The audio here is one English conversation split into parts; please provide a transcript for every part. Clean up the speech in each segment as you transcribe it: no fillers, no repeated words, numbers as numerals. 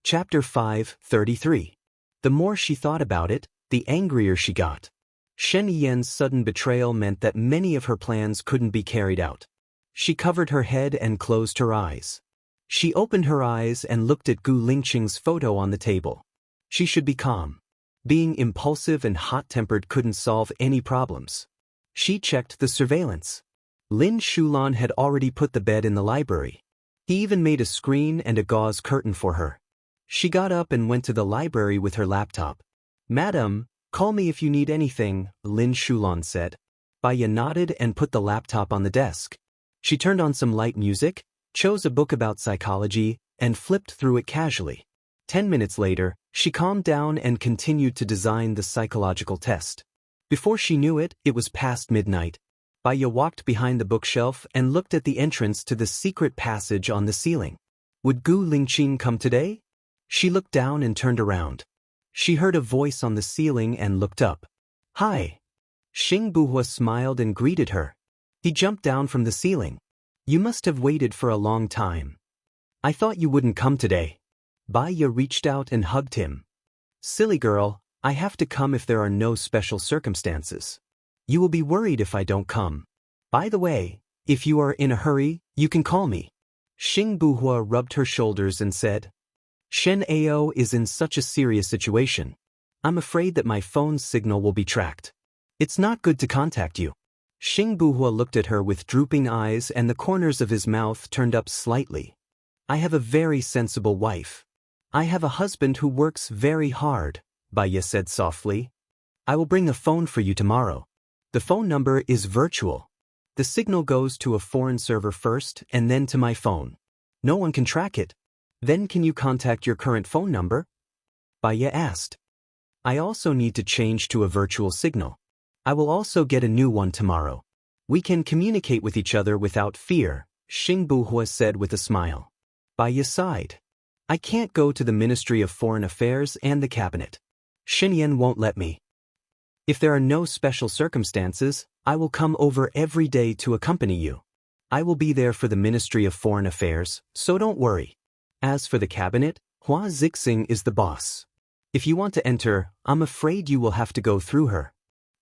Chapter 5:33. The more she thought about it, the angrier she got. Shen Yi's sudden betrayal meant that many of her plans couldn't be carried out. She covered her head and closed her eyes. She opened her eyes and looked at Gu Lingqing's photo on the table. She should be calm. Being impulsive and hot-tempered couldn't solve any problems. She checked the surveillance. Lin Shulan had already put the bed in the library. He even made a screen and a gauze curtain for her. She got up and went to the library with her laptop. "Madam, call me if you need anything," Lin Shulan said. Baya nodded and put the laptop on the desk. She turned on some light music, chose a book about psychology, and flipped through it casually. 10 minutes later, she calmed down and continued to design the psychological test. Before she knew it, it was past midnight. Baya walked behind the bookshelf and looked at the entrance to the secret passage on the ceiling. Would Gu Lingqing come today? She looked down and turned around. She heard a voice on the ceiling and looked up. "Hi." Xing Buhua smiled and greeted her. He jumped down from the ceiling. "You must have waited for a long time. I thought you wouldn't come today." Baya reached out and hugged him. "Silly girl, I have to come if there are no special circumstances. You will be worried if I don't come. By the way, if you are in a hurry, you can call me." Xing Buhua rubbed her shoulders and said, "Shen Ao is in such a serious situation. I'm afraid that my phone's signal will be tracked. It's not good to contact you." Xing Buhua looked at her with drooping eyes and the corners of his mouth turned up slightly. "I have a very sensible wife. I have a husband who works very hard," Baya said softly. "I will bring a phone for you tomorrow. The phone number is virtual. The signal goes to a foreign server first and then to my phone. No one can track it. Then can you contact your current phone number?" Baya asked. "I also need to change to a virtual signal. I will also get a new one tomorrow. We can communicate with each other without fear," Xing Buhua said with a smile. Baya sighed. "I can't go to the Ministry of Foreign Affairs and the Cabinet. Shen Yan won't let me. If there are no special circumstances, I will come over every day to accompany you. I will be there for the Ministry of Foreign Affairs, so don't worry. As for the Cabinet, Hua Zixing is the boss. If you want to enter, I'm afraid you will have to go through her.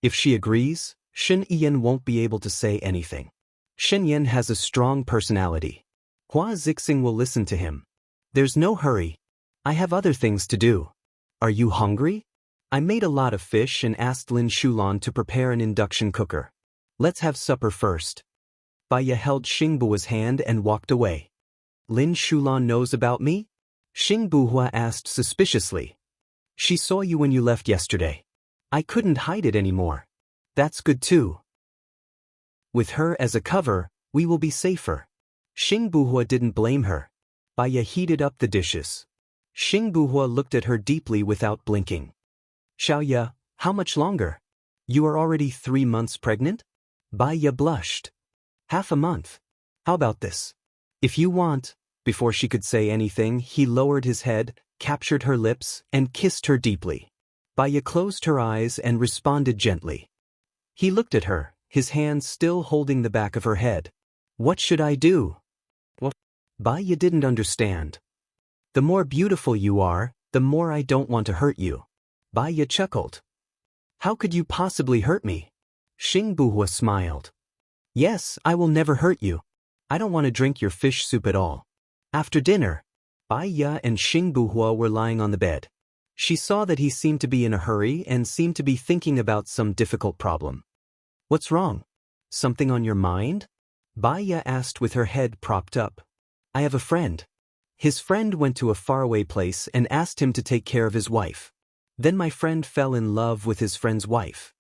If she agrees, Shen Yan won't be able to say anything. Shen Yan has a strong personality. Hua Zixing will listen to him. There's no hurry. I have other things to do. Are you hungry? I made a lot of fish and asked Lin Shulan to prepare an induction cooker. Let's have supper first." Baya held Xing Buhua's hand and walked away. "Lin Shulan knows about me?" Xing Buhua asked suspiciously. "She saw you when you left yesterday. I couldn't hide it anymore. That's good too. With her as a cover, we will be safer." Xing Buhua didn't blame her. Baya heated up the dishes. Xing Buhua looked at her deeply without blinking. "Xiaoya, how much longer? You are already 3 months pregnant?" Baya blushed. "Half a month. How about this? If you want." Before she could say anything, he lowered his head, captured her lips, and kissed her deeply. Baya closed her eyes and responded gently. He looked at her, his hand still holding the back of her head. "What should I do?" "What?" Baya didn't understand. "The more beautiful you are, the more I don't want to hurt you." Baya chuckled. "How could you possibly hurt me?" Xing Buhua smiled. "Yes, I will never hurt you. I don't want to drink your fish soup at all." After dinner, Baya and Xing Buhua were lying on the bed. She saw that he seemed to be in a hurry and seemed to be thinking about some difficult problem. "What's wrong? Something on your mind?" Baya asked with her head propped up. "I have a friend. His friend went to a faraway place and asked him to take care of his wife. Then my friend fell in love with his friend's wife.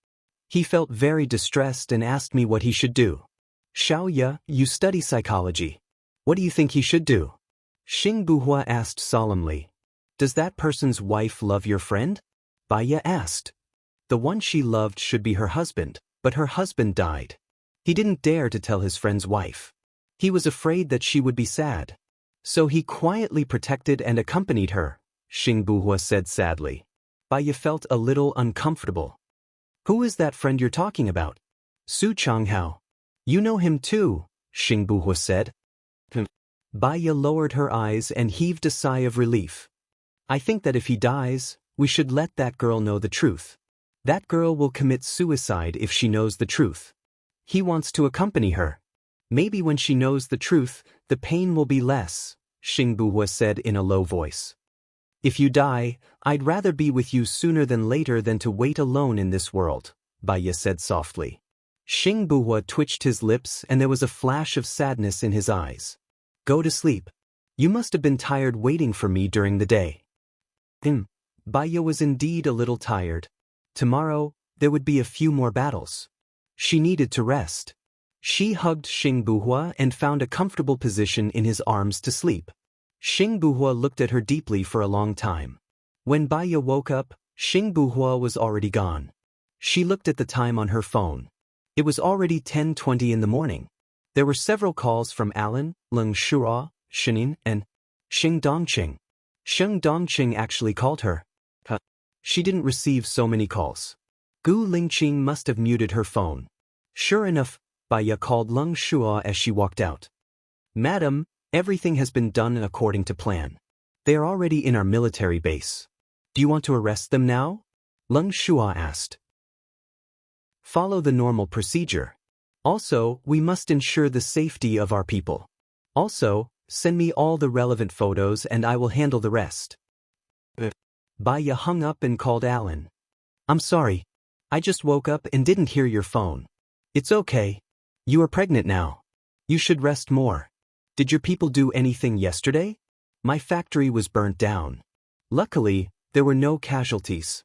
He felt very distressed and asked me what he should do." "Xiaoya, you study psychology. What do you think he should do?" Xing Buhua asked solemnly. "Does that person's wife love your friend?" Baya asked. "The one she loved should be her husband, but her husband died. He didn't dare to tell his friend's wife. He was afraid that she would be sad. So he quietly protected and accompanied her," Xing Buhua said sadly. Baya felt a little uncomfortable. "Who is that friend you're talking about?" "Su Changhao. You know him too," Xing Buhua said. Baya lowered her eyes and heaved a sigh of relief. I think that if he dies, we should let that girl know the truth. That girl will commit suicide if she knows the truth. He wants to accompany her. Maybe when she knows the truth, the pain will be less, Xing Buhua said in a low voice. If you die, I'd rather be with you sooner than later than to wait alone in this world, Baya said softly. Xing Buhua twitched his lips and there was a flash of sadness in his eyes. Go to sleep. You must have been tired waiting for me during the day. Baya was indeed a little tired. Tomorrow, there would be a few more battles. She needed to rest. She hugged Xing Buhua and found a comfortable position in his arms to sleep. Xing Buhua looked at her deeply for a long time. When Baya woke up, Xing Buhua was already gone. She looked at the time on her phone. It was already 10:20 in the morning. There were several calls from Alan, Leng Shuo, Shinin, and Xing Dongqing. Xing Dongqing actually called her. She didn't receive so many calls. Gu Lingqing must have muted her phone. Sure enough, Baya called Leng Shuo as she walked out. Madam, everything has been done according to plan. They are already in our military base. Do you want to arrest them now? Leng Shuo asked. Follow the normal procedure. Also, we must ensure the safety of our people. Also, send me all the relevant photos and I will handle the rest. Baya hung up and called Alan. I'm sorry. I just woke up and didn't hear your phone. It's okay. You are pregnant now. You should rest more. Did your people do anything yesterday? My factory was burnt down. Luckily, there were no casualties.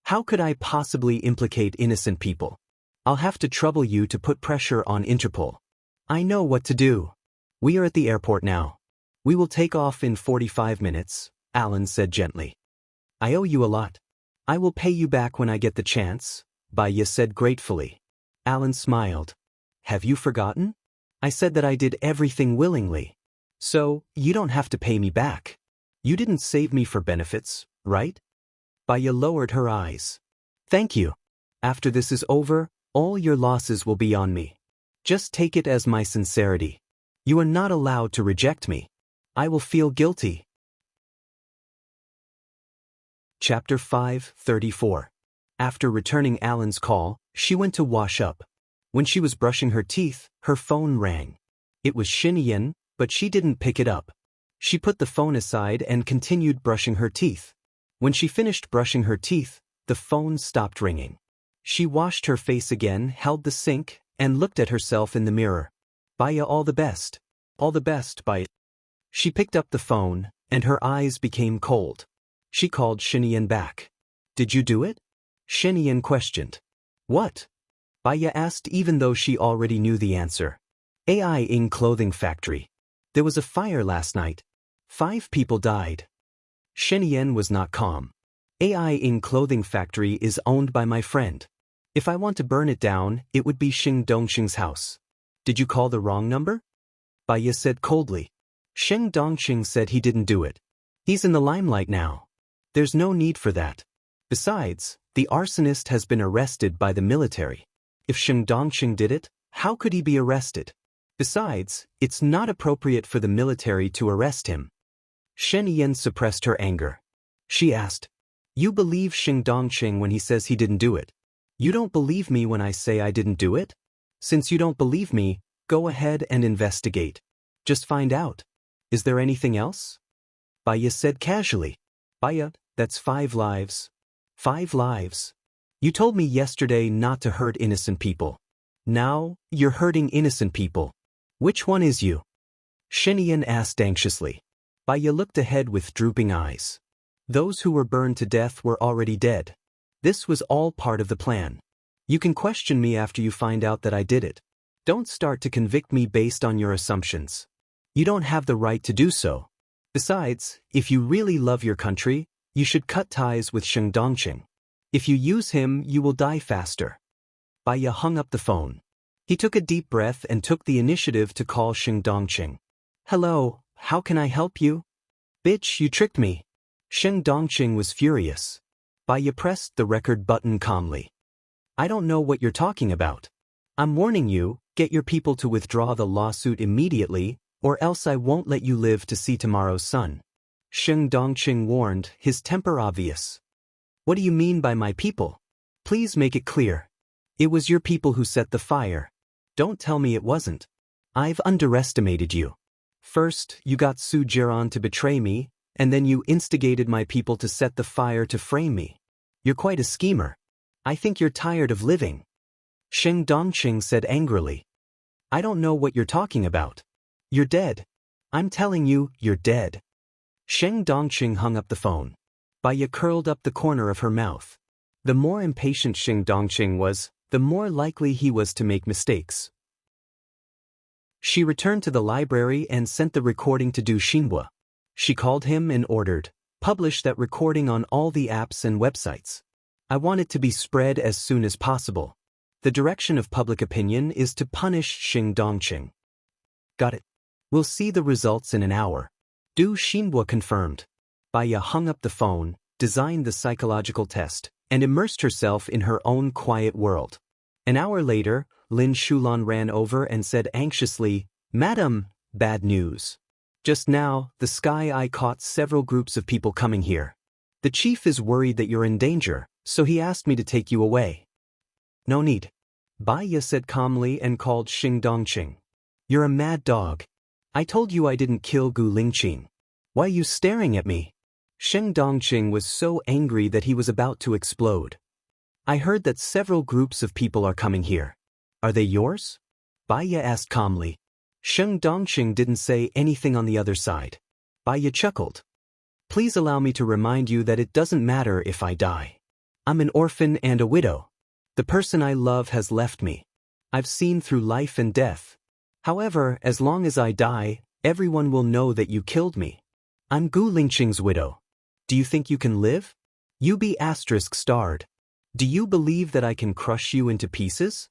How could I possibly implicate innocent people? I'll have to trouble you to put pressure on Interpol. I know what to do. We are at the airport now. We will take off in 45 minutes, Alan said gently. I owe you a lot. I will pay you back when I get the chance, Baya said gratefully. Alan smiled. Have you forgotten? I said that I did everything willingly. So, you don't have to pay me back. You didn't save me for benefits, right? Baya lowered her eyes. Thank you. After this is over, all your losses will be on me. Just take it as my sincerity. You are not allowed to reject me. I will feel guilty. Chapter 5:34. After returning Alan's call, she went to wash up. When she was brushing her teeth, her phone rang. It was Xin Yan, but she didn't pick it up. She put the phone aside and continued brushing her teeth. When she finished brushing her teeth, the phone stopped ringing. She washed her face again, held the sink, and looked at herself in the mirror. Baya, all the best. All the best, Baya. She picked up the phone, and her eyes became cold. She called Shinian back. Did you do it? Shinian questioned. What? Baya asked even though she already knew the answer. AI in clothing factory. There was a fire last night. 5 people died. Shinian was not calm. AI in clothing factory is owned by my friend. If I want to burn it down, it would be Xing Dongqing's house. Did you call the wrong number? Baya said coldly. Xing Dongqing said he didn't do it. He's in the limelight now. There's no need for that. Besides, the arsonist has been arrested by the military. If Xing Dongqing did it, how could he be arrested? Besides, it's not appropriate for the military to arrest him. Shen Yan suppressed her anger. She asked, You believe Xing Dongqing when he says he didn't do it? You don't believe me when I say I didn't do it? Since you don't believe me, go ahead and investigate. Just find out. Is there anything else? Baya said casually. Baya, that's 5 lives. 5 lives. You told me yesterday not to hurt innocent people. Now, you're hurting innocent people. Which one is you? Shinian asked anxiously. Baya looked ahead with drooping eyes. Those who were burned to death were already dead. This was all part of the plan. You can question me after you find out that I did it. Don't start to convict me based on your assumptions. You don't have the right to do so. Besides, if you really love your country, you should cut ties with Xing Dongqing. If you use him, you will die faster. Baya hung up the phone. He took a deep breath and took the initiative to call Xing Dongqing. Hello, how can I help you? Bitch, you tricked me. Xing Dongqing was furious. Baya pressed the record button calmly. I don't know what you're talking about. I'm warning you, get your people to withdraw the lawsuit immediately, or else I won't let you live to see tomorrow's sun. Sheng Dongqing warned, his temper obvious. What do you mean by my people? Please make it clear. It was your people who set the fire. Don't tell me it wasn't. I've underestimated you. First, you got Su Jiran to betray me, and then you instigated my people to set the fire to frame me. You're quite a schemer. I think you're tired of living. Sheng Dongqing said angrily. I don't know what you're talking about. You're dead. I'm telling you, you're dead. Sheng Dongqing hung up the phone. Baya curled up the corner of her mouth. The more impatient Sheng Dongqing was, the more likely he was to make mistakes. She returned to the library and sent the recording to Du Xinhua. She called him and ordered, publish that recording on all the apps and websites. I want it to be spread as soon as possible. The direction of public opinion is to punish Sheng Dongqing. Got it. We'll see the results in an hour. Du Xinhua confirmed. Baya hung up the phone, designed the psychological test, and immersed herself in her own quiet world. An hour later, Lin Shulan ran over and said anxiously, Madam, bad news. Just now, the Sky Eye caught several groups of people coming here. The chief is worried that you're in danger, so he asked me to take you away. No need. Baya said calmly and called Sheng Dongqing. You're a mad dog. I told you I didn't kill Gu Lingqing. Why are you staring at me? Sheng Dongqing was so angry that he was about to explode. I heard that several groups of people are coming here. Are they yours? Baya asked calmly. Sheng Dongqing didn't say anything on the other side. Baya chuckled. Please allow me to remind you that it doesn't matter if I die. I'm an orphan and a widow. The person I love has left me. I've seen through life and death. However, as long as I die, everyone will know that you killed me. I'm Gu Lingqing's widow. Do you think you can live? You be ****. Do you believe that I can crush you into pieces?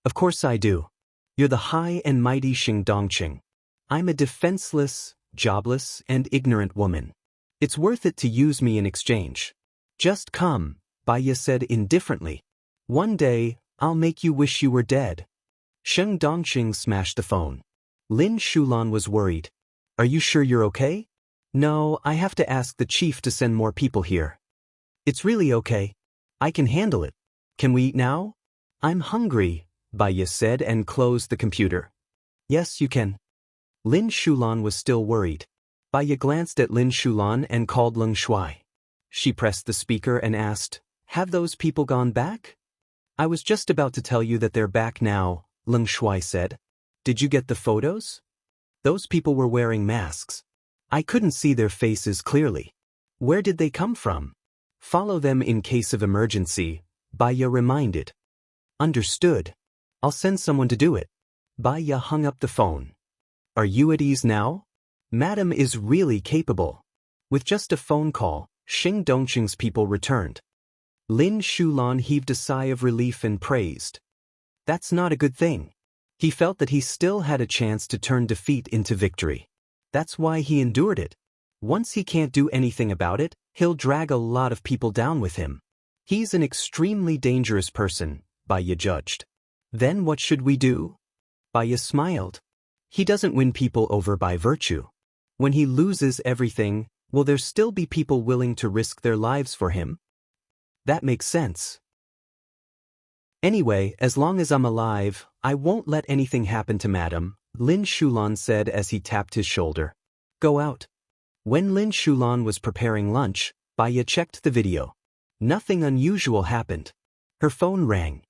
Of course I do. You're the high and mighty Sheng Dongqing. I'm a defenseless, jobless, and ignorant woman. It's worth it to use me in exchange. Just come, Baya said indifferently. One day, I'll make you wish you were dead. Sheng Dongqing smashed the phone. Lin Shulan was worried. Are you sure you're okay? No, I have to ask the chief to send more people here. It's really okay. I can handle it. Can we eat now? I'm hungry, Baya said and closed the computer. Yes, you can. Lin Shulan was still worried. Baya glanced at Lin Shulan and called Leng Shuai. She pressed the speaker and asked, Have those people gone back? I was just about to tell you that they're back now, Leng Shuai said. Did you get the photos? Those people were wearing masks. I couldn't see their faces clearly. Where did they come from? Follow them in case of emergency, Baya reminded. Understood. I'll send someone to do it. Baya hung up the phone. Are you at ease now? Madam is really capable. With just a phone call, Sheng Dongqing's people returned. Lin Shulan heaved a sigh of relief and praised. That's not a good thing. He felt that he still had a chance to turn defeat into victory. That's why he endured it. Once he can't do anything about it, he'll drag a lot of people down with him. He's an extremely dangerous person, Baya judged. Then what should we do? Baya smiled. He doesn't win people over by virtue. When he loses everything, will there still be people willing to risk their lives for him? That makes sense. Anyway, as long as I'm alive, I won't let anything happen to Madam, Lin Shulan said as he tapped his shoulder. Go out. When Lin Shulan was preparing lunch, Baya checked the video. Nothing unusual happened. Her phone rang.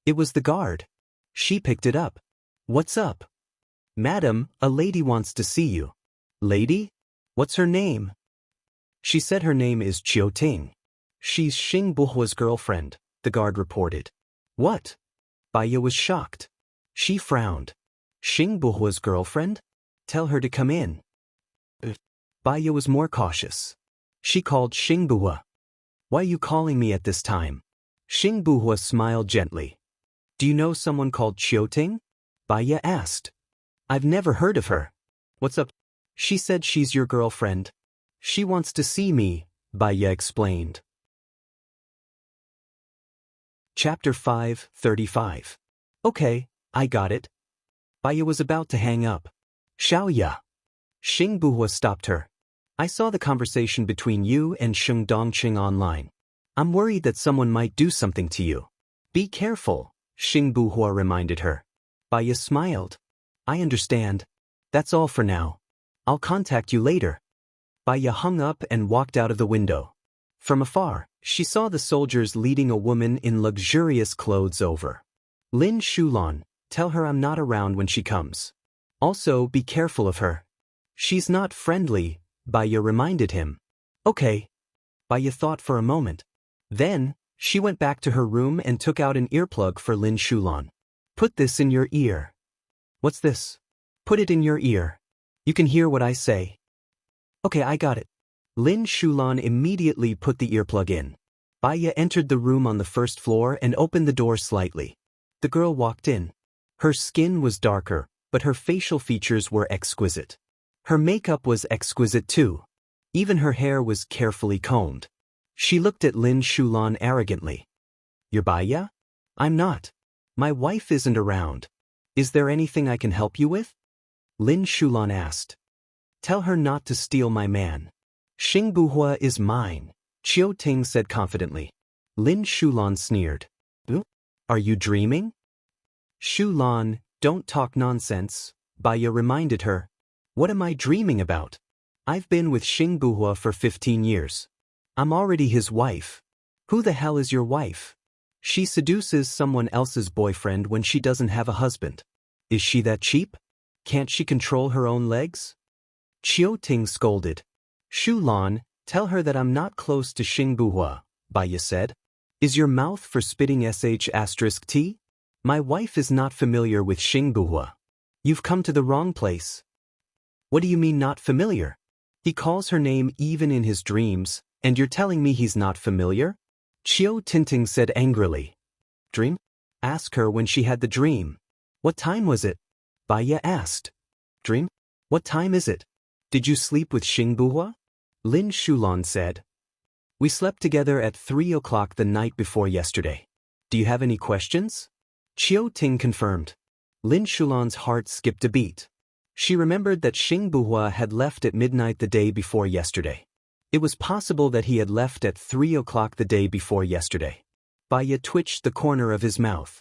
It was the guard. She picked it up. What's up? Madam, a lady wants to see you. Lady? What's her name? She said her name is Chiu Ting. She's Xing Buhua's girlfriend, the guard reported. What? Baya was shocked. She frowned. Xing Buhua's girlfriend? Tell her to come in. Baya was more cautious. She called Xing Buhua. Why are you calling me at this time? Xing Buhua smiled gently. Do you know someone called Chiu Ting? Baya asked. I've never heard of her. What's up? She said she's your girlfriend. She wants to see me, Baya explained. Chapter 5:35. Okay, I got it. Baya was about to hang up. Xiaoya. Xing Buhua stopped her. I saw the conversation between you and Sheng Dongqing online. I'm worried that someone might do something to you. Be careful, Xing Buhua reminded her. Baya smiled. I understand. That's all for now. I'll contact you later. Baya hung up and walked out of the window. From afar, she saw the soldiers leading a woman in luxurious clothes over. Lin Shulan, tell her I'm not around when she comes. Also, be careful of her. She's not friendly, Baya reminded him. Okay. Baya thought for a moment. Then, she went back to her room and took out an earplug for Lin Shulan. Put this in your ear. What's this? Put it in your ear. You can hear what I say. Okay, I got it. Lin Shulan immediately put the earplug in. Baya entered the room on the first floor and opened the door slightly. The girl walked in. Her skin was darker, but her facial features were exquisite. Her makeup was exquisite too. Even her hair was carefully combed. She looked at Lin Shulan arrogantly. You're Baya? I'm not. My wife isn't around. Is there anything I can help you with? Lin Shulan asked. Tell her not to steal my man. Xing Buhua is mine, Qiu Ting said confidently. Lin Shulan sneered. Are you dreaming? Shulan, don't talk nonsense, Baya reminded her. What am I dreaming about? I've been with Xing Buhua for 15 years. I'm already his wife. Who the hell is your wife? She seduces someone else's boyfriend when she doesn't have a husband. Is she that cheap? Can't she control her own legs? Qiu Ting scolded. Shulan, tell her that I'm not close to Xing Buhua, Baya said. Is your mouth for spitting sh*t? My wife is not familiar with Xing Buhua. You've come to the wrong place. What do you mean not familiar? He calls her name even in his dreams, and you're telling me he's not familiar? Qiu Ting said angrily. Dream? Ask her when she had the dream. What time was it? Baya asked. Dream? What time is it? Did you sleep with Xing Buhua? Lin Shulan said. We slept together at 3 o'clock the night before yesterday. Do you have any questions? Qiu Ting confirmed. Lin Shulan's heart skipped a beat. She remembered that Xing Buhua had left at midnight the day before yesterday. It was possible that he had left at 3 o'clock the day before yesterday. Baya twitched the corner of his mouth.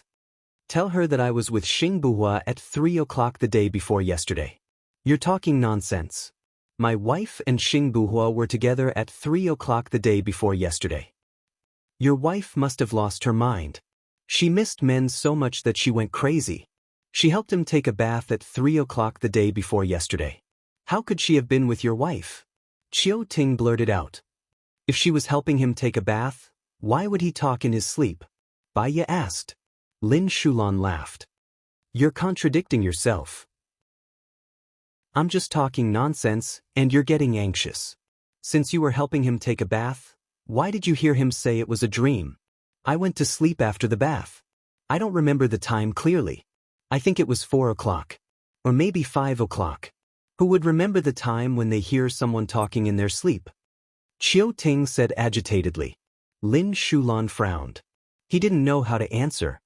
Tell her that I was with Xing Buhua at 3 o'clock the day before yesterday. You're talking nonsense. My wife and Xing Buhua were together at 3 o'clock the day before yesterday. Your wife must have lost her mind. She missed men so much that she went crazy. She helped him take a bath at 3 o'clock the day before yesterday. How could she have been with your wife? Qiu Ting blurted out. If she was helping him take a bath, why would he talk in his sleep? Baya asked. Lin Shulan laughed. You're contradicting yourself. I'm just talking nonsense, and you're getting anxious. Since you were helping him take a bath, why did you hear him say it was a dream? I went to sleep after the bath. I don't remember the time clearly. I think it was 4 o'clock. Or maybe 5 o'clock. Who would remember the time when they hear someone talking in their sleep? Qiu Ting said agitatedly. Lin Shulan frowned. He didn't know how to answer.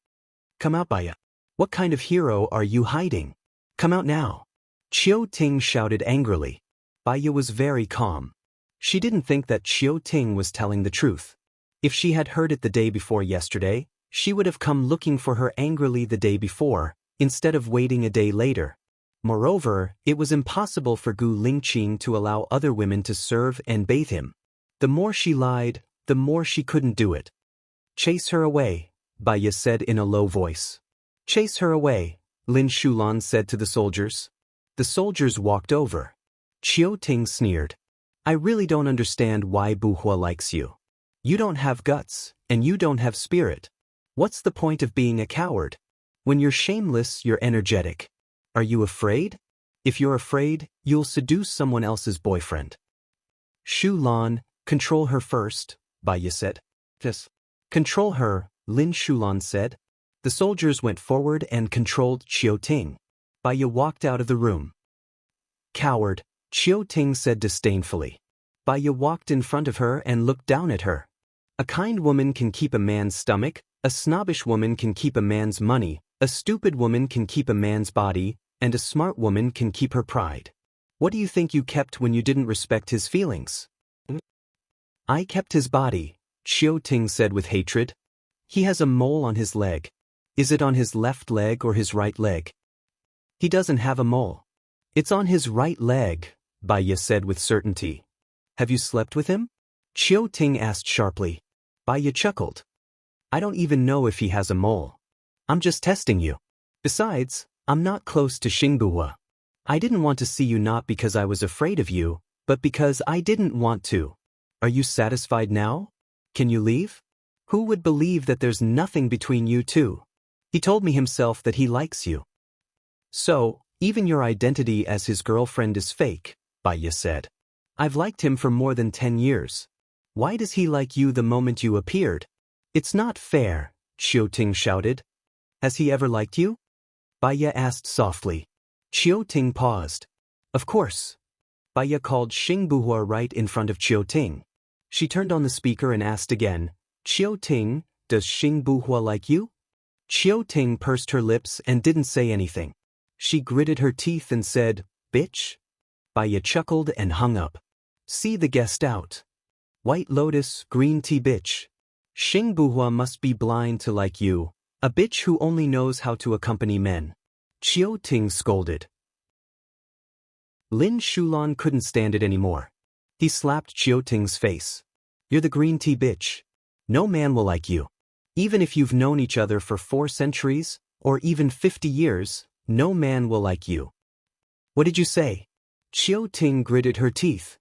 Come out, Baya. What kind of hero are you hiding? Come out now. Qiu Ting shouted angrily. Baya was very calm. She didn't think that Qiu Ting was telling the truth. If she had heard it the day before yesterday, she would have come looking for her angrily the day before, instead of waiting a day later. Moreover, it was impossible for Gu Lingqing to allow other women to serve and bathe him. The more she lied, the more she couldn't do it. Chase her away, Baya said in a low voice. Chase her away, Lin Shulan said to the soldiers. The soldiers walked over. Qiu Ting sneered. I really don't understand why Buhua likes you. You don't have guts, and you don't have spirit. What's the point of being a coward? When you're shameless, you're energetic. Are you afraid? If you're afraid, you'll seduce someone else's boyfriend. Shulan, control her first, Baya said. Yes. Control her, Lin Shulan said. The soldiers went forward and controlled Qiu Ting. Baya walked out of the room. Coward, Qiu Ting said disdainfully. Baya walked in front of her and looked down at her. A kind woman can keep a man's stomach, a snobbish woman can keep a man's money, a stupid woman can keep a man's body, and a smart woman can keep her pride. What do you think you kept when you didn't respect his feelings? I kept his body, Qiu Ting said with hatred. He has a mole on his leg. Is it on his left leg or his right leg? He doesn't have a mole. It's on his right leg, Baiya said with certainty. Have you slept with him? Qiu Ting asked sharply. Baiya chuckled. I don't even know if he has a mole. I'm just testing you. Besides, I'm not close to Xingbuhua. I didn't want to see you not because I was afraid of you, but because I didn't want to. Are you satisfied now? Can you leave? Who would believe that there's nothing between you two? He told me himself that he likes you. So, even your identity as his girlfriend is fake, Baiya said. I've liked him for more than 10 years. Why does he like you the moment you appeared? It's not fair, Qiu Ting shouted. Has he ever liked you? Baiya asked softly. Qiu Ting paused. Of course. Baiya called Xingbuhua right in front of Qiu Ting. She turned on the speaker and asked again, Qiu Ting, does Xingbuhua like you? Qiu Ting pursed her lips and didn't say anything. She gritted her teeth and said, bitch? Baiya chuckled and hung up. See the guest out. White Lotus, green tea bitch. Xingbuhua must be blind to like you, a bitch who only knows how to accompany men. Qiu Ting scolded. Lin Shulan couldn't stand it anymore. He slapped Qiu Ting's face. You're the green tea bitch. No man will like you. Even if you've known each other for 4 centuries, or even 50 years, no man will like you. What did you say? Qiu Ting gritted her teeth.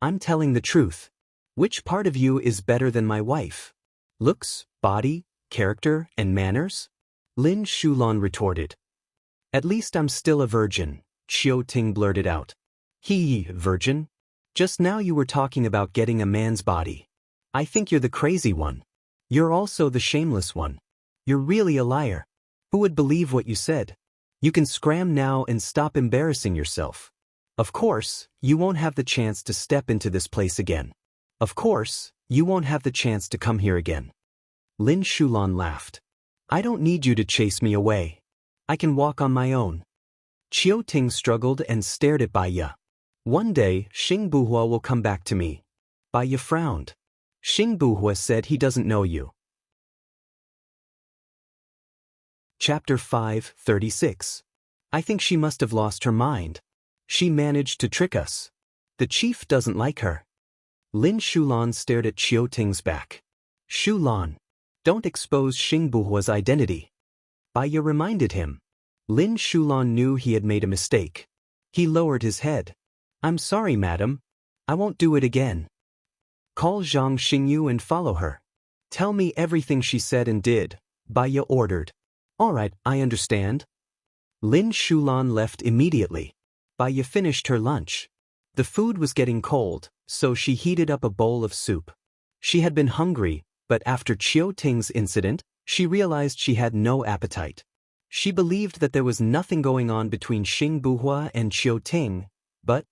I'm telling the truth. Which part of you is better than my wife? Looks, body, character, and manners? Lin Shulan retorted. At least I'm still a virgin, Qiu Ting blurted out. Virgin? Just now you were talking about getting a man's body. I think you're the crazy one. You're also the shameless one. You're really a liar. Who would believe what you said? You can scram now and stop embarrassing yourself. Of course, you won't have the chance to step into this place again. Of course, you won't have the chance to come here again. Lin Shulan laughed. I don't need you to chase me away. I can walk on my own. Qiu Ting struggled and stared at Baiya. One day, Xingbuhua will come back to me. Baiya frowned. Xingbuhua said he doesn't know you. Chapter 5:36. I think she must have lost her mind. She managed to trick us. The chief doesn't like her. Lin Shulan stared at Qiu Ting's back. Shulan, don't expose Xingbuhua's identity. Baiya reminded him. Lin Shulan knew he had made a mistake. He lowered his head. I'm sorry, madam. I won't do it again. Call Zhang Xingyu and follow her. Tell me everything she said and did, Baiya ordered. All right, I understand. Lin Shulan left immediately. Baiya finished her lunch. The food was getting cold, so she heated up a bowl of soup. She had been hungry, but after Qiu Ting's incident, she realized she had no appetite. She believed that there was nothing going on between Xingbuhua and Qiu Ting, but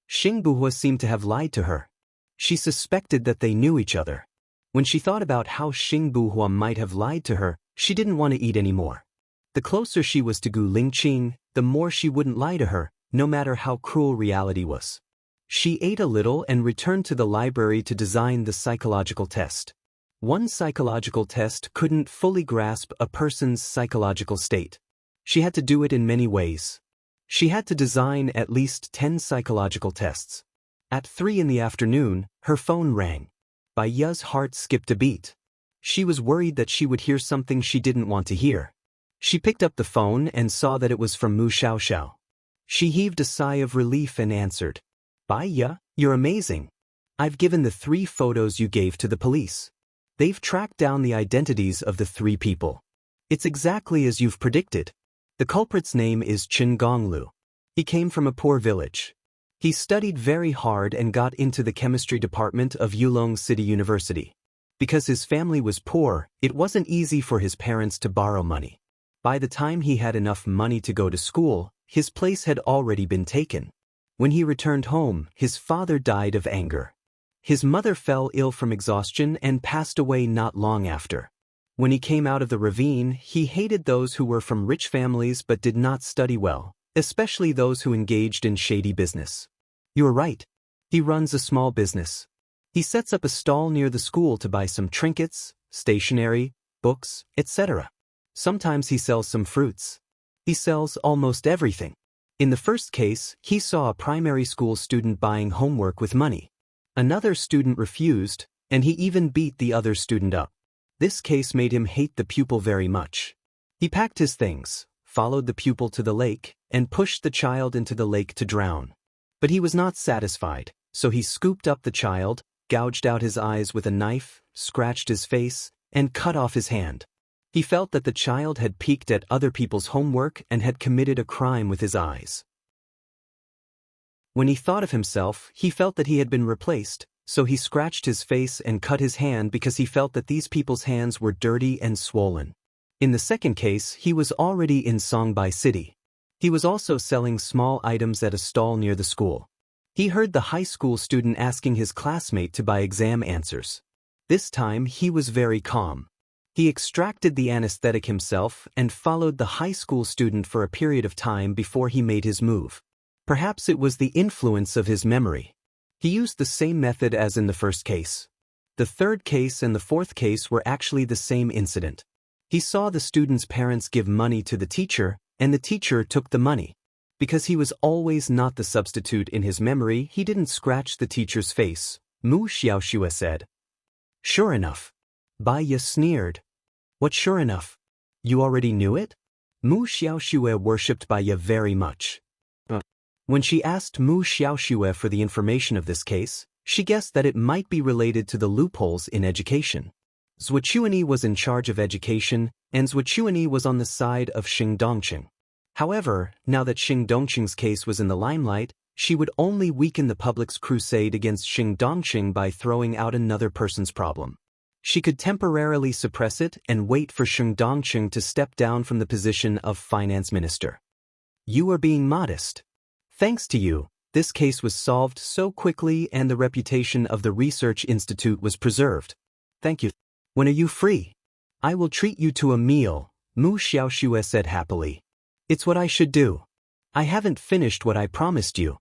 Xingbuhua seemed to have lied to her. She suspected that they knew each other. When she thought about how Xingbuhua might have lied to her, she didn't want to eat anymore. The closer she was to Gu Lingqing, the more she wouldn't lie to her, no matter how cruel reality was. She ate a little and returned to the library to design the psychological test. One psychological test couldn't fully grasp a person's psychological state. She had to do it in many ways. She had to design at least 10 psychological tests. At 3 in the afternoon, her phone rang. Baiya's heart skipped a beat. She was worried that she would hear something she didn't want to hear. She picked up the phone and saw that it was from Mu Xiaoxiao. She heaved a sigh of relief and answered. Baiya, you're amazing. I've given the 3 photos you gave to the police. They've tracked down the identities of the 3 people. It's exactly as you've predicted. The culprit's name is Chen Gonglu. He came from a poor village. He studied very hard and got into the chemistry department of Yulong City University. Because his family was poor, it wasn't easy for his parents to borrow money. By the time he had enough money to go to school, his place had already been taken. When he returned home, his father died of anger. His mother fell ill from exhaustion and passed away not long after. When he came out of the ravine, he hated those who were from rich families but did not study well, especially those who engaged in shady business. You are right. He runs a small business. He sets up a stall near the school to buy some trinkets, stationery, books, etc. Sometimes he sells some fruits. He sells almost everything. In the first case, he saw a primary school student buying homework with money. Another student refused, and he even beat the other student up. This case made him hate the pupil very much. He packed his things, followed the pupil to the lake, and pushed the child into the lake to drown. But he was not satisfied, so he scooped up the child, gouged out his eyes with a knife, scratched his face, and cut off his hand. He felt that the child had peeked at other people's homework and had committed a crime with his eyes. When he thought of himself, he felt that he had been replaced, so he scratched his face and cut his hand because he felt that these people's hands were dirty and swollen. In the second case, he was already in Songbei City. He was also selling small items at a stall near the school. He heard the high school student asking his classmate to buy exam answers. This time, he was very calm. He extracted the anesthetic himself and followed the high school student for a period of time before he made his move. Perhaps it was the influence of his memory. He used the same method as in the first case. The third case and the fourth case were actually the same incident. He saw the student's parents give money to the teacher, and the teacher took the money. Because he was always not the substitute in his memory, he didn't scratch the teacher's face, Mu Xiaoxue said. Sure enough. Bai Ye sneered. What sure enough? You already knew it? Mu Xiaoxue worshipped Bai Ye very much. When she asked Mu Xiaoxue for the information of this case, she guessed that it might be related to the loopholes in education. Zhuochuanyi was in charge of education, and Zhuochuanyi was on the side of Xing Dongqing. However, now that Xing Dongqing's case was in the limelight, she would only weaken the public's crusade against Xing Dongqing by throwing out another person's problem. She could temporarily suppress it and wait for Xing Dongqing to step down from the position of finance minister. You are being modest. Thanks to you, this case was solved so quickly and the reputation of the research institute was preserved. Thank you. When are you free? I will treat you to a meal, Mu Xiaoxue said happily. It's what I should do. I haven't finished what I promised you.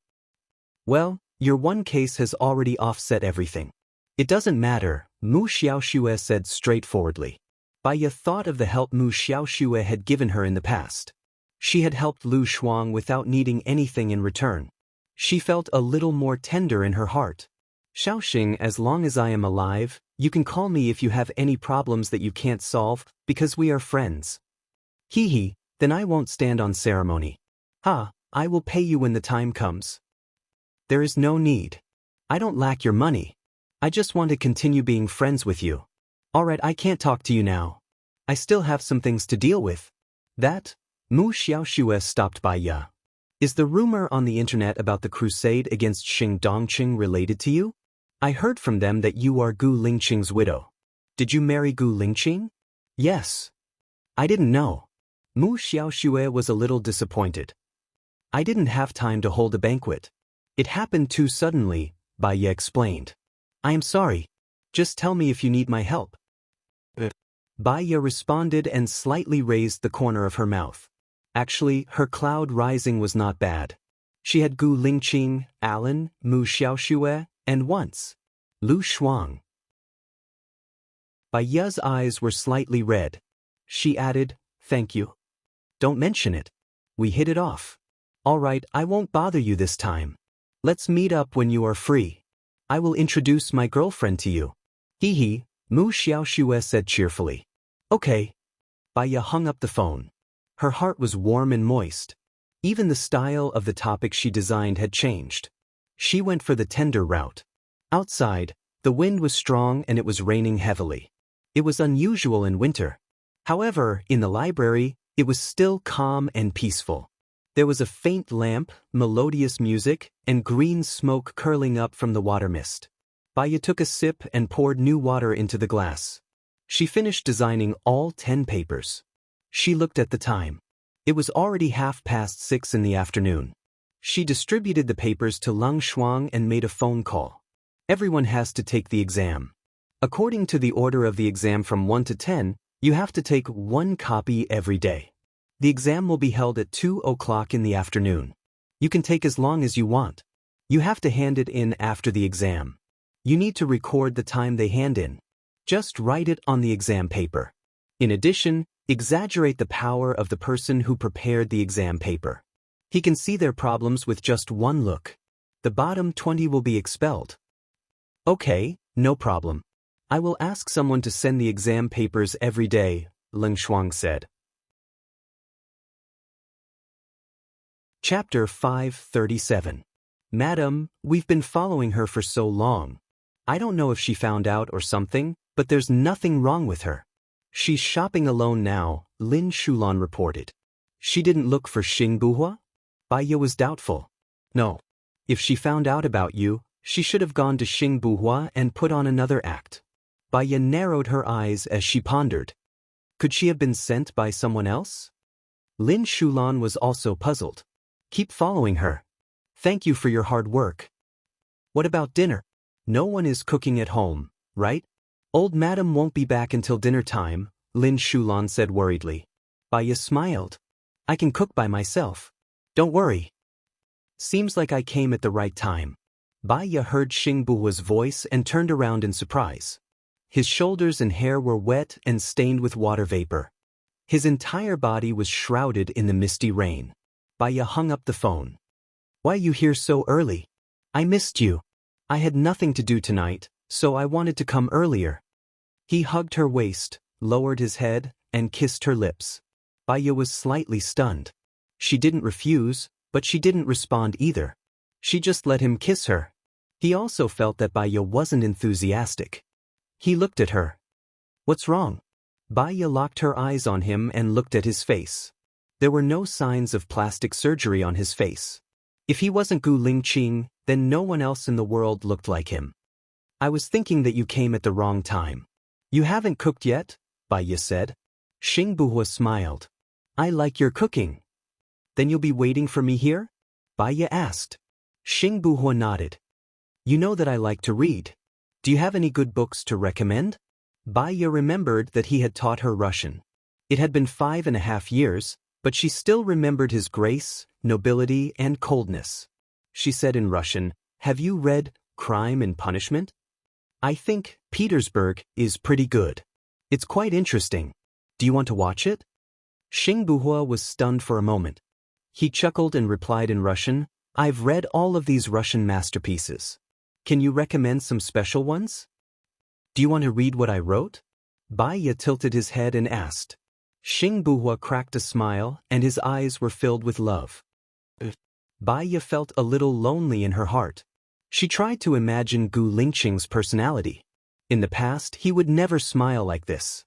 Well, your one case has already offset everything. It doesn't matter, Mu Xiaoxue said straightforwardly. Bai Ye thought of the help Mu Xiaoxue had given her in the past. She had helped Lu Shuang without needing anything in return. She felt a little more tender in her heart. Xiaoxing, as long as I am alive, you can call me if you have any problems that you can't solve, because we are friends. Hee, then I won't stand on ceremony. Ha, I will pay you when the time comes. There is no need. I don't lack your money. I just want to continue being friends with you. Alright, I can't talk to you now. I still have some things to deal with. That? Mu Xiaoxue stopped Bai Ye. Is the rumor on the internet about the crusade against Xing Dongqing related to you? I heard from them that you are Gu Lingqing's widow. Did you marry Gu Lingqing? Yes. I didn't know. Mu Xiaoxue was a little disappointed. I didn't have time to hold a banquet. It happened too suddenly, Bai Ye explained. I am sorry. Just tell me if you need my help. Bai Ye responded and slightly raised the corner of her mouth. Actually, her cloud rising was not bad. She had Gu Lingqing, Alan, Mu Xiaoxue, and once, Lu Shuang. Bai Ye's eyes were slightly red. She added, Thank you. Don't mention it. We hit it off. All right, I won't bother you this time. Let's meet up when you are free. I will introduce my girlfriend to you. Hee, Mu Xiaoxue said cheerfully. Okay. Bai Ye hung up the phone. Her heart was warm and moist. Even the style of the topic she designed had changed. She went for the tender route. Outside, the wind was strong and it was raining heavily. It was unusual in winter. However, in the library, it was still calm and peaceful. There was a faint lamp, melodious music, and green smoke curling up from the water mist. Bai Ye took a sip and poured new water into the glass. She finished designing all 10 papers. She looked at the time. It was already 6:30 in the afternoon. She distributed the papers to Lung Shuang and made a phone call. Everyone has to take the exam. According to the order of the exam from 1 to 10, you have to take 1 copy every day. The exam will be held at 2 o'clock in the afternoon. You can take as long as you want. You have to hand it in after the exam. You need to record the time they hand in. Just write it on the exam paper. In addition, exaggerate the power of the person who prepared the exam paper. He can see their problems with just one look. The bottom 20 will be expelled. Okay, no problem. I will ask someone to send the exam papers every day, Lin Shuang said. Chapter 537. Madam, we've been following her for so long. I don't know if she found out or something, but there's nothing wrong with her. She's shopping alone now, Lin Shulan reported. She didn't look for Xing Buhua? Bai Ye was doubtful. No. If she found out about you, she should have gone to Xing Buhua and put on another act. Bai Ye narrowed her eyes as she pondered. Could she have been sent by someone else? Lin Shulan was also puzzled. Keep following her. Thank you for your hard work. What about dinner? No one is cooking at home, right? Old madam won't be back until dinner time, Lin Shulan said worriedly. Bai Ye smiled. I can cook by myself. Don't worry. Seems like I came at the right time. Bai Ye heard Xing Buhua's voice and turned around in surprise. His shoulders and hair were wet and stained with water vapor. His entire body was shrouded in the misty rain. Bai Ye hung up the phone. Why are you here so early? I missed you. I had nothing to do tonight, so I wanted to come earlier. He hugged her waist, lowered his head, and kissed her lips. Bai Ye was slightly stunned. She didn't refuse, but she didn't respond either. She just let him kiss her. He also felt that Bai Ye wasn't enthusiastic. He looked at her. What's wrong? Bai Ye locked her eyes on him and looked at his face. There were no signs of plastic surgery on his face. If he wasn't Gu Lingqing, then no one else in the world looked like him. I was thinking that you came at the wrong time. You haven't cooked yet? Bai Ye said. Xing Buhua smiled. I like your cooking. Then you'll be waiting for me here? Bai Ye asked. Xing Buhua nodded. You know that I like to read. Do you have any good books to recommend? Bai Ye remembered that he had taught her Russian. It had been 5.5 years, but she still remembered his grace, nobility, and coldness. She said in Russian, Have you read Crime and Punishment? I think Petersburg is pretty good. It's quite interesting. Do you want to watch it? Xing Buhua was stunned for a moment. He chuckled and replied in Russian, I've read all of these Russian masterpieces. Can you recommend some special ones? Do you want to read what I wrote? Bai Ye tilted his head and asked. Xing Buhua cracked a smile and his eyes were filled with love. Bai Ye felt a little lonely in her heart. She tried to imagine Gu Lingqing's personality. In the past, he would never smile like this.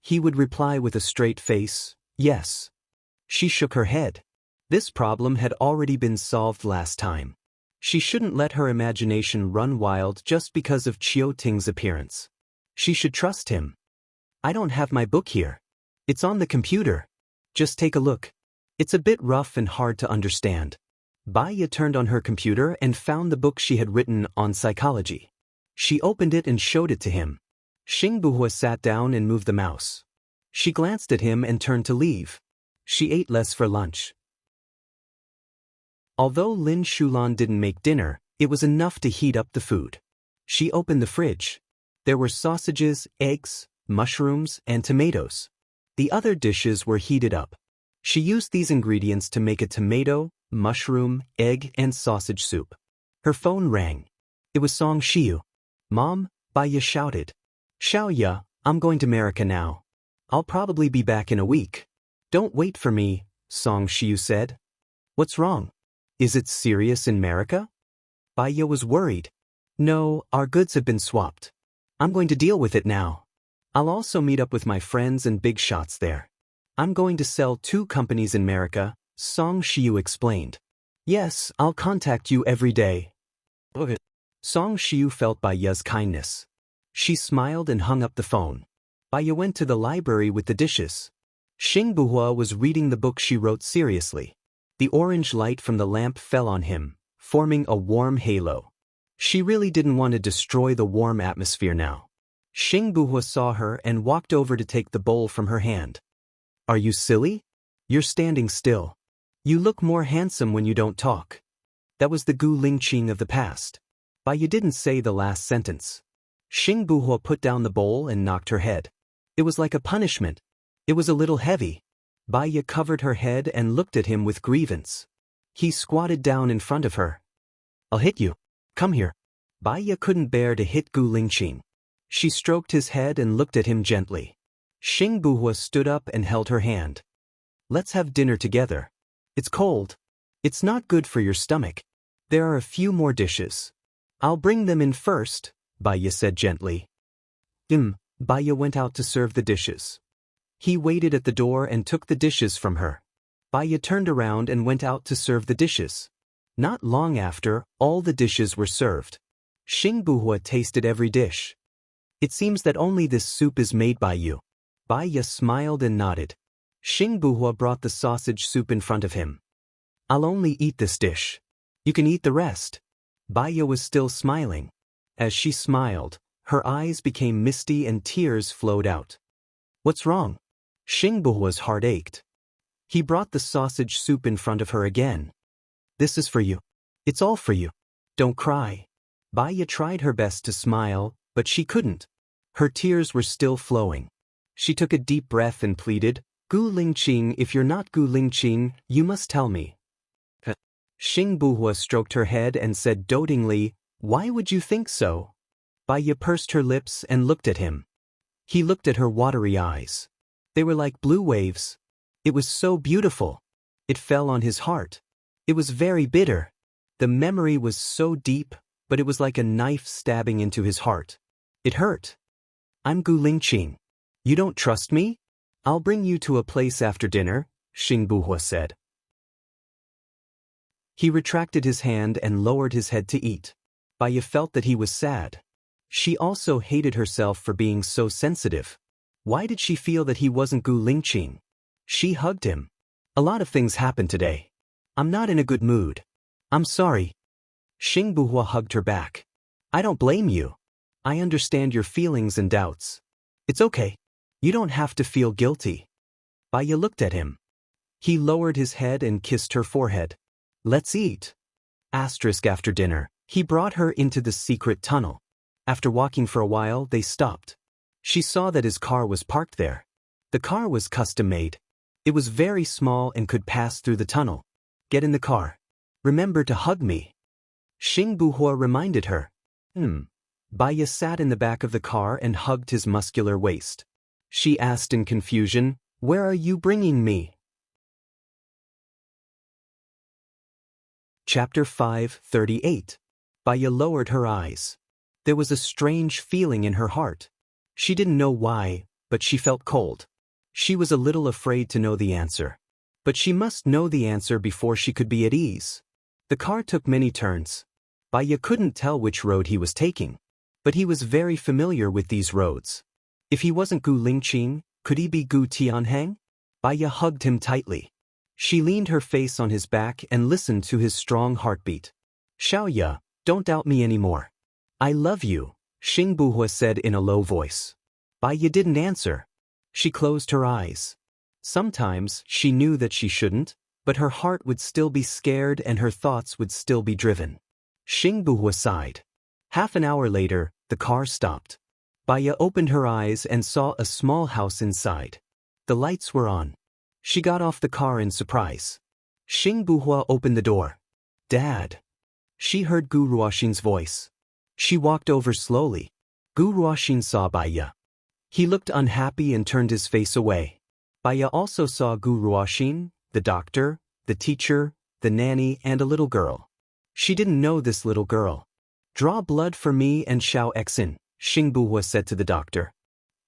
He would reply with a straight face, yes. She shook her head. This problem had already been solved last time. She shouldn't let her imagination run wild just because of Qiu Ting's appearance. She should trust him. I don't have my book here. It's on the computer. Just take a look. It's a bit rough and hard to understand. Bai Ye turned on her computer and found the book she had written on psychology. She opened it and showed it to him. Xing Buhua sat down and moved the mouse. She glanced at him and turned to leave. She ate less for lunch. Although Lin Shulan didn't make dinner, it was enough to heat up the food. She opened the fridge. There were sausages, eggs, mushrooms, and tomatoes. The other dishes were heated up. She used these ingredients to make a tomato, mushroom, egg, and sausage soup. Her phone rang. It was Song Shiu. Mom, Bai Ye shouted. Xiao Ya, I'm going to America now. I'll probably be back in a week. Don't wait for me, Song Shiu said. What's wrong? Is it serious in America? Bai Ye was worried. No, our goods have been swapped. I'm going to deal with it now. I'll also meet up with my friends and big shots there. I'm going to sell 2 companies in America, Song Shiu explained. Yes, I'll contact you every day. Okay. Song Shiu felt Bai Ye's kindness. She smiled and hung up the phone. Bai Ye went to the library with the dishes. Xing Buhua was reading the book she wrote seriously. The orange light from the lamp fell on him, forming a warm halo. She really didn't want to destroy the warm atmosphere now. Xing Buhua saw her and walked over to take the bowl from her hand. Are you silly? You're standing still. You look more handsome when you don't talk. That was the Gu Lingqing of the past. Baiya didn't say the last sentence. Xing Buhua put down the bowl and knocked her head. It was like a punishment. It was a little heavy. Baiya covered her head and looked at him with grievance. He squatted down in front of her. I'll hit you. Come here. Baiya couldn't bear to hit Gu Lingqing. She stroked his head and looked at him gently. Xing Buhua stood up and held her hand. Let's have dinner together. It's cold. It's not good for your stomach. There are a few more dishes. I'll bring them in first, Baiya said gently. Baiya went out to serve the dishes. He waited at the door and took the dishes from her. Baiya turned around and went out to serve the dishes. Not long after, all the dishes were served. Xing Buhua tasted every dish. It seems that only this soup is made by you. Baiya smiled and nodded. Xing Buhua brought the sausage soup in front of him. I'll only eat this dish. You can eat the rest. Baiya was still smiling. As she smiled, her eyes became misty and tears flowed out. What's wrong? Xing Buhua's heart ached. He brought the sausage soup in front of her again. This is for you. It's all for you. Don't cry. Baiya tried her best to smile, but she couldn't. Her tears were still flowing. She took a deep breath and pleaded, Gu Lingqing, if you're not Gu Lingqing, you must tell me. Xing Buhua stroked her head and said dotingly, Why would you think so? Baiya pursed her lips and looked at him. He looked at her watery eyes. They were like blue waves. It was so beautiful. It fell on his heart. It was very bitter. The memory was so deep, but it was like a knife stabbing into his heart. It hurt. I'm Gu Lingqing. You don't trust me? I'll bring you to a place after dinner, Xing Buhua said. He retracted his hand and lowered his head to eat. Baiya felt that he was sad. She also hated herself for being so sensitive. Why did she feel that he wasn't Gu Lingqing? She hugged him. A lot of things happened today. I'm not in a good mood. I'm sorry. Xing Buhua hugged her back. I don't blame you. I understand your feelings and doubts. It's okay. You don't have to feel guilty. Baiya looked at him. He lowered his head and kissed her forehead. Let's eat. After dinner, he brought her into the secret tunnel. After walking for a while, they stopped. She saw that his car was parked there. The car was custom-made. It was very small and could pass through the tunnel. Get in the car. Remember to hug me. Xing Buhua reminded her. Baiya sat in the back of the car and hugged his muscular waist. She asked in confusion, Where are you bringing me? Chapter 5:38. Baiya lowered her eyes. There was a strange feeling in her heart. She didn't know why, but she felt cold. She was a little afraid to know the answer. But she must know the answer before she could be at ease. The car took many turns. Baiya couldn't tell which road he was taking. But he was very familiar with these roads. If he wasn't Gu Lingqing, could he be Gu Tianheng? Baiya hugged him tightly. She leaned her face on his back and listened to his strong heartbeat. Xiaoya, don't doubt me anymore. I love you, Xing Buhua said in a low voice. Baiya didn't answer. She closed her eyes. Sometimes she knew that she shouldn't, but her heart would still be scared and her thoughts would still be driven. Xing Buhua sighed. Half an hour later, the car stopped. Baiya opened her eyes and saw a small house inside. The lights were on. She got off the car in surprise. Xing Buhua opened the door. Dad. She heard Gu Ruoxin's voice. She walked over slowly. Gu Ruoxin saw Baiya. He looked unhappy and turned his face away. Baiya also saw Gu Ruoxin, the doctor, the teacher, the nanny, and a little girl. She didn't know this little girl. Draw blood for me and Xiao Exin, Xing Buhua said to the doctor.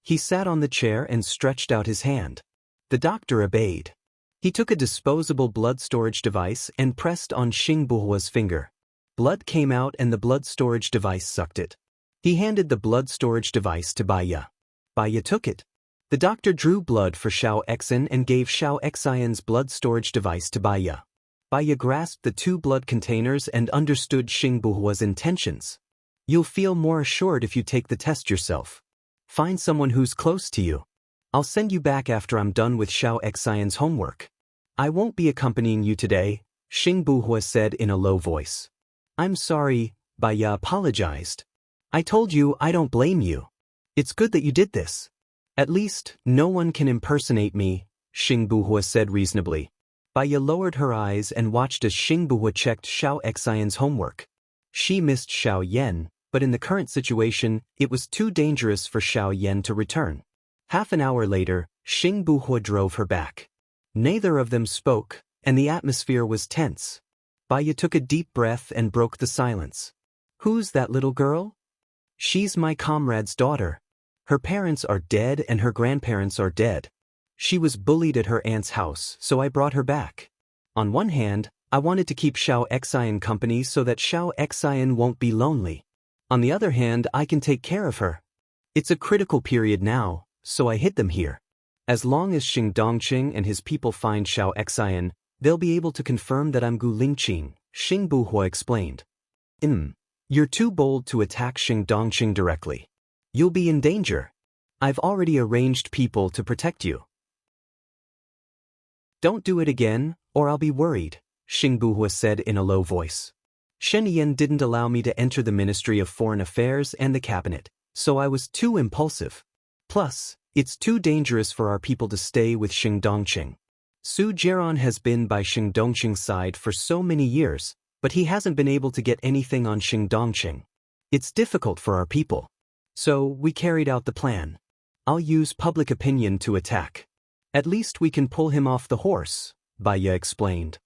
He sat on the chair and stretched out his hand. The doctor obeyed. He took a disposable blood storage device and pressed on Xing Buhua's finger. Blood came out and the blood storage device sucked it. He handed the blood storage device to Baiya. Baiya took it. The doctor drew blood for Xiao Exin and gave Xiao Exin's blood storage device to Baiya. Baiya grasped the two blood containers and understood Xing Buhua's intentions. You'll feel more assured if you take the test yourself. Find someone who's close to you. I'll send you back after I'm done with Xiao Exin's homework. I won't be accompanying you today, Xing Buhua said in a low voice. I'm sorry, Baya apologized. I told you I don't blame you. It's good that you did this. At least, no one can impersonate me, Xing Buhua said reasonably. Baya lowered her eyes and watched as Xing Buhua checked Xiao Xian's homework. She missed Xiao Yan, but in the current situation, it was too dangerous for Xiao Yan to return. Half an hour later, Xing Buhua drove her back. Neither of them spoke, and the atmosphere was tense. Baya took a deep breath and broke the silence. Who's that little girl? She's my comrade's daughter. Her parents are dead and her grandparents are dead. She was bullied at her aunt's house, so I brought her back. On one hand, I wanted to keep Xiao Xian company so that Xiao Xian won't be lonely. On the other hand, I can take care of her. It's a critical period now, so I hid them here. As long as Xing Dongqing and his people find Xiao Xian, they'll be able to confirm that I'm Gu Lingqing, Xing Buhua explained. You're too bold to attack Xing Dongqing directly. You'll be in danger. I've already arranged people to protect you. Don't do it again, or I'll be worried, Xing Buhua said in a low voice. Shen Yan didn't allow me to enter the Ministry of Foreign Affairs and the cabinet, so I was too impulsive. Plus, it's too dangerous for our people to stay with Xing Dongqing. Su Jiran has been by Xing Dongqing's side for so many years, but he hasn't been able to get anything on Xing Dongqing. It's difficult for our people. So, we carried out the plan. I'll use public opinion to attack. At least we can pull him off the horse, Baya explained.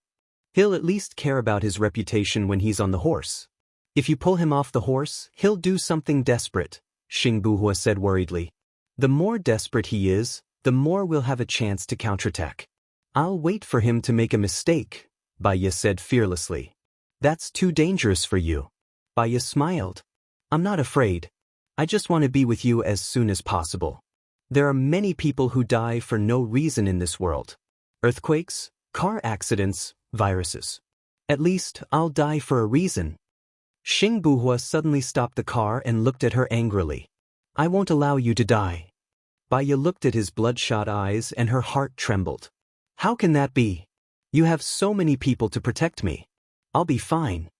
He'll at least care about his reputation when he's on the horse. If you pull him off the horse, he'll do something desperate, Xing Buhua said worriedly. The more desperate he is, the more we'll have a chance to counterattack. I'll wait for him to make a mistake, Baya said fearlessly. That's too dangerous for you. Baya smiled. I'm not afraid. I just want to be with you as soon as possible. There are many people who die for no reason in this world. Earthquakes, car accidents, viruses. At least, I'll die for a reason. Xing Buhua suddenly stopped the car and looked at her angrily. I won't allow you to die. Baya looked at his bloodshot eyes and her heart trembled. How can that be? You have so many people to protect me. I'll be fine.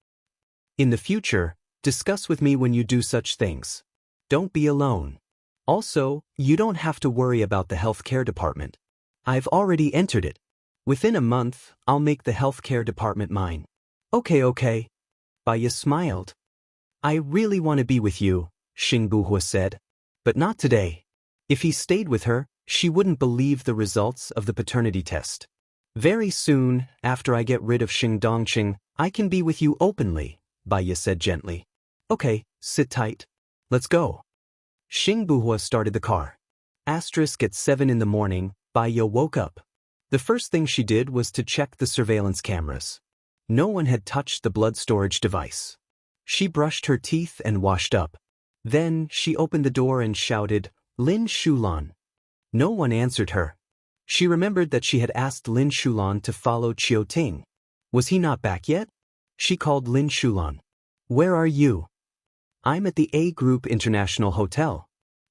In the future, discuss with me when you do such things. Don't be alone. Also, you don't have to worry about the healthcare department. I've already entered it. Within a month, I'll make the healthcare department mine. Okay. Baya smiled. I really want to be with you, Xing Buhua said. But not today. If he stayed with her, she wouldn't believe the results of the paternity test. Very soon, after I get rid of Xing Dongqing, I can be with you openly, Baya said gently. Okay, sit tight. Let's go. Xing Buhua started the car. At 7 in the morning, Baya woke up. The first thing she did was to check the surveillance cameras. No one had touched the blood storage device. She brushed her teeth and washed up. Then, she opened the door and shouted, Lin Shulan. No one answered her. She remembered that she had asked Lin Shulan to follow Qiu Ting. Was he not back yet? She called Lin Shulan. Where are you? I'm at the A Group International Hotel.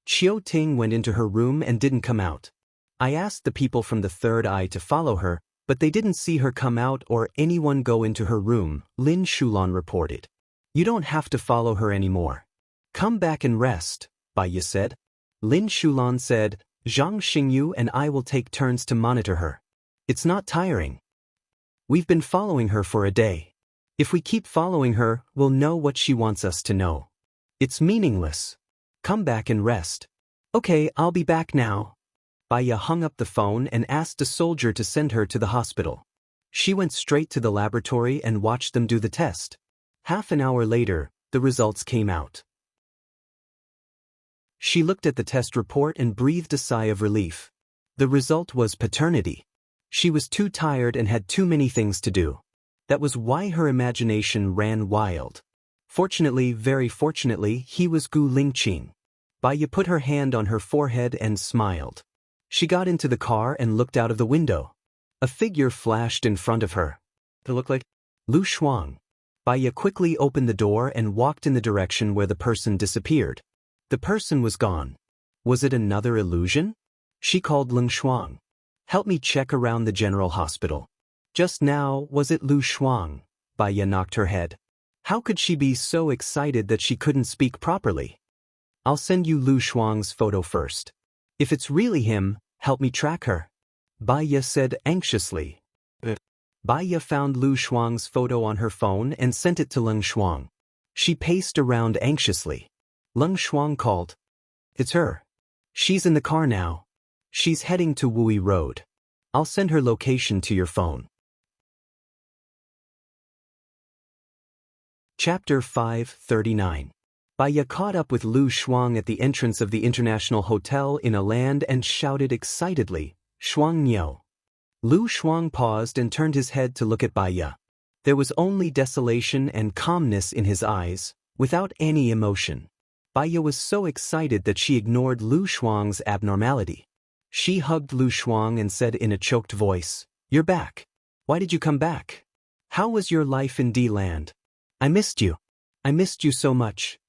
Qiu Ting went into her room and didn't come out. I asked the people from the Third Eye to follow her, but they didn't see her come out or anyone go into her room, Lin Shulan reported. You don't have to follow her anymore. Come back and rest, Baya said. Lin Shulan said, Zhang Xingyu and I will take turns to monitor her. It's not tiring. We've been following her for a day. If we keep following her, we'll know what she wants us to know. It's meaningless. Come back and rest. Okay, I'll be back now. Baya hung up the phone and asked a soldier to send her to the hospital. She went straight to the laboratory and watched them do the test. Half an hour later, the results came out. She looked at the test report and breathed a sigh of relief. The result was paternity. She was too tired and had too many things to do. That was why her imagination ran wild. Fortunately, very fortunately, he was Gu Lingqing. Baya put her hand on her forehead and smiled. She got into the car and looked out of the window. A figure flashed in front of her. It looked like Lu Shuang. Baya quickly opened the door and walked in the direction where the person disappeared. The person was gone. Was it another illusion? She called Lin Shuang. Help me check around the general hospital. Just now, was it Lu Shuang? Baya knocked her head. How could she be so excited that she couldn't speak properly? I'll send you Lu Shuang's photo first. If it's really him, help me track her. Baya said anxiously. Baya found Lu Shuang's photo on her phone and sent it to Leng Shuang. She paced around anxiously. Leng Shuang called. It's her. She's in the car now. She's heading to Wui Road. I'll send her location to your phone. Chapter 539. Baya caught up with Lu Shuang at the entrance of the International Hotel in a land and shouted excitedly, Shuang Niu. Lu Shuang paused and turned his head to look at Baya. There was only desolation and calmness in his eyes, without any emotion. Baya was so excited that she ignored Lu Shuang's abnormality. She hugged Lu Shuang and said in a choked voice, You're back. Why did you come back? How was your life in D-Land? I missed you. I missed you so much.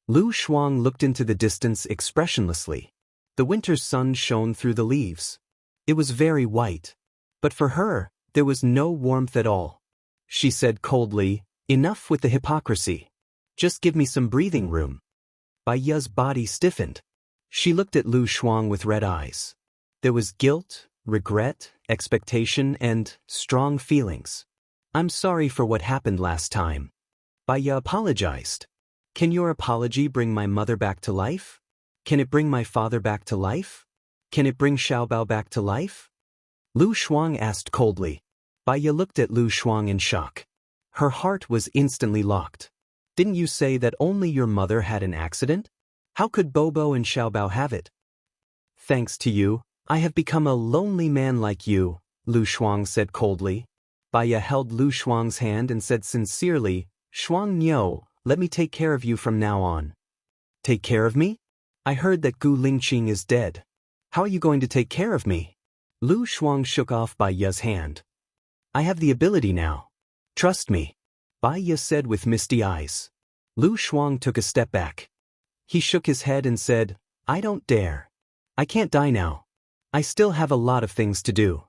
Lu Shuang looked into the distance expressionlessly. The winter sun shone through the leaves. It was very white. But for her, there was no warmth at all. She said coldly, Enough with the hypocrisy. Just give me some breathing room. Baya's body stiffened. She looked at Lu Shuang with red eyes. There was guilt, regret, expectation, and strong feelings. I'm sorry for what happened last time. Baya apologized. Can your apology bring my mother back to life? Can it bring my father back to life? Can it bring Xiaobao back to life? Lu Shuang asked coldly. Baya looked at Lu Shuang in shock. Her heart was instantly locked. Didn't you say that only your mother had an accident? How could Bobo and Xiaobao have it? Thanks to you, I have become a lonely man like you, Lu Shuang said coldly. Baya held Lu Shuang's hand and said sincerely, Shuang Niu, let me take care of you from now on. Take care of me? I heard that Gu Lingqing is dead. How are you going to take care of me? Lu Shuang shook off Baya's hand. I have the ability now. Trust me, Baya said with misty eyes. Lu Shuang took a step back. He shook his head and said, I don't dare. I can't die now. I still have a lot of things to do.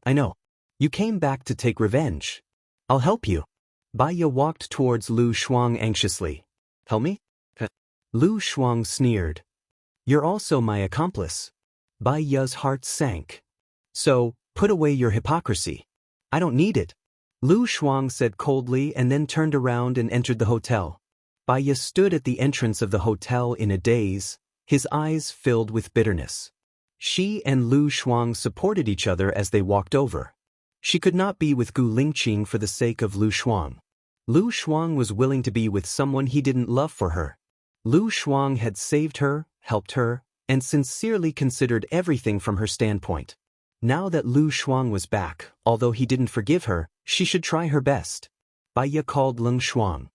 I know. You came back to take revenge. I'll help you. Baya walked towards Lu Shuang anxiously. Help me? Lu Shuang sneered. You're also my accomplice. Baya's heart sank. So, put away your hypocrisy. I don't need it. Lu Shuang said coldly and then turned around and entered the hotel. Baya stood at the entrance of the hotel in a daze, his eyes filled with bitterness. She and Lu Shuang supported each other as they walked over. She could not be with Gu Lingqing for the sake of Lu Shuang. Lu Shuang was willing to be with someone he didn't love for her. Lu Shuang had saved her, helped her, and sincerely considered everything from her standpoint. Now that Lu Shuang was back, although he didn't forgive her, she should try her best. Baya called Leng Shuang.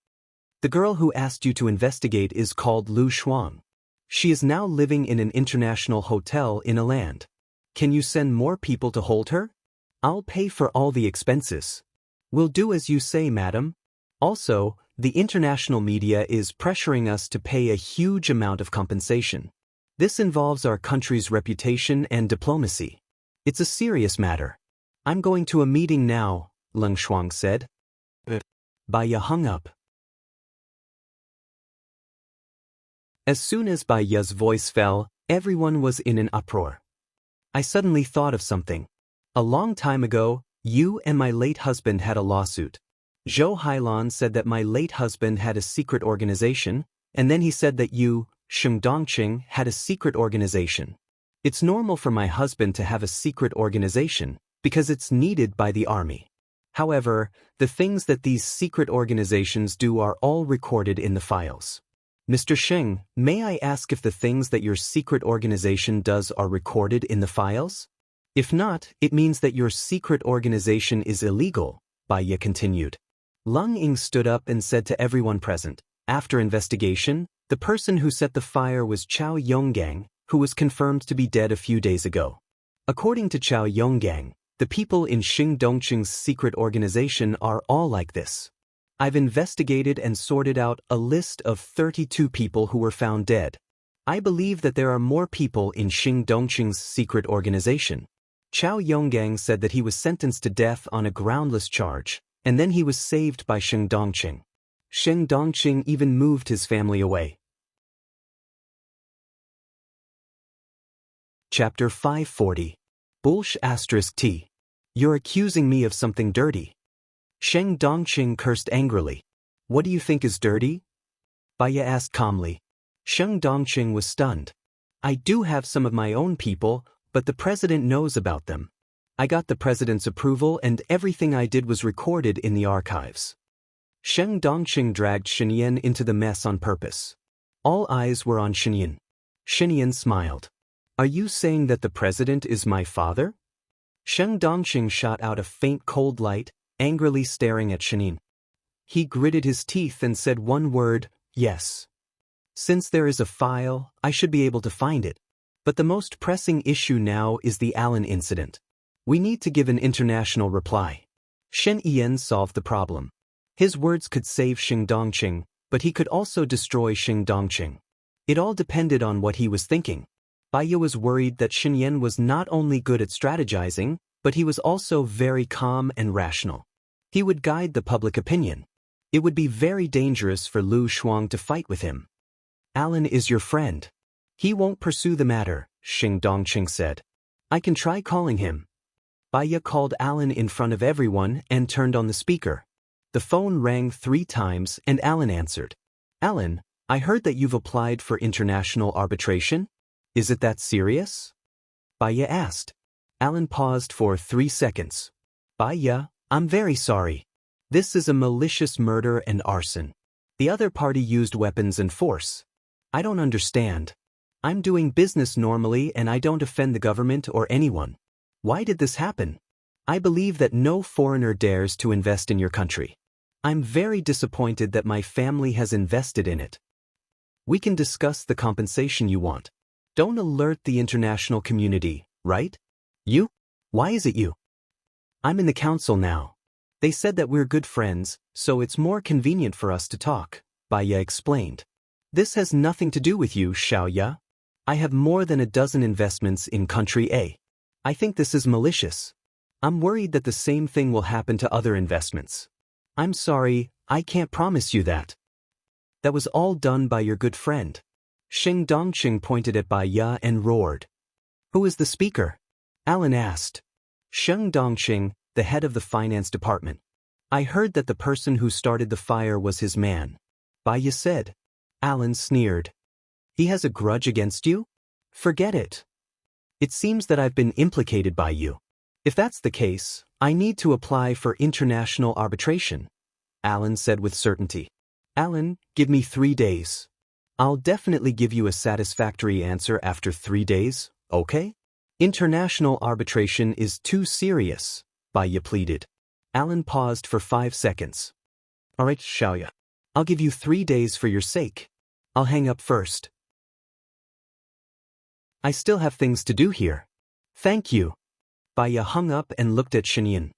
The girl who asked you to investigate is called Lu Shuang. She is now living in an international hotel in a land. Can you send more people to hold her? I'll pay for all the expenses. We'll do as you say, madam. Also, the international media is pressuring us to pay a huge amount of compensation. This involves our country's reputation and diplomacy. It's a serious matter. I'm going to a meeting now, Leng Shuang said. Baya hung up. As soon as Baya's voice fell, everyone was in an uproar. I suddenly thought of something. A long time ago, you and my late husband had a lawsuit. Zhou Hailan said that my late husband had a secret organization, and then he said that you, Sheng Dongqing, had a secret organization. It's normal for my husband to have a secret organization, because it's needed by the army. However, the things that these secret organizations do are all recorded in the files. Mr. Sheng, may I ask if the things that your secret organization does are recorded in the files? If not, it means that your secret organization is illegal, Baya continued. Leng Ying stood up and said to everyone present, after investigation, the person who set the fire was Chao Yonggang, who was confirmed to be dead a few days ago. According to Chao Yonggang, the people in Xing Dongqing's secret organization are all like this. I've investigated and sorted out a list of 32 people who were found dead. I believe that there are more people in Xing Dongqing's secret organization. Chao Yonggang said that he was sentenced to death on a groundless charge, and then he was saved by Sheng Dongqing. Sheng Dongqing even moved his family away. Chapter 540. Bullsh*T. You're accusing me of something dirty. Sheng Dongqing cursed angrily. What do you think is dirty? Baya asked calmly. Sheng Dongqing was stunned. I do have some of my own people, but the president knows about them. I got the president's approval and everything I did was recorded in the archives. Sheng Dongqing dragged Shenyan into the mess on purpose. All eyes were on Shenyan. Shenyan smiled. Are you saying that the president is my father? Sheng Dongqing shot out a faint cold light, angrily staring at Shenyan. He gritted his teeth and said one word, yes. Since there is a file, I should be able to find it. But the most pressing issue now is the Allen incident. We need to give an international reply. Shen Yan solved the problem. His words could save Sheng Dongqing, but he could also destroy Sheng Dongqing. It all depended on what he was thinking. Baya was worried that Shen Yan was not only good at strategizing, but he was also very calm and rational. He would guide the public opinion. It would be very dangerous for Lu Shuang to fight with him. Allen is your friend. He won't pursue the matter, Sheng Dongqing said. I can try calling him. Baya called Allen in front of everyone and turned on the speaker. The phone rang 3 times and Allen answered. Allen, I heard that you've applied for international arbitration. Is it that serious? Baya asked. Allen paused for 3 seconds. Baya, I'm very sorry. This is a malicious murder and arson. The other party used weapons and force. I don't understand. I'm doing business normally and I don't offend the government or anyone. Why did this happen? I believe that no foreigner dares to invest in your country. I'm very disappointed that my family has invested in it. We can discuss the compensation you want. Don't alert the international community, right? You? Why is it you? I'm in the council now. They said that we're good friends, so it's more convenient for us to talk, Baya explained. This has nothing to do with you, Xiaoya. I have more than a dozen investments in country A. I think this is malicious. I'm worried that the same thing will happen to other investments. I'm sorry, I can't promise you that. That was all done by your good friend. Sheng Dongqing pointed at Baya and roared. Who is the speaker? Allen asked. Sheng Dongqing, the head of the finance department. I heard that the person who started the fire was his man. Baya said. Allen sneered. He has a grudge against you? Forget it. It seems that I've been implicated by you. If that's the case, I need to apply for international arbitration, Allen said with certainty. Allen, give me 3 days. I'll definitely give you a satisfactory answer after 3 days, okay? International arbitration is too serious, Baya pleaded. Allen paused for 5 seconds. All right, Xiaoya. I'll give you 3 days for your sake. I'll hang up first. I still have things to do here. Thank you. Baya hung up and looked at Shenyan.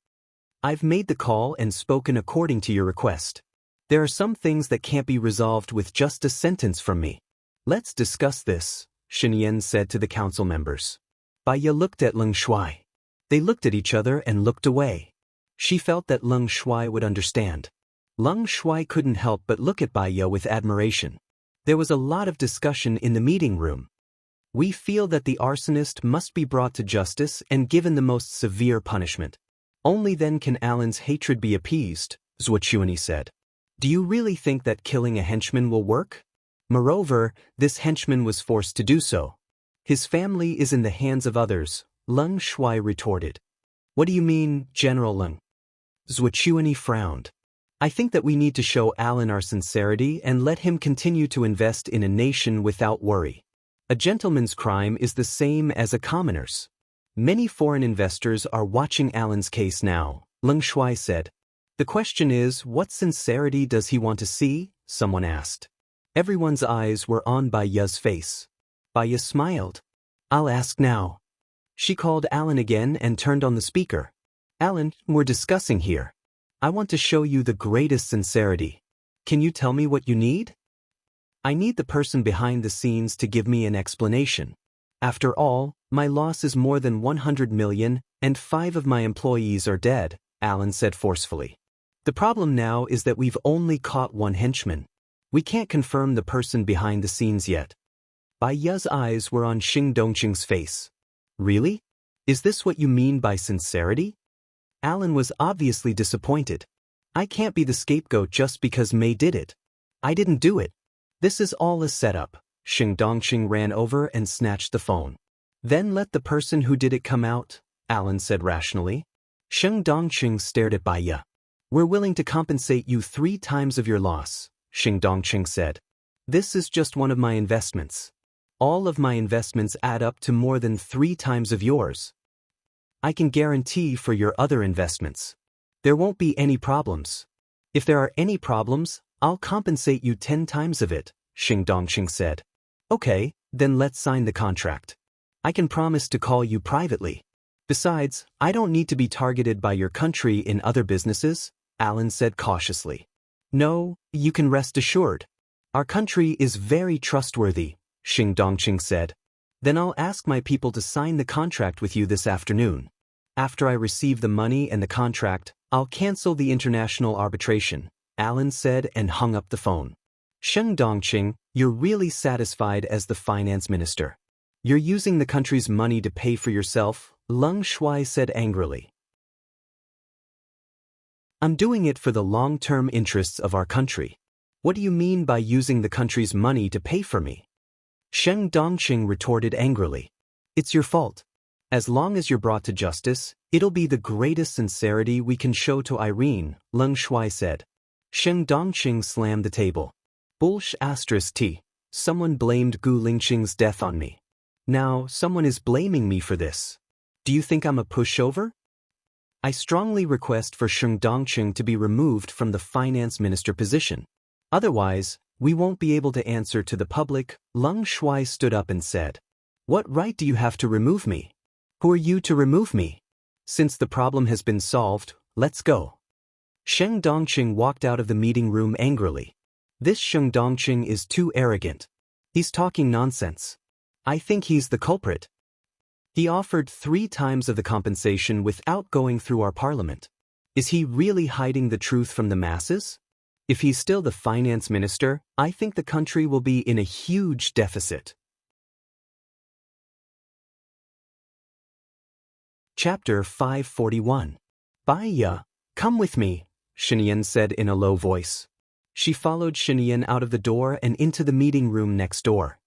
I've made the call and spoken according to your request. There are some things that can't be resolved with just a sentence from me. Let's discuss this, Shenyan said to the council members. Baya looked at Leng Shuai. They looked at each other and looked away. She felt that Leng Shuai would understand. Leng Shuai couldn't help but look at Baya with admiration. There was a lot of discussion in the meeting room. We feel that the arsonist must be brought to justice and given the most severe punishment. Only then can Allen's hatred be appeased, Zhuochuani said. Do you really think that killing a henchman will work? Moreover, this henchman was forced to do so. His family is in the hands of others, Leng Shuai retorted. What do you mean, General Leng? Zhuochuani frowned. I think that we need to show Allen our sincerity and let him continue to invest in a nation without worry. A gentleman's crime is the same as a commoner's. Many foreign investors are watching Allen's case now, Leng Shuai said. The question is, what sincerity does he want to see? Someone asked. Everyone's eyes were on Baya's face. Baya smiled. I'll ask now. She called Allen again and turned on the speaker. Allen, we're discussing here. I want to show you the greatest sincerity. Can you tell me what you need? I need the person behind the scenes to give me an explanation. After all, my loss is more than 100 million, and 5 of my employees are dead, Alan said forcefully. The problem now is that we've only caught one henchman. We can't confirm the person behind the scenes yet. Bai Ye's eyes were on Xing Dongqing's face. Really? Is this what you mean by sincerity? Alan was obviously disappointed. I can't be the scapegoat just because Mei did it. I didn't do it. This is all a setup. Xing Dongqing ran over and snatched the phone. Then let the person who did it come out, Alan said rationally. Xing Dongqing stared at Bai Ye. We're willing to compensate you 3 times of your loss, Xing Dongqing said. This is just one of my investments. All of my investments add up to more than 3 times of yours. I can guarantee for your other investments. There won't be any problems. If there are any problems, I'll compensate you 10 times of it, Xing Dongqing said. Okay, then let's sign the contract. I can promise to call you privately. Besides, I don't need to be targeted by your country in other businesses, Alan said cautiously. No, you can rest assured. Our country is very trustworthy, Xing Dongqing said. Then I'll ask my people to sign the contract with you this afternoon. After I receive the money and the contract, I'll cancel the international arbitration, Alan said and hung up the phone. Xing Dongqing, you're really satisfied as the finance minister. You're using the country's money to pay for yourself, Leng Shuai said angrily. I'm doing it for the long-term interests of our country. What do you mean by using the country's money to pay for me? Xing Dongqing retorted angrily. It's your fault. As long as you're brought to justice, it'll be the greatest sincerity we can show to Irene, Leng Shuai said. Xing Dongqing slammed the table. T. Someone blamed Gu Lingqing's death on me. Now, someone is blaming me for this. Do you think I'm a pushover? I strongly request for Xing Dongqing to be removed from the finance minister position. Otherwise, we won't be able to answer to the public. Leng Shuai stood up and said. What right do you have to remove me? Who are you to remove me? Since the problem has been solved, let's go. Xing Dongqing walked out of the meeting room angrily. This Xing Dongqing is too arrogant. He's talking nonsense. I think he's the culprit. He offered 3 times of the compensation without going through our parliament. Is he really hiding the truth from the masses? If he's still the finance minister, I think the country will be in a huge deficit. Chapter 541. Bai Ye, come with me, Xinyan said in a low voice. She followed Xinyan out of the door and into the meeting room next door.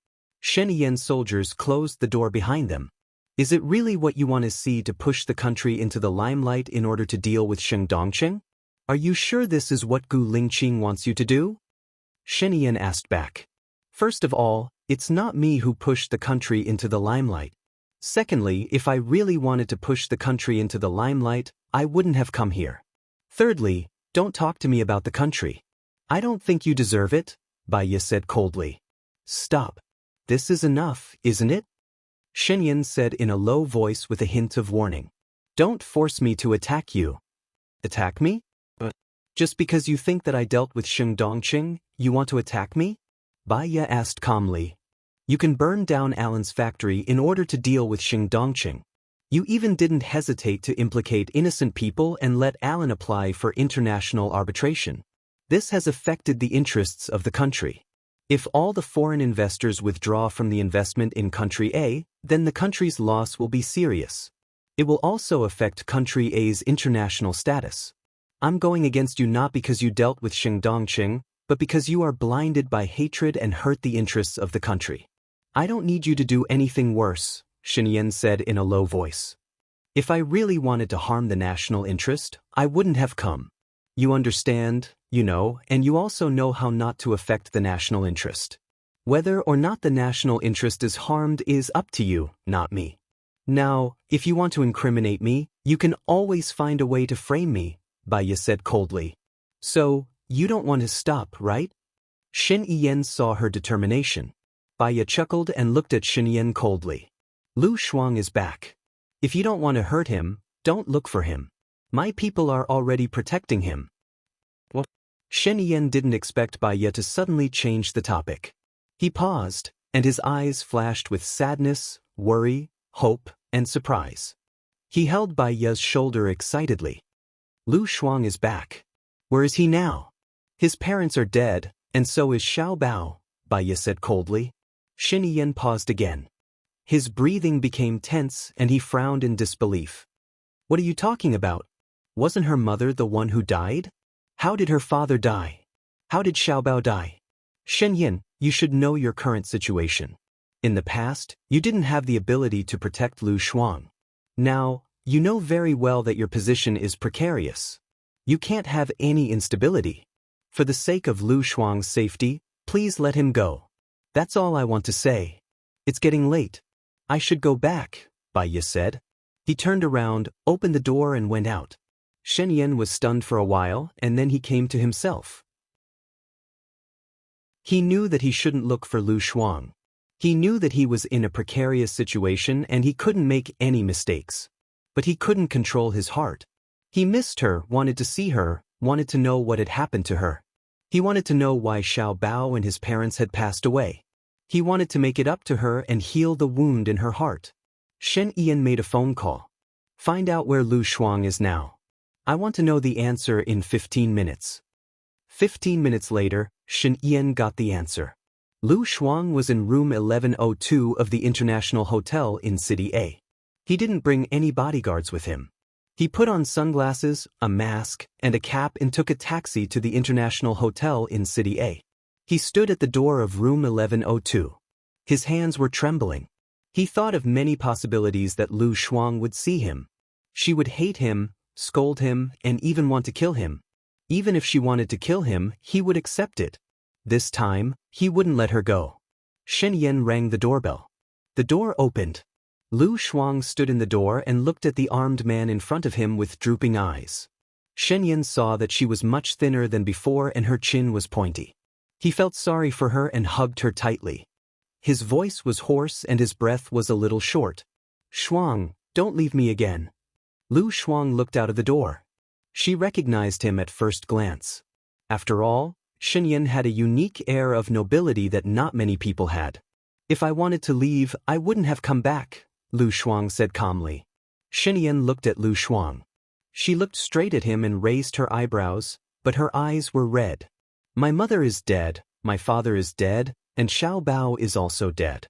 Xinyan's soldiers closed the door behind them. Is it really what you want to see to push the country into the limelight in order to deal with Xing Dongqing? Are you sure this is what Gu Lingqing wants you to do? Xinyan asked back. First of all, it's not me who pushed the country into the limelight. Secondly, if I really wanted to push the country into the limelight, I wouldn't have come here. Thirdly, don't talk to me about the country. I don't think you deserve it, Bai Ye said coldly. Stop. This is enough, isn't it? Xinyan said in a low voice with a hint of warning. Don't force me to attack you. Attack me? Just because you think that I dealt with Xing Dongqing, you want to attack me? Bai Ye asked calmly. You can burn down Alan's factory in order to deal with Xing Dongqing. You even didn't hesitate to implicate innocent people and let Alan apply for international arbitration. This has affected the interests of the country. If all the foreign investors withdraw from the investment in country A, then the country's loss will be serious. It will also affect country A's international status. I'm going against you not because you dealt with Xing Dongqing, but because you are blinded by hatred and hurt the interests of the country. I don't need you to do anything worse, Xinyan said in a low voice. If I really wanted to harm the national interest, I wouldn't have come. You understand, you know, and you also know how not to affect the national interest. Whether or not the national interest is harmed is up to you, not me. Now, if you want to incriminate me, you can always find a way to frame me, Bai Ye said coldly. So, you don't want to stop, right? Xinyan saw her determination. Bai Ye chuckled and looked at Xinyan coldly. Lu Shuang is back. If you don't want to hurt him, don't look for him. My people are already protecting him. What? Xinyan didn't expect Bai Ye to suddenly change the topic. He paused, and his eyes flashed with sadness, worry, hope, and surprise. He held Bai Ye's shoulder excitedly. Lu Shuang is back. Where is he now? His parents are dead, and so is Xiao Bao, Bai Ye said coldly. Shen Yan paused again. His breathing became tense and he frowned in disbelief. What are you talking about? Wasn't her mother the one who died? How did her father die? How did Xiao Bao die? Shen Yan, you should know your current situation. In the past, you didn't have the ability to protect Lu Shuang. Now, you know very well that your position is precarious. You can't have any instability. For the sake of Lu Shuang's safety, please let him go. That's all I want to say. It's getting late. I should go back, Bai Ye said. He turned around, opened the door and went out. Shen Yan was stunned for a while and then he came to himself. He knew that he shouldn't look for Lu Shuang. He knew that he was in a precarious situation and he couldn't make any mistakes. But he couldn't control his heart. He missed her, wanted to see her, wanted to know what had happened to her. He wanted to know why Xiao Bao and his parents had passed away. He wanted to make it up to her and heal the wound in her heart. Shen Yan made a phone call. Find out where Lu Shuang is now. I want to know the answer in 15 minutes. 15 minutes later, Shen Yan got the answer. Lu Shuang was in room 1102 of the International Hotel in City A. He didn't bring any bodyguards with him. He put on sunglasses, a mask, and a cap and took a taxi to the International Hotel in City A. He stood at the door of room 1102. His hands were trembling. He thought of many possibilities that Lu Shuang would see him. She would hate him, scold him, and even want to kill him. Even if she wanted to kill him, he would accept it. This time, he wouldn't let her go. Shen Yan rang the doorbell. The door opened. Lu Shuang stood in the door and looked at the armed man in front of him with drooping eyes. Shen Yan saw that she was much thinner than before and her chin was pointy. He felt sorry for her and hugged her tightly. His voice was hoarse and his breath was a little short. Shuang, don't leave me again. Lu Shuang looked out of the door. She recognized him at first glance. After all, Shen Yan had a unique air of nobility that not many people had. If I wanted to leave, I wouldn't have come back, Lu Shuang said calmly. Shen Yan looked at Lu Shuang. She looked straight at him and raised her eyebrows, but her eyes were red. My mother is dead, my father is dead, and Xiao Bao is also dead.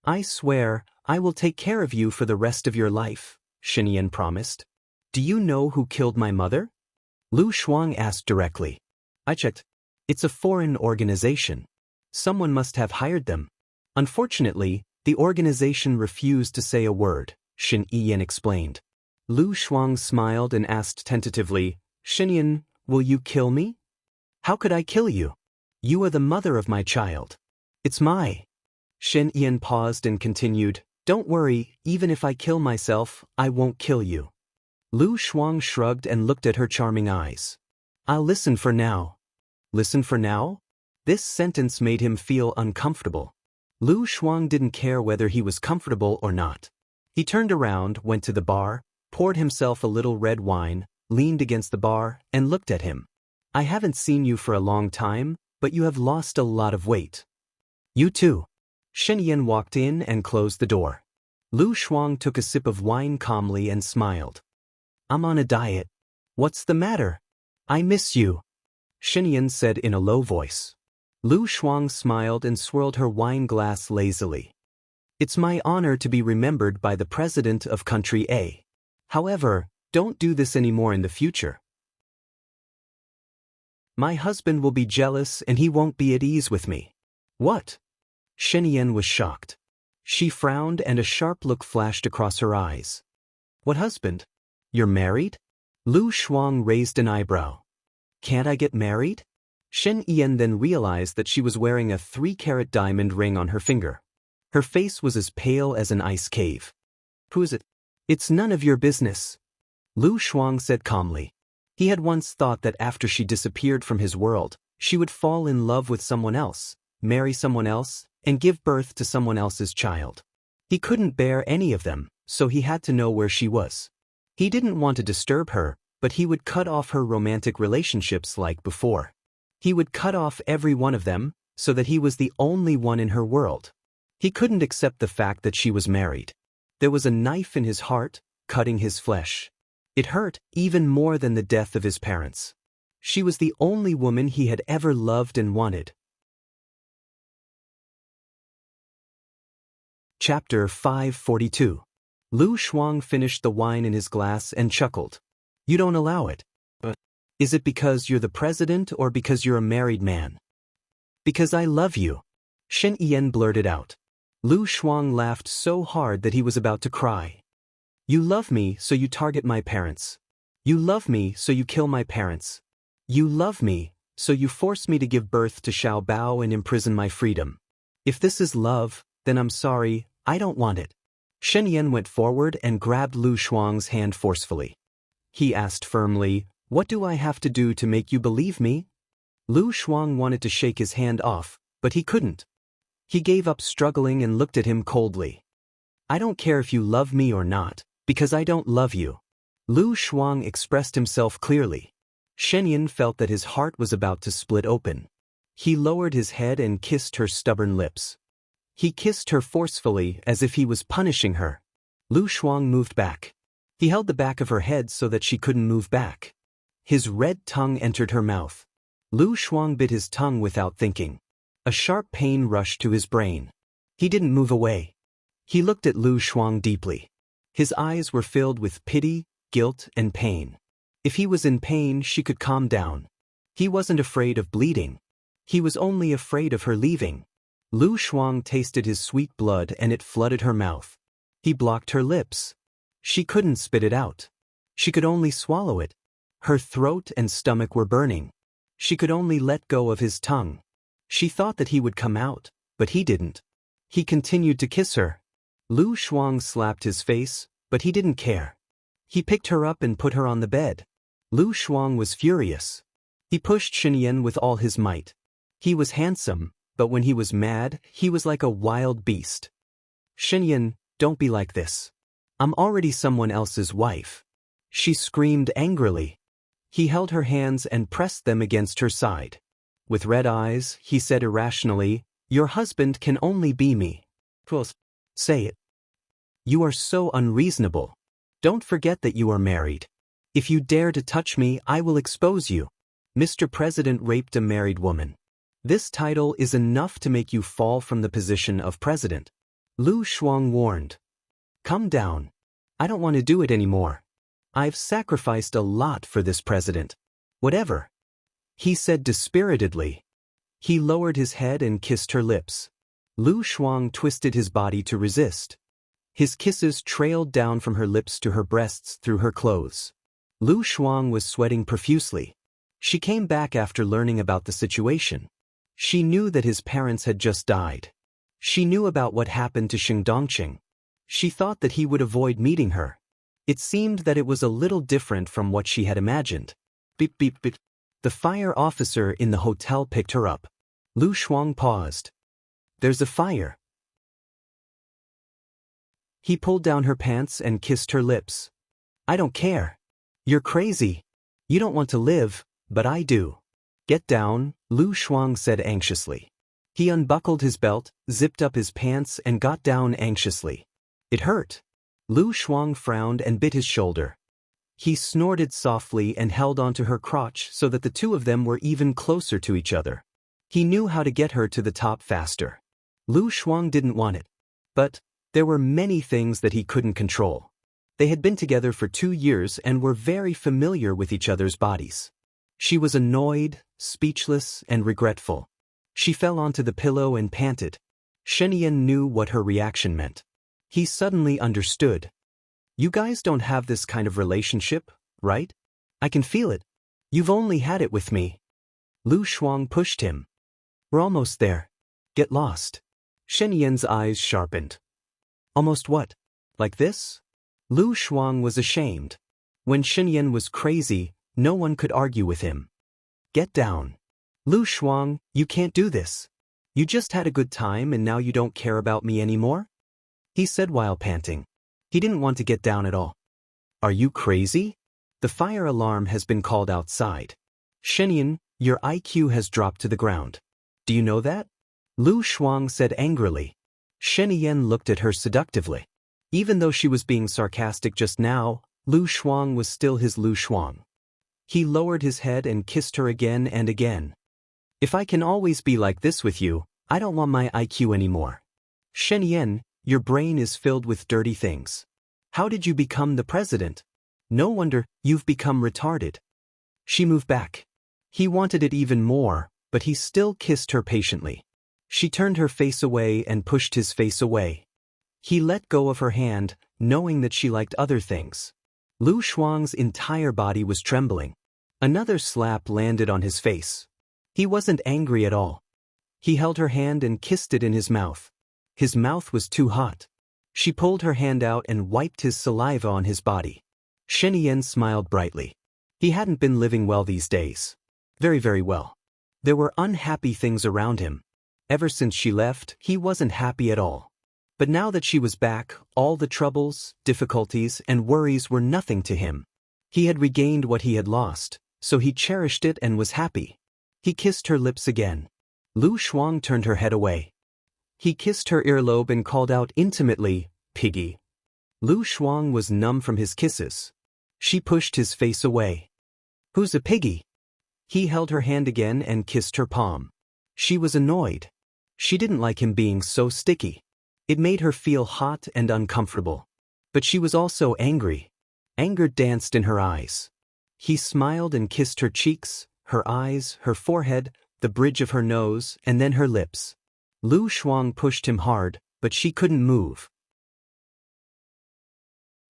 I swear, I will take care of you for the rest of your life, Shen Yan promised. Do you know who killed my mother? Lu Shuang asked directly. I checked. It's a foreign organization. Someone must have hired them. Unfortunately, the organization refused to say a word, Shen Yan explained. Lu Shuang smiled and asked tentatively, Shen Yan, will you kill me? How could I kill you? You are the mother of my child. It's my. Shen Yan paused and continued, don't worry, even if I kill myself, I won't kill you. Lu Shuang shrugged and looked at her charming eyes. I'll listen for now. Listen for now? This sentence made him feel uncomfortable. Lu Shuang didn't care whether he was comfortable or not. He turned around, went to the bar, poured himself a little red wine, leaned against the bar, and looked at him. I haven't seen you for a long time, but you have lost a lot of weight. You too. Shen Yan walked in and closed the door. Lu Shuang took a sip of wine calmly and smiled. I'm on a diet. What's the matter? I miss you, Shen Yan said in a low voice. Lu Shuang smiled and swirled her wine glass lazily. It's my honor to be remembered by the president of country A. However, don't do this anymore in the future. My husband will be jealous and he won't be at ease with me. What? Shen Yan was shocked. She frowned and a sharp look flashed across her eyes. What husband? You're married? Lu Shuang raised an eyebrow. Can't I get married? Shen Yan then realized that she was wearing a 3-carat diamond ring on her finger. Her face was as pale as an ice cave. Who is it? It's none of your business, Lu Shuang said calmly. He had once thought that after she disappeared from his world, she would fall in love with someone else, marry someone else, and give birth to someone else's child. He couldn't bear any of them, so he had to know where she was. He didn't want to disturb her, but he would cut off her romantic relationships like before. He would cut off every one of them, so that he was the only one in her world. He couldn't accept the fact that she was married. There was a knife in his heart, cutting his flesh. It hurt even more than the death of his parents. She was the only woman he had ever loved and wanted. Chapter 542. Lu Shuang finished the wine in his glass and chuckled. You don't allow it. But is it because you're the president or because you're a married man? Because I love you. Shen Yan blurted out. Lu Shuang laughed so hard that he was about to cry. You love me, so you target my parents. You love me, so you kill my parents. You love me, so you force me to give birth to Xiao Bao and imprison my freedom. If this is love, then I'm sorry, I don't want it. Shen Yan went forward and grabbed Lu Shuang's hand forcefully. He asked firmly, What do I have to do to make you believe me? Lu Shuang wanted to shake his hand off, but he couldn't. He gave up struggling and looked at him coldly. I don't care if you love me or not, because I don't love you. Lu Shuang expressed himself clearly. Shen Yan felt that his heart was about to split open. He lowered his head and kissed her stubborn lips. He kissed her forcefully as if he was punishing her. Lu Shuang moved back. He held the back of her head so that she couldn't move back. His red tongue entered her mouth. Lu Shuang bit his tongue without thinking. A sharp pain rushed to his brain. He didn't move away. He looked at Lu Shuang deeply. His eyes were filled with pity, guilt, and pain. If he was in pain, she could calm down. He wasn't afraid of bleeding. He was only afraid of her leaving. Lu Shuang tasted his sweet blood and it flooded her mouth. He blocked her lips. She couldn't spit it out. She could only swallow it. Her throat and stomach were burning. She could only let go of his tongue. She thought that he would come out, but he didn't. He continued to kiss her. Lu Shuang slapped his face, but he didn't care. He picked her up and put her on the bed. Lu Shuang was furious. He pushed Shen Yan with all his might. He was handsome, but when he was mad, he was like a wild beast. Shen Yan, don't be like this. I'm already someone else's wife. She screamed angrily. He held her hands and pressed them against her side. With red eyes, he said irrationally, Your husband can only be me. Say it. You are so unreasonable. Don't forget that you are married. If you dare to touch me, I will expose you. Mr. President raped a married woman. This title is enough to make you fall from the position of president. Lu Shuang warned. Come down. I don't want to do it anymore. I've sacrificed a lot for this president. Whatever. He said dispiritedly. He lowered his head and kissed her lips. Lu Shuang twisted his body to resist. His kisses trailed down from her lips to her breasts through her clothes. Lu Shuang was sweating profusely. She came back after learning about the situation. She knew that his parents had just died. She knew about what happened to Xing Dongqing. She thought that he would avoid meeting her. It seemed that it was a little different from what she had imagined. Beep beep beep. The fire officer in the hotel picked her up. Lu Shuang paused. There's a fire. He pulled down her pants and kissed her lips. I don't care. You're crazy. You don't want to live, but I do. Get down, Lu Shuang said anxiously. He unbuckled his belt, zipped up his pants and got down anxiously. It hurt. Lu Shuang frowned and bit his shoulder. He snorted softly and held onto her crotch so that the two of them were even closer to each other. He knew how to get her to the top faster. Lu Shuang didn't want it. But there were many things that he couldn't control. They had been together for 2 years and were very familiar with each other's bodies. She was annoyed, speechless, and regretful. She fell onto the pillow and panted. Shen Yan knew what her reaction meant. He suddenly understood. You guys don't have this kind of relationship, right? I can feel it. You've only had it with me. Lu Shuang pushed him. We're almost there. Get lost. Shen Yan's eyes sharpened. Almost what? Like this? Lu Shuang was ashamed. When Shen Yan was crazy, no one could argue with him. Get down. Lu Shuang, you can't do this. You just had a good time and now you don't care about me anymore? He said while panting. He didn't want to get down at all. Are you crazy? The fire alarm has been called outside. Shen Yan, your IQ has dropped to the ground. Do you know that? Lu Shuang said angrily. Shen Yan looked at her seductively. Even though she was being sarcastic just now, Lu Shuang was still his Lu Shuang. He lowered his head and kissed her again and again. If I can always be like this with you, I don't want my IQ anymore. Shen Yan, your brain is filled with dirty things. How did you become the president? No wonder you've become retarded. She moved back. He wanted it even more, but he still kissed her patiently. She turned her face away and pushed his face away. He let go of her hand, knowing that she liked other things. Lu Shuang's entire body was trembling. Another slap landed on his face. He wasn't angry at all. He held her hand and kissed it in his mouth. His mouth was too hot. She pulled her hand out and wiped his saliva on his body. Shen Yan smiled brightly. He hadn't been living well these days. Very well. There were unhappy things around him. Ever since she left, he wasn't happy at all. But now that she was back, all the troubles, difficulties, and worries were nothing to him. He had regained what he had lost, so he cherished it and was happy. He kissed her lips again. Lu Shuang turned her head away. He kissed her earlobe and called out intimately, "Piggy." Lu Shuang was numb from his kisses. She pushed his face away. "Who's a piggy?" He held her hand again and kissed her palm. She was annoyed. She didn't like him being so sticky. It made her feel hot and uncomfortable. But she was also angry. Anger danced in her eyes. He smiled and kissed her cheeks, her eyes, her forehead, the bridge of her nose, and then her lips. Lu Shuang pushed him hard, but she couldn't move.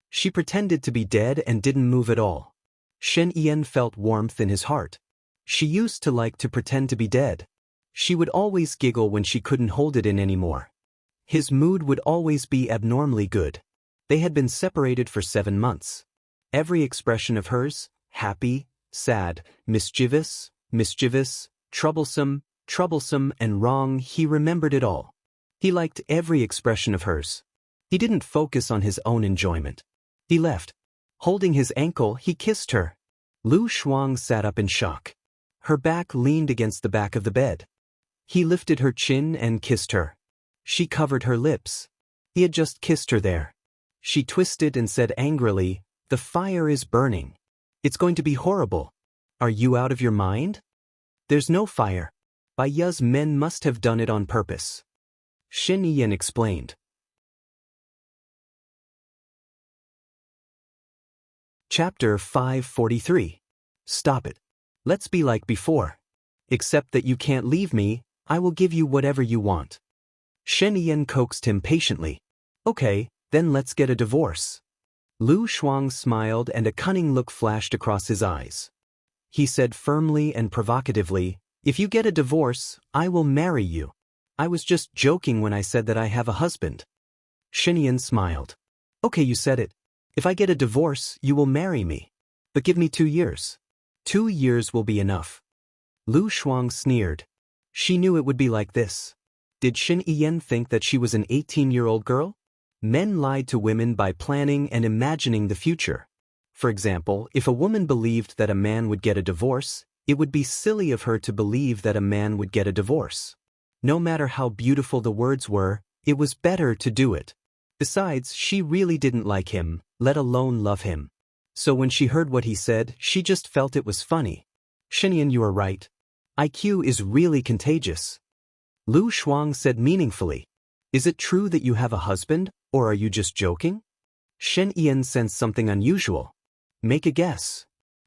She pretended to be dead and didn't move at all. Shen Yan felt warmth in his heart. She used to like to pretend to be dead. She would always giggle when she couldn't hold it in anymore. His mood would always be abnormally good. They had been separated for 7 months. Every expression of hers, happy, sad, mischievous, troublesome, and wrong, he remembered it all. He liked every expression of hers. He didn't focus on his own enjoyment. He left. Holding his ankle, he kissed her. Lu Shuang sat up in shock. Her back leaned against the back of the bed. He lifted her chin and kissed her. She covered her lips. He had just kissed her there. She twisted and said angrily, "The fire is burning. It's going to be horrible. Are you out of your mind? There's no fire. Bai Ya's men must have done it on purpose." Shen Yan explained. Chapter 543. Stop it. Let's be like before. Except that you can't leave me, I will give you whatever you want. Shen Yan coaxed him patiently. Okay, then let's get a divorce. Lu Shuang smiled and a cunning look flashed across his eyes. He said firmly and provocatively, "If you get a divorce, I will marry you. I was just joking when I said that I have a husband." Shen Yan smiled. Okay, you said it. If I get a divorce, you will marry me. But give me 2 years. 2 years will be enough. Lu Shuang sneered. She knew it would be like this. Did Shen Yan think that she was an 18-year-old girl? Men lied to women by planning and imagining the future. For example, if a woman believed that a man would get a divorce, it would be silly of her to believe that a man would get a divorce. No matter how beautiful the words were, it was better to do it. Besides, she really didn't like him, let alone love him. So when she heard what he said, she just felt it was funny. Shen Yan, you are right. IQ is really contagious. Lu Shuang said meaningfully. Is it true that you have a husband, or are you just joking? Shen Yan sensed something unusual. Make a guess.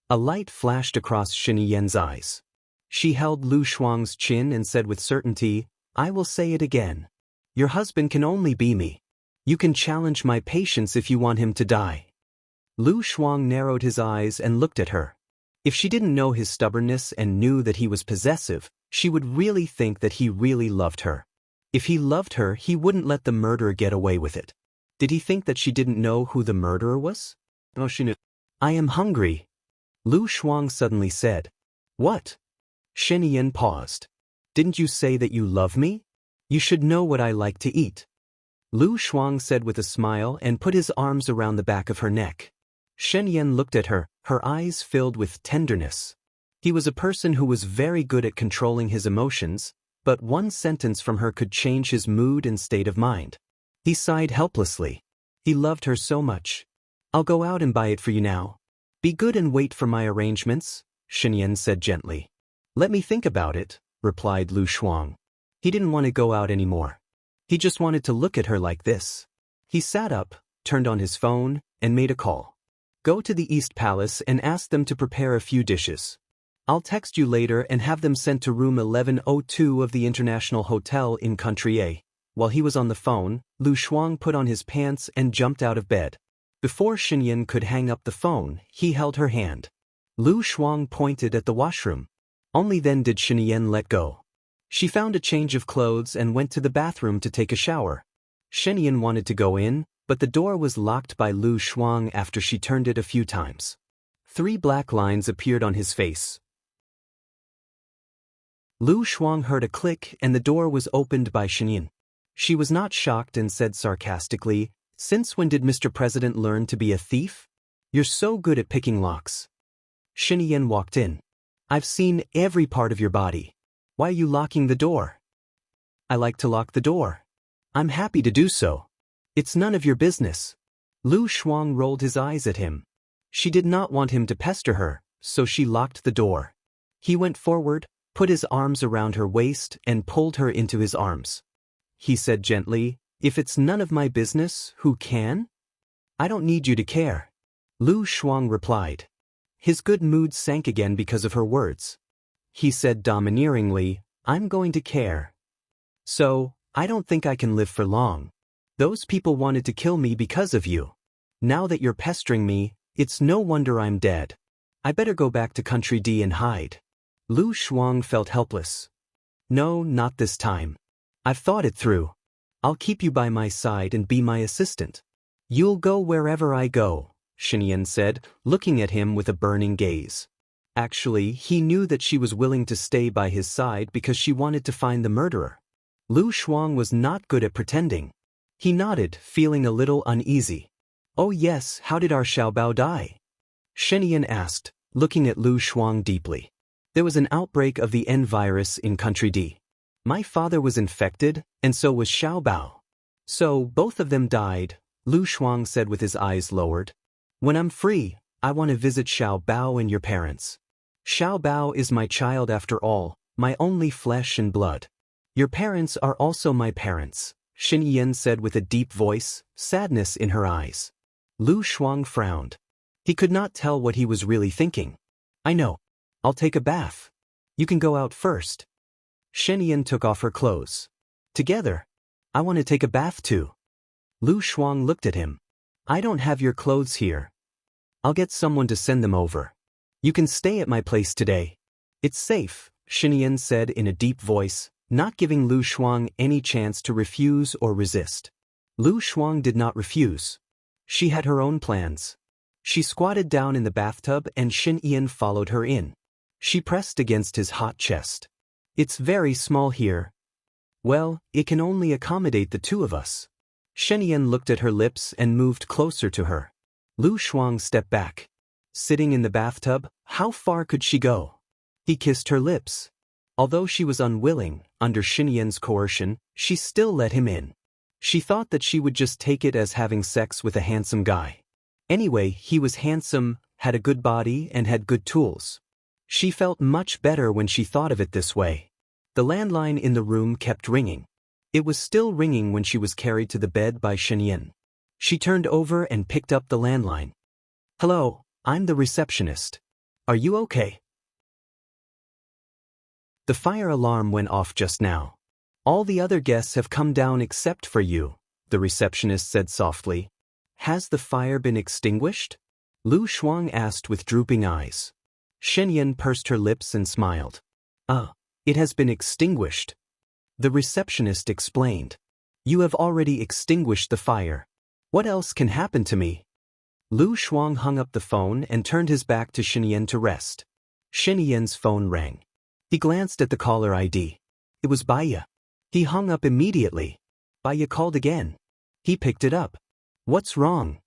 A light flashed across Shen Yan's eyes. She held Lu Shuang's chin and said with certainty, I will say it again. Your husband can only be me. You can challenge my patience if you want him to die. Lu Shuang narrowed his eyes and looked at her. If she didn't know his stubbornness and knew that he was possessive, she would really think that he really loved her. If he loved her, he wouldn't let the murderer get away with it. Did he think that she didn't know who the murderer was? Oh, she knew. I am hungry. Lu Shuang suddenly said. What? Shen Yan paused. Didn't you say that you love me? You should know what I like to eat. Lu Shuang said with a smile and put his arms around the back of her neck. Shen Yan looked at her, her eyes filled with tenderness. He was a person who was very good at controlling his emotions, but one sentence from her could change his mood and state of mind. He sighed helplessly. He loved her so much. "I'll go out and buy it for you now. Be good and wait for my arrangements," Shenyan said gently. "Let me think about it," replied Lu Shuang. He didn't want to go out anymore. He just wanted to look at her like this. He sat up, turned on his phone, and made a call. "Go to the East Palace and ask them to prepare a few dishes. I'll text you later and have them sent to room 1102 of the International Hotel in Country A." While he was on the phone, Lu Shuang put on his pants and jumped out of bed. Before Shenyan could hang up the phone, he held her hand. Lu Shuang pointed at the washroom. Only then did Shenyan let go. She found a change of clothes and went to the bathroom to take a shower. Shenyan wanted to go in, but the door was locked by Lu Shuang after she turned it a few times. 3 black lines appeared on his face. Lu Shuang heard a click and the door was opened by Shenyan. She was not shocked and said sarcastically, "Since when did Mr. President learn to be a thief? You're so good at picking locks." Shenyan walked in. "I've seen every part of your body. Why are you locking the door?" "I like to lock the door. I'm happy to do so. It's none of your business." Lu Shuang rolled his eyes at him. She did not want him to pester her, so she locked the door. He went forward, put his arms around her waist and pulled her into his arms. He said gently, "If it's none of my business, who can? I don't need you to care." Lu Shuang replied. His good mood sank again because of her words. He said domineeringly, "I'm going to care. So, I don't think I can live for long. Those people wanted to kill me because of you. Now that you're pestering me, it's no wonder I'm dead. I better go back to Country D and hide." Lu Shuang felt helpless. "No, not this time. I've thought it through. I'll keep you by my side and be my assistant." "You'll go wherever I go," Shenyan said, looking at him with a burning gaze. Actually, he knew that she was willing to stay by his side because she wanted to find the murderer. Lu Shuang was not good at pretending. He nodded, feeling a little uneasy. "Oh yes, how did our Xiaobao die?" Shenyan asked, looking at Lu Shuang deeply. "There was an outbreak of the N virus in Country D. My father was infected, and so was Xiaobao. So, both of them died," Lu Shuang said with his eyes lowered. "When I'm free, I want to visit Xiaobao and your parents. Xiaobao is my child after all, my only flesh and blood. Your parents are also my parents," Shenyan said with a deep voice, sadness in her eyes. Lu Shuang frowned. He could not tell what he was really thinking. "I know. I'll take a bath. You can go out first." Shenyan took off her clothes. "Together. I want to take a bath too." Lu Shuang looked at him. "I don't have your clothes here. I'll get someone to send them over. You can stay at my place today. It's safe," Shenyan said in a deep voice, not giving Lu Shuang any chance to refuse or resist. Lu Shuang did not refuse. She had her own plans. She squatted down in the bathtub and Shenyan followed her in. She pressed against his hot chest. "It's very small here." "Well, it can only accommodate the 2 of us." Shenyan looked at her lips and moved closer to her. Lu Shuang stepped back. Sitting in the bathtub, how far could she go? He kissed her lips. Although she was unwilling, under Shenyan's coercion, she still let him in. She thought that she would just take it as having sex with a handsome guy. Anyway, he was handsome, had a good body, and had good tools. She felt much better when she thought of it this way. The landline in the room kept ringing. It was still ringing when she was carried to the bed by Shenyan. She turned over and picked up the landline. "Hello, I'm the receptionist. Are you okay?" "The fire alarm went off just now. All the other guests have come down except for you," the receptionist said softly. "Has the fire been extinguished?" Lu Shuang asked with drooping eyes. Shenyan pursed her lips and smiled. It has been extinguished." The receptionist explained. "You have already extinguished the fire. What else can happen to me?" Lu Shuang hung up the phone and turned his back to Shenyan to rest. Shenyan's phone rang. He glanced at the caller ID. It was Baya. He hung up immediately. Baya called again. He picked it up. "What's wrong?"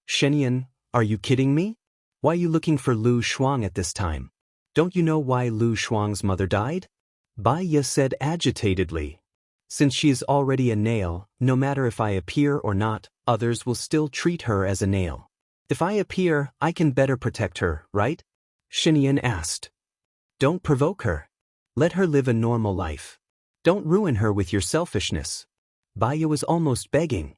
"Shenyan, are you kidding me? Why are you looking for Lu Shuang at this time? Don't you know why Lu Shuang's mother died?" Baya said agitatedly. Since she is already a nail, no matter if I appear or not, others will still treat her as a nail. If I appear, I can better protect her, right? Shinyan asked. Don't provoke her. Let her live a normal life. Don't ruin her with your selfishness. Baya was almost begging.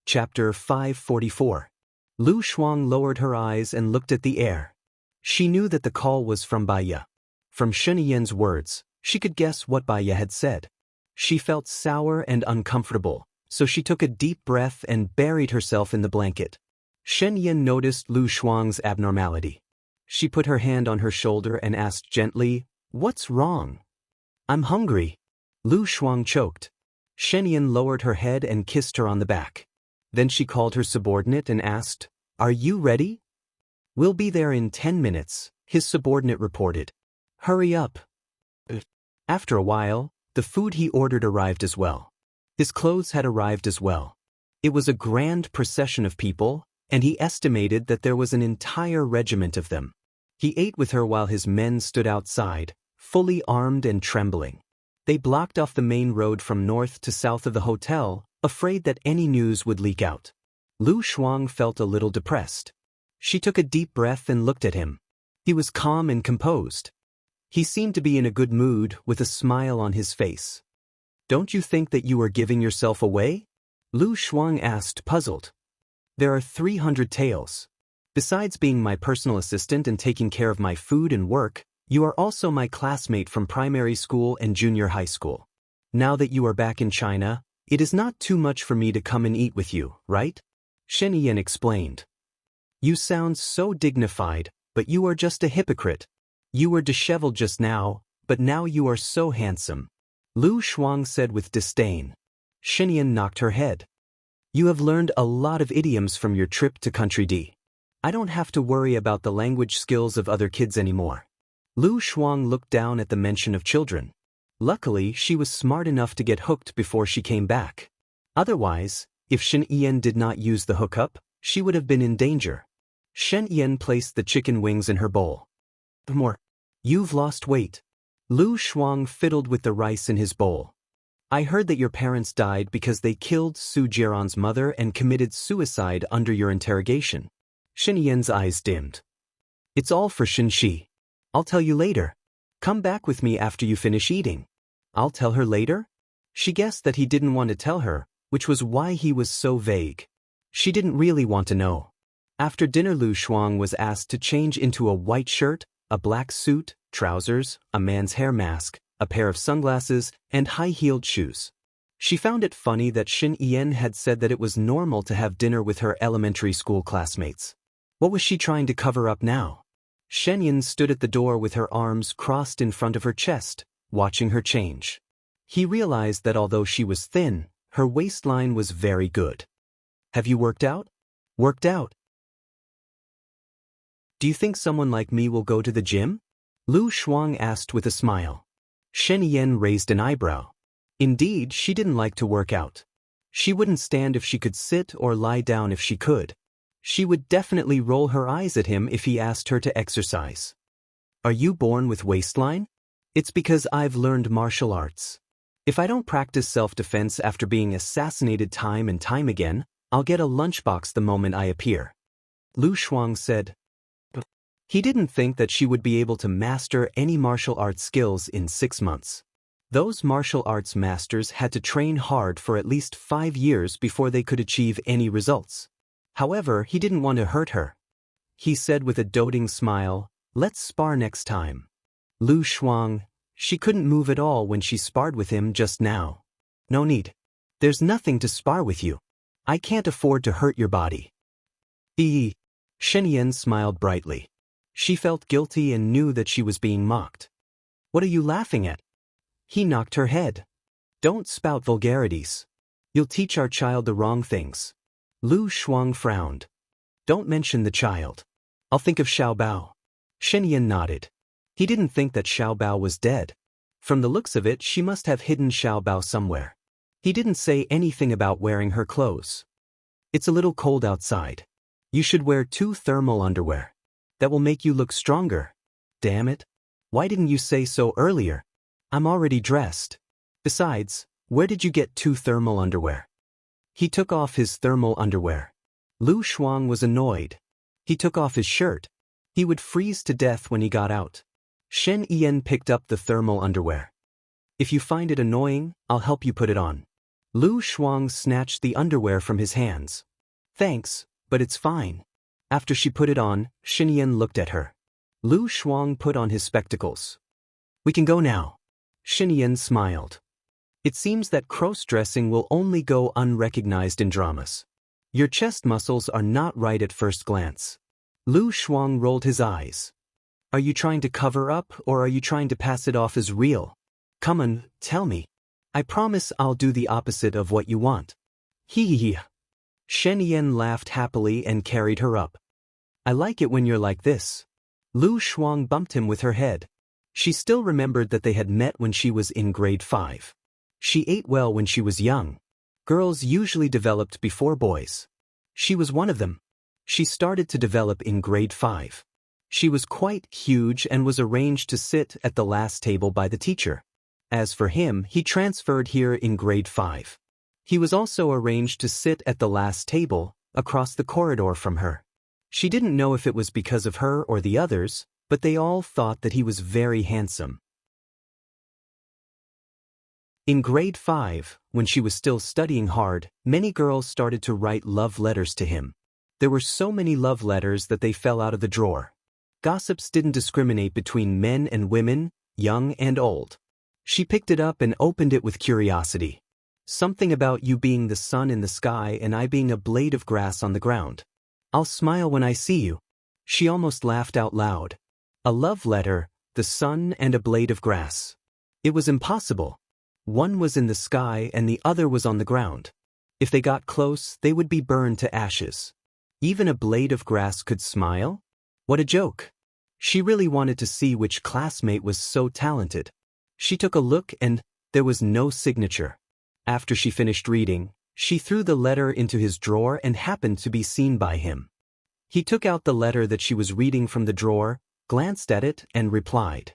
Chapter 544. Lu Shuang lowered her eyes and looked at the air. She knew that the call was from Baya. From Shenyan's words, she could guess what Baya had said. She felt sour and uncomfortable, so she took a deep breath and buried herself in the blanket. Shenyan noticed Lu Shuang's abnormality. She put her hand on her shoulder and asked gently, "What's wrong?" "I'm hungry." Lu Shuang choked. Shenyan lowered her head and kissed her on the back. Then she called her subordinate and asked, "Are you ready?" "We'll be there in 10 minutes, his subordinate reported. "Hurry up." After a while, the food he ordered arrived as well. His clothes had arrived as well. It was a grand procession of people, and he estimated that there was an entire regiment of them. He ate with her while his men stood outside, fully armed and trembling. They blocked off the main road from north to south of the hotel, afraid that any news would leak out. Lu Shuang felt a little depressed. She took a deep breath and looked at him. He was calm and composed. He seemed to be in a good mood, with a smile on his face. "Don't you think that you are giving yourself away?" Lu Shuang asked, puzzled. "There are 300 taels. Besides being my personal assistant and taking care of my food and work, you are also my classmate from primary school and junior high school. Now that you are back in China, it is not too much for me to come and eat with you, right?" Shen Yan explained. "You sound so dignified, but you are just a hypocrite. You were disheveled just now, but now you are so handsome," Lu Shuang said with disdain. Shen Yan knocked her head. "You have learned a lot of idioms from your trip to Country D. I don't have to worry about the language skills of other kids anymore." Lu Shuang looked down at the mention of children. Luckily, she was smart enough to get hooked before she came back. Otherwise, if Shen Yan did not use the hookup, she would have been in danger. Shen Yan placed the chicken wings in her bowl. "More. You've lost weight." Lu Shuang fiddled with the rice in his bowl. "I heard that your parents died because they killed Su Jiran's mother and committed suicide under your interrogation." Shen Yan's eyes dimmed. "It's all for Shen Shi. I'll tell you later. Come back with me after you finish eating." "I'll tell her later?" She guessed that he didn't want to tell her, which was why he was so vague. She didn't really want to know. After dinner, Lu Shuang was asked to change into a white shirt, a black suit, trousers, a man's hair mask, a pair of sunglasses, and high-heeled shoes. She found it funny that Shen Yan had said that it was normal to have dinner with her elementary school classmates. What was she trying to cover up now? Shen Yan stood at the door with her arms crossed in front of her chest, watching her change. He realized that although she was thin, her waistline was very good. "Have you worked out?" "Worked out." "Do you think someone like me will go to the gym?" Lu Shuang asked with a smile. Shen Yan raised an eyebrow. Indeed, she didn't like to work out. She wouldn't stand if she could sit or lie down if she could. She would definitely roll her eyes at him if he asked her to exercise. "Are you born with waistline?" "It's because I've learned martial arts. If I don't practice self-defense after being assassinated time and time again, I'll get a lunchbox the moment I appear," Lu Shuang said. He didn't think that she would be able to master any martial arts skills in 6 months. Those martial arts masters had to train hard for at least 5 years before they could achieve any results. However, he didn't want to hurt her. He said with a doting smile, "Let's spar next time." Lu Shuang, she couldn't move at all when she sparred with him just now. "No need. There's nothing to spar with you. I can't afford to hurt your body." Shen Yan smiled brightly. She felt guilty and knew that she was being mocked. "What are you laughing at?" He knocked her head. "Don't spout vulgarities. You'll teach our child the wrong things." Lu Shuang frowned. "Don't mention the child. I'll think of Xiao Bao." Shen Yan nodded. He didn't think that Xiao Bao was dead. From the looks of it, she must have hidden Xiao Bao somewhere. He didn't say anything about wearing her clothes. "It's a little cold outside. You should wear 2 thermal underwear. That will make you look stronger," damn it. Why didn't you say so earlier? I'm already dressed. Besides, where did you get 2 thermal underwear? He took off his thermal underwear. Lu Shuang was annoyed. He took off his shirt. He would freeze to death when he got out. Shen Yan picked up the thermal underwear. If you find it annoying, I'll help you put it on. Lu Shuang snatched the underwear from his hands. Thanks, but it's fine. After she put it on, Shen Yan looked at her. Lu Shuang put on his spectacles. We can go now. Shen Yan smiled. It seems that cross-dressing will only go unrecognized in dramas. Your chest muscles are not right at first glance. Lu Shuang rolled his eyes. Are you trying to cover up or are you trying to pass it off as real? Come on, tell me. I promise I'll do the opposite of what you want. Hee hee hee. Shen Yan laughed happily and carried her up. I like it when you're like this. Lu Shuang bumped him with her head. She still remembered that they had met when she was in grade 5. She ate well when she was young. Girls usually developed before boys. She was one of them. She started to develop in grade 5. She was quite huge and was arranged to sit at the last table by the teacher. As for him, he transferred here in grade 5. He was also arranged to sit at the last table, across the corridor from her. She didn't know if it was because of her or the others, but they all thought that he was very handsome. In grade 5, when she was still studying hard, many girls started to write love letters to him. There were so many love letters that they fell out of the drawer. Gossips didn't discriminate between men and women, young and old. She picked it up and opened it with curiosity. Something about you being the sun in the sky and I being a blade of grass on the ground. I'll smile when I see you. She almost laughed out loud. A love letter, the sun and a blade of grass. It was impossible. One was in the sky and the other was on the ground. If they got close, they would be burned to ashes. Even a blade of grass could smile? What a joke. She really wanted to see which classmate was so talented. She took a look and there was no signature. After she finished reading, she threw the letter into his drawer and happened to be seen by him. He took out the letter that she was reading from the drawer, glanced at it, and replied.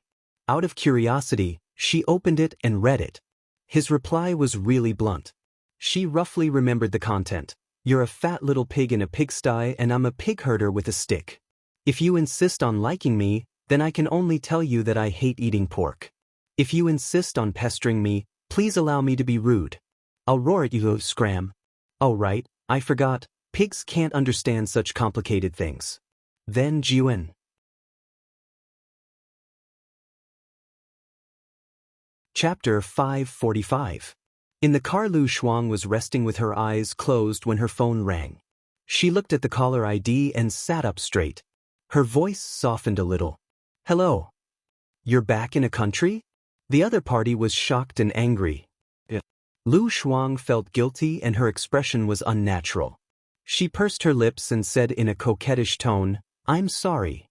Out of curiosity, she opened it and read it. His reply was really blunt. She roughly remembered the content. You're a fat little pig in a pigsty and I'm a pig herder with a stick. If you insist on liking me, then I can only tell you that I hate eating pork. If you insist on pestering me, please allow me to be rude. I'll roar at you, scram. Oh right, I forgot, pigs can't understand such complicated things. Then Jiuan. Chapter 545. In the car, Lu Shuang was resting with her eyes closed when her phone rang. She looked at the caller ID and sat up straight. Her voice softened a little. Hello. You're back in a country? The other party was shocked and angry. Lu Shuang felt guilty and her expression was unnatural. She pursed her lips and said in a coquettish tone, I'm sorry.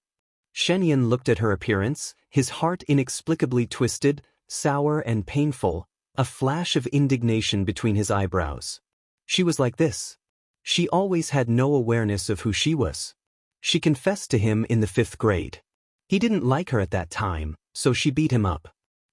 Shen Yan looked at her appearance, his heart inexplicably twisted, sour and painful, a flash of indignation between his eyebrows. She was like this. She always had no awareness of who she was. She confessed to him in the 5th grade. He didn't like her at that time, so she beat him up.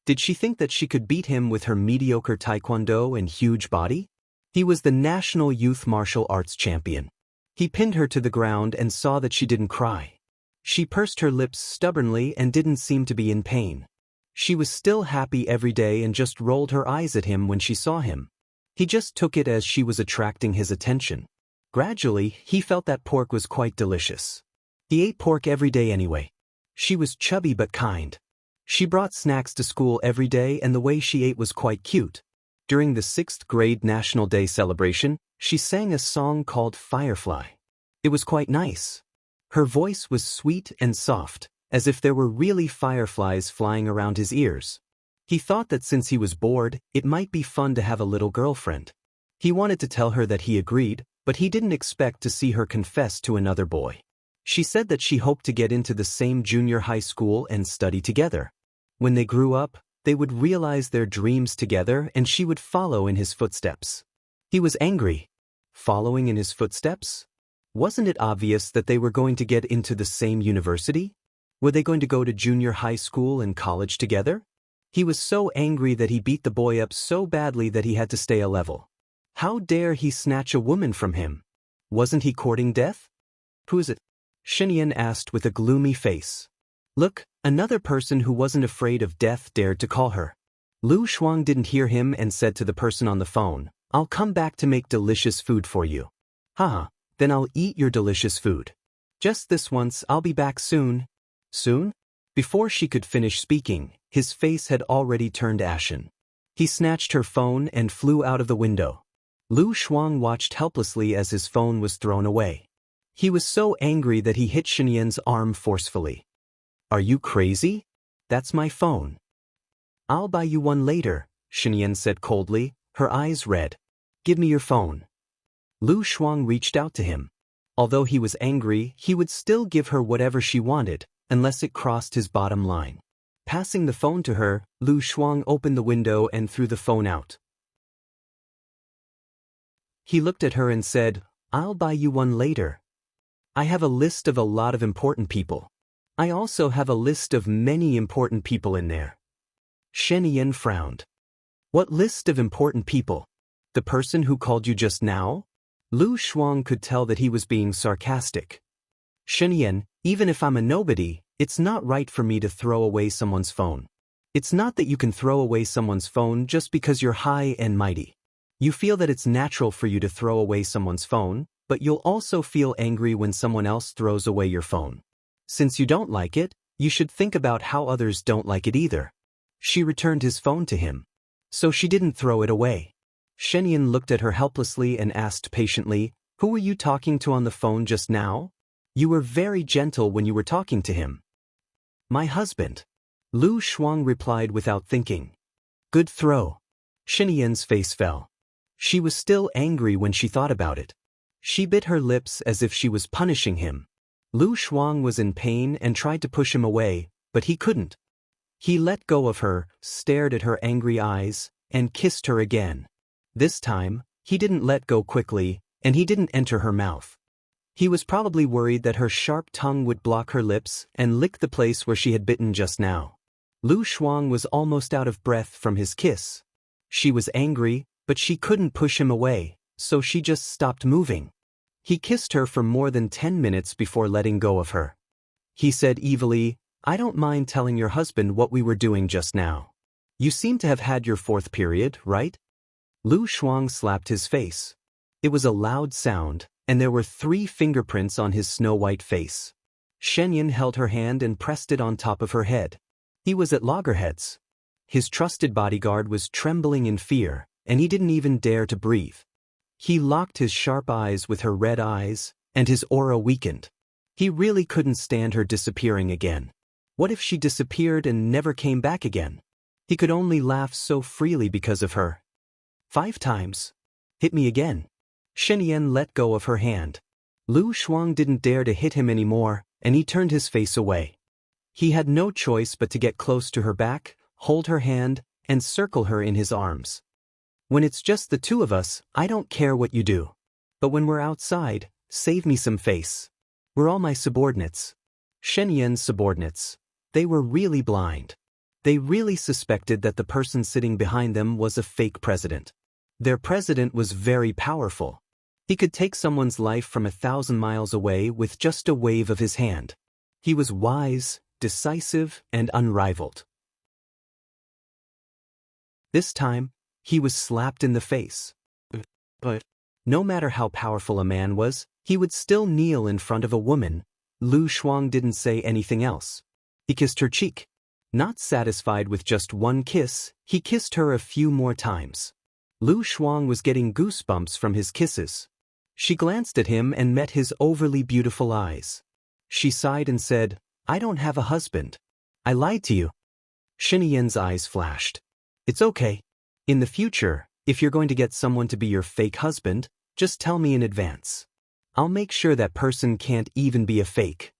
Did she think that she could beat him with her mediocre taekwondo and huge body? He was the national youth martial arts champion. He pinned her to the ground and saw that she didn't cry. She pursed her lips stubbornly and didn't seem to be in pain. She was still happy every day and just rolled her eyes at him when she saw him. He just took it as she was attracting his attention. Gradually, he felt that pork was quite delicious. He ate pork every day anyway. She was chubby but kind. She brought snacks to school every day and the way she ate was quite cute. During the 6th grade National Day celebration, she sang a song called Firefly. It was quite nice. Her voice was sweet and soft, as if there were really fireflies flying around his ears. He thought that since he was bored, it might be fun to have a little girlfriend. He wanted to tell her that he agreed, but he didn't expect to see her confess to another boy. She said that she hoped to get into the same junior high school and study together. When they grew up, they would realize their dreams together and she would follow in his footsteps. He was angry. Following in his footsteps? Wasn't it obvious that they were going to get into the same university? Were they going to go to junior high school and college together? He was so angry that he beat the boy up so badly that he had to stay a level. How dare he snatch a woman from him? Wasn't he courting death? Who is it? Shen asked with a gloomy face. Look, another person who wasn't afraid of death dared to call her. Lu Shuang didn't hear him and said to the person on the phone, I'll come back to make delicious food for you. Haha, then I'll eat your delicious food. Just this once, I'll be back soon. Soon? Before she could finish speaking, his face had already turned ashen. He snatched her phone and flew out of the window. Lu Shuang watched helplessly as his phone was thrown away. He was so angry that he hit Shenyan's arm forcefully. Are you crazy? That's my phone. I'll buy you one later, Shenyan said coldly, her eyes red. Give me your phone. Lu Shuang reached out to him. Although he was angry, he would still give her whatever she wanted, unless it crossed his bottom line. Passing the phone to her, Lu Shuang opened the window and threw the phone out. He looked at her and said, I'll buy you one later. I have a list of a lot of important people. I also have a list of many important people in there. Shen Yen frowned. What list of important people? The person who called you just now? Lu Shuang could tell that he was being sarcastic. Shen Yen, even if I'm a nobody, it's not right for me to throw away someone's phone. It's not that you can throw away someone's phone just because you're high and mighty. You feel that it's natural for you to throw away someone's phone, but you'll also feel angry when someone else throws away your phone. Since you don't like it, you should think about how others don't like it either. She returned his phone to him. So she didn't throw it away. Shen Yin looked at her helplessly and asked patiently, Who were you talking to on the phone just now? You were very gentle when you were talking to him. My husband. Lu Shuang replied without thinking. Good throw. Shen Yin's face fell. She was still angry when she thought about it. She bit her lips as if she was punishing him. Lu Shuang was in pain and tried to push him away, but he couldn't. He let go of her, stared at her angry eyes, and kissed her again. This time, he didn't let go quickly, and he didn't enter her mouth. He was probably worried that her sharp tongue would block her lips and lick the place where she had bitten just now. Lu Shuang was almost out of breath from his kiss. She was angry, but she couldn't push him away, so she just stopped moving. He kissed her for more than 10 minutes before letting go of her. He said evilly, I don't mind telling your husband what we were doing just now. You seem to have had your 4th period, right? Lu Shuang slapped his face. It was a loud sound, and there were 3 fingerprints on his snow-white face. Shen Yin held her hand and pressed it on top of her head. He was at loggerheads. His trusted bodyguard was trembling in fear, and he didn't even dare to breathe. He locked his sharp eyes with her red eyes, and his aura weakened. He really couldn't stand her disappearing again. What if she disappeared and never came back again? He could only laugh so freely because of her. 5 times. Hit me again. Shen Yen let go of her hand. Lu Shuang didn't dare to hit him anymore, and he turned his face away. He had no choice but to get close to her back, hold her hand, and circle her in his arms. When it's just the 2 of us, I don't care what you do. But when we're outside, save me some face. We're all my subordinates. Shen Yen's subordinates. They were really blind. They really suspected that the person sitting behind them was a fake president. Their president was very powerful. He could take someone's life from 1,000 miles away with just a wave of his hand. He was wise, decisive, and unrivaled. This time, he was slapped in the face. But no matter how powerful a man was, he would still kneel in front of a woman. Lu Shuang didn't say anything else. He kissed her cheek. Not satisfied with just 1 kiss, he kissed her a few more times. Lu Shuang was getting goosebumps from his kisses. She glanced at him and met his overly beautiful eyes. She sighed and said, I don't have a husband. I lied to you. Shen Yen's eyes flashed. It's okay. In the future, if you're going to get someone to be your fake husband, just tell me in advance. I'll make sure that person can't even be a fake.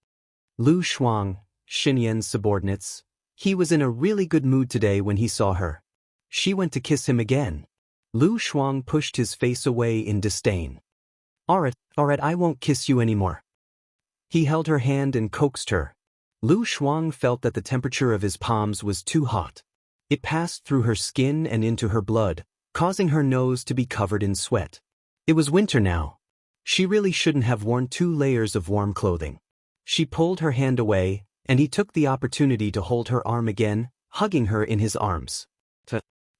Lu Shuang, Shen Yen's subordinates. He was in a really good mood today when he saw her. She went to kiss him again. Lu Shuang pushed his face away in disdain. Alright, I won't kiss you anymore. He held her hand and coaxed her. Lu Shuang felt that the temperature of his palms was too hot. It passed through her skin and into her blood, causing her nose to be covered in sweat. It was winter now. She really shouldn't have worn 2 layers of warm clothing. She pulled her hand away, and he took the opportunity to hold her arm again, hugging her in his arms.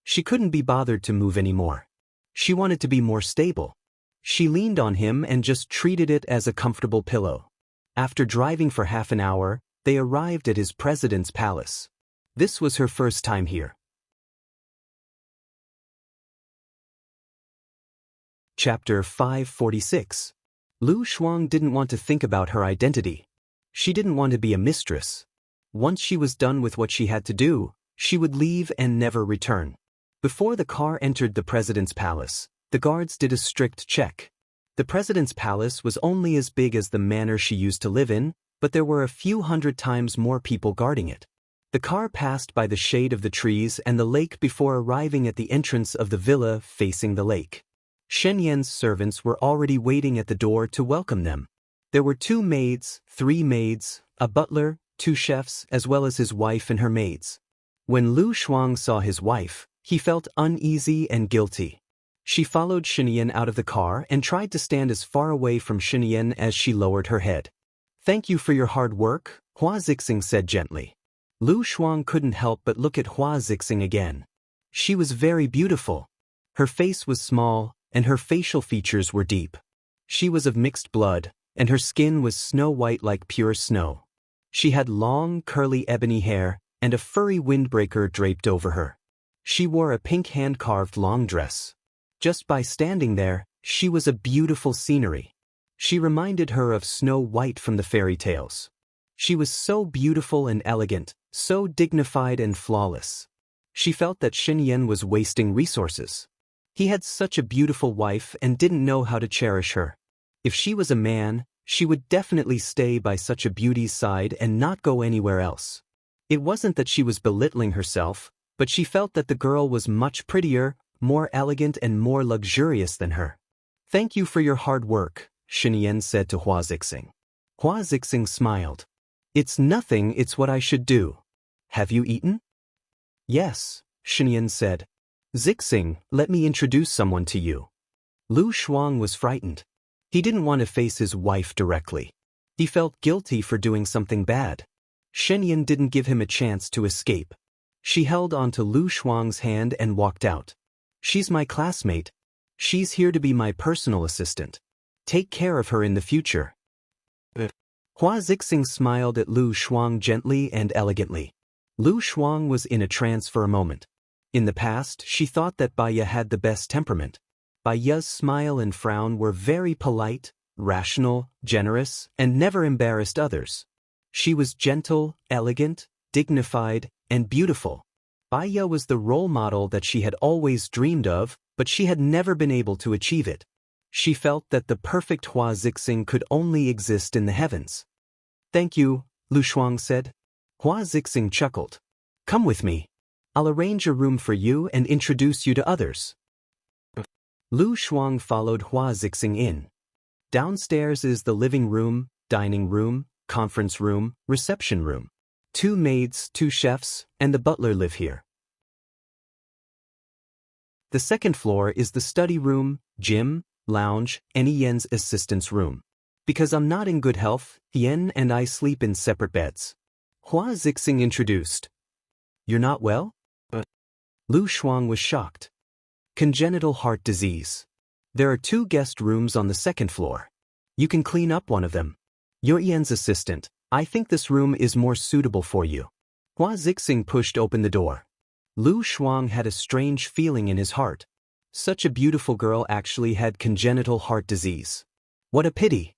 She couldn't be bothered to move anymore. She wanted to be more stable. She leaned on him and just treated it as a comfortable pillow. After driving for half an hour, they arrived at his president's palace. This was her first time here. Chapter 546. Lu Shuang didn't want to think about her identity. She didn't want to be a mistress. Once she was done with what she had to do, she would leave and never return. Before the car entered the president's palace, the guards did a strict check. The president's palace was only as big as the manor she used to live in, but there were a few hundred times more people guarding it. The car passed by the shade of the trees and the lake before arriving at the entrance of the villa facing the lake. Shen Yan's servants were already waiting at the door to welcome them. There were 2 maids, 3 maids, a butler, 2 chefs, as well as his wife and her maids. When Lu Shuang saw his wife, he felt uneasy and guilty. She followed Shen Yan out of the car and tried to stand as far away from Shen Yan as she lowered her head. "Thank you for your hard work," Hua Zixing said gently. Lu Shuang couldn't help but look at Hua Zixing again. She was very beautiful. Her face was small, and her facial features were deep. She was of mixed blood, and her skin was snow white like pure snow. She had long, curly ebony hair, and a furry windbreaker draped over her. She wore a pink hand-carved long dress. Just by standing there, she was a beautiful scenery. She reminded her of Snow White from the fairy tales. She was so beautiful and elegant, so dignified and flawless. She felt that Shen Yan was wasting resources. He had such a beautiful wife and didn't know how to cherish her. If she was a man, she would definitely stay by such a beauty's side and not go anywhere else. It wasn't that she was belittling herself, but she felt that the girl was much prettier, more elegant and more luxurious than her. "Thank you for your hard work," Shen Yan said to Hua Zixing. Hua Zixing smiled. "It's nothing, it's what I should do. Have you eaten?" "Yes," Shen Yan said. "Zixing, let me introduce someone to you." Lu Shuang was frightened. He didn't want to face his wife directly. He felt guilty for doing something bad. Shen Yan didn't give him a chance to escape. She held onto Lu Shuang's hand and walked out. "She's my classmate. She's here to be my personal assistant. Take care of her in the future." Hua Zixing smiled at Lu Shuang gently and elegantly. Lu Shuang was in a trance for a moment. In the past, she thought that Baya had the best temperament. Baya's smile and frown were very polite, rational, generous, and never embarrassed others. She was gentle, elegant, dignified, and beautiful. Baya was the role model that she had always dreamed of, but she had never been able to achieve it. She felt that the perfect Hua Zixing could only exist in the heavens. "Thank you," Lu Shuang said. Hua Zixing chuckled. "Come with me. I'll arrange a room for you and introduce you to others." Lu Shuang followed Hua Zixing in. Downstairs is the living room, dining room, conference room, reception room. 2 maids, 2 chefs, and the butler live here. The second floor is the study room, gym, lounge, and Yen's assistant's room. Because I'm not in good health, Yen and I sleep in separate beds. Hua Zixing introduced. "You're not well?" Lu Shuang was shocked. "Congenital heart disease. There are 2 guest rooms on the second floor. You can clean up one of them. You're Yen's assistant. I think this room is more suitable for you." Hua Zixing pushed open the door. Lu Shuang had a strange feeling in his heart. Such a beautiful girl actually had congenital heart disease. What a pity.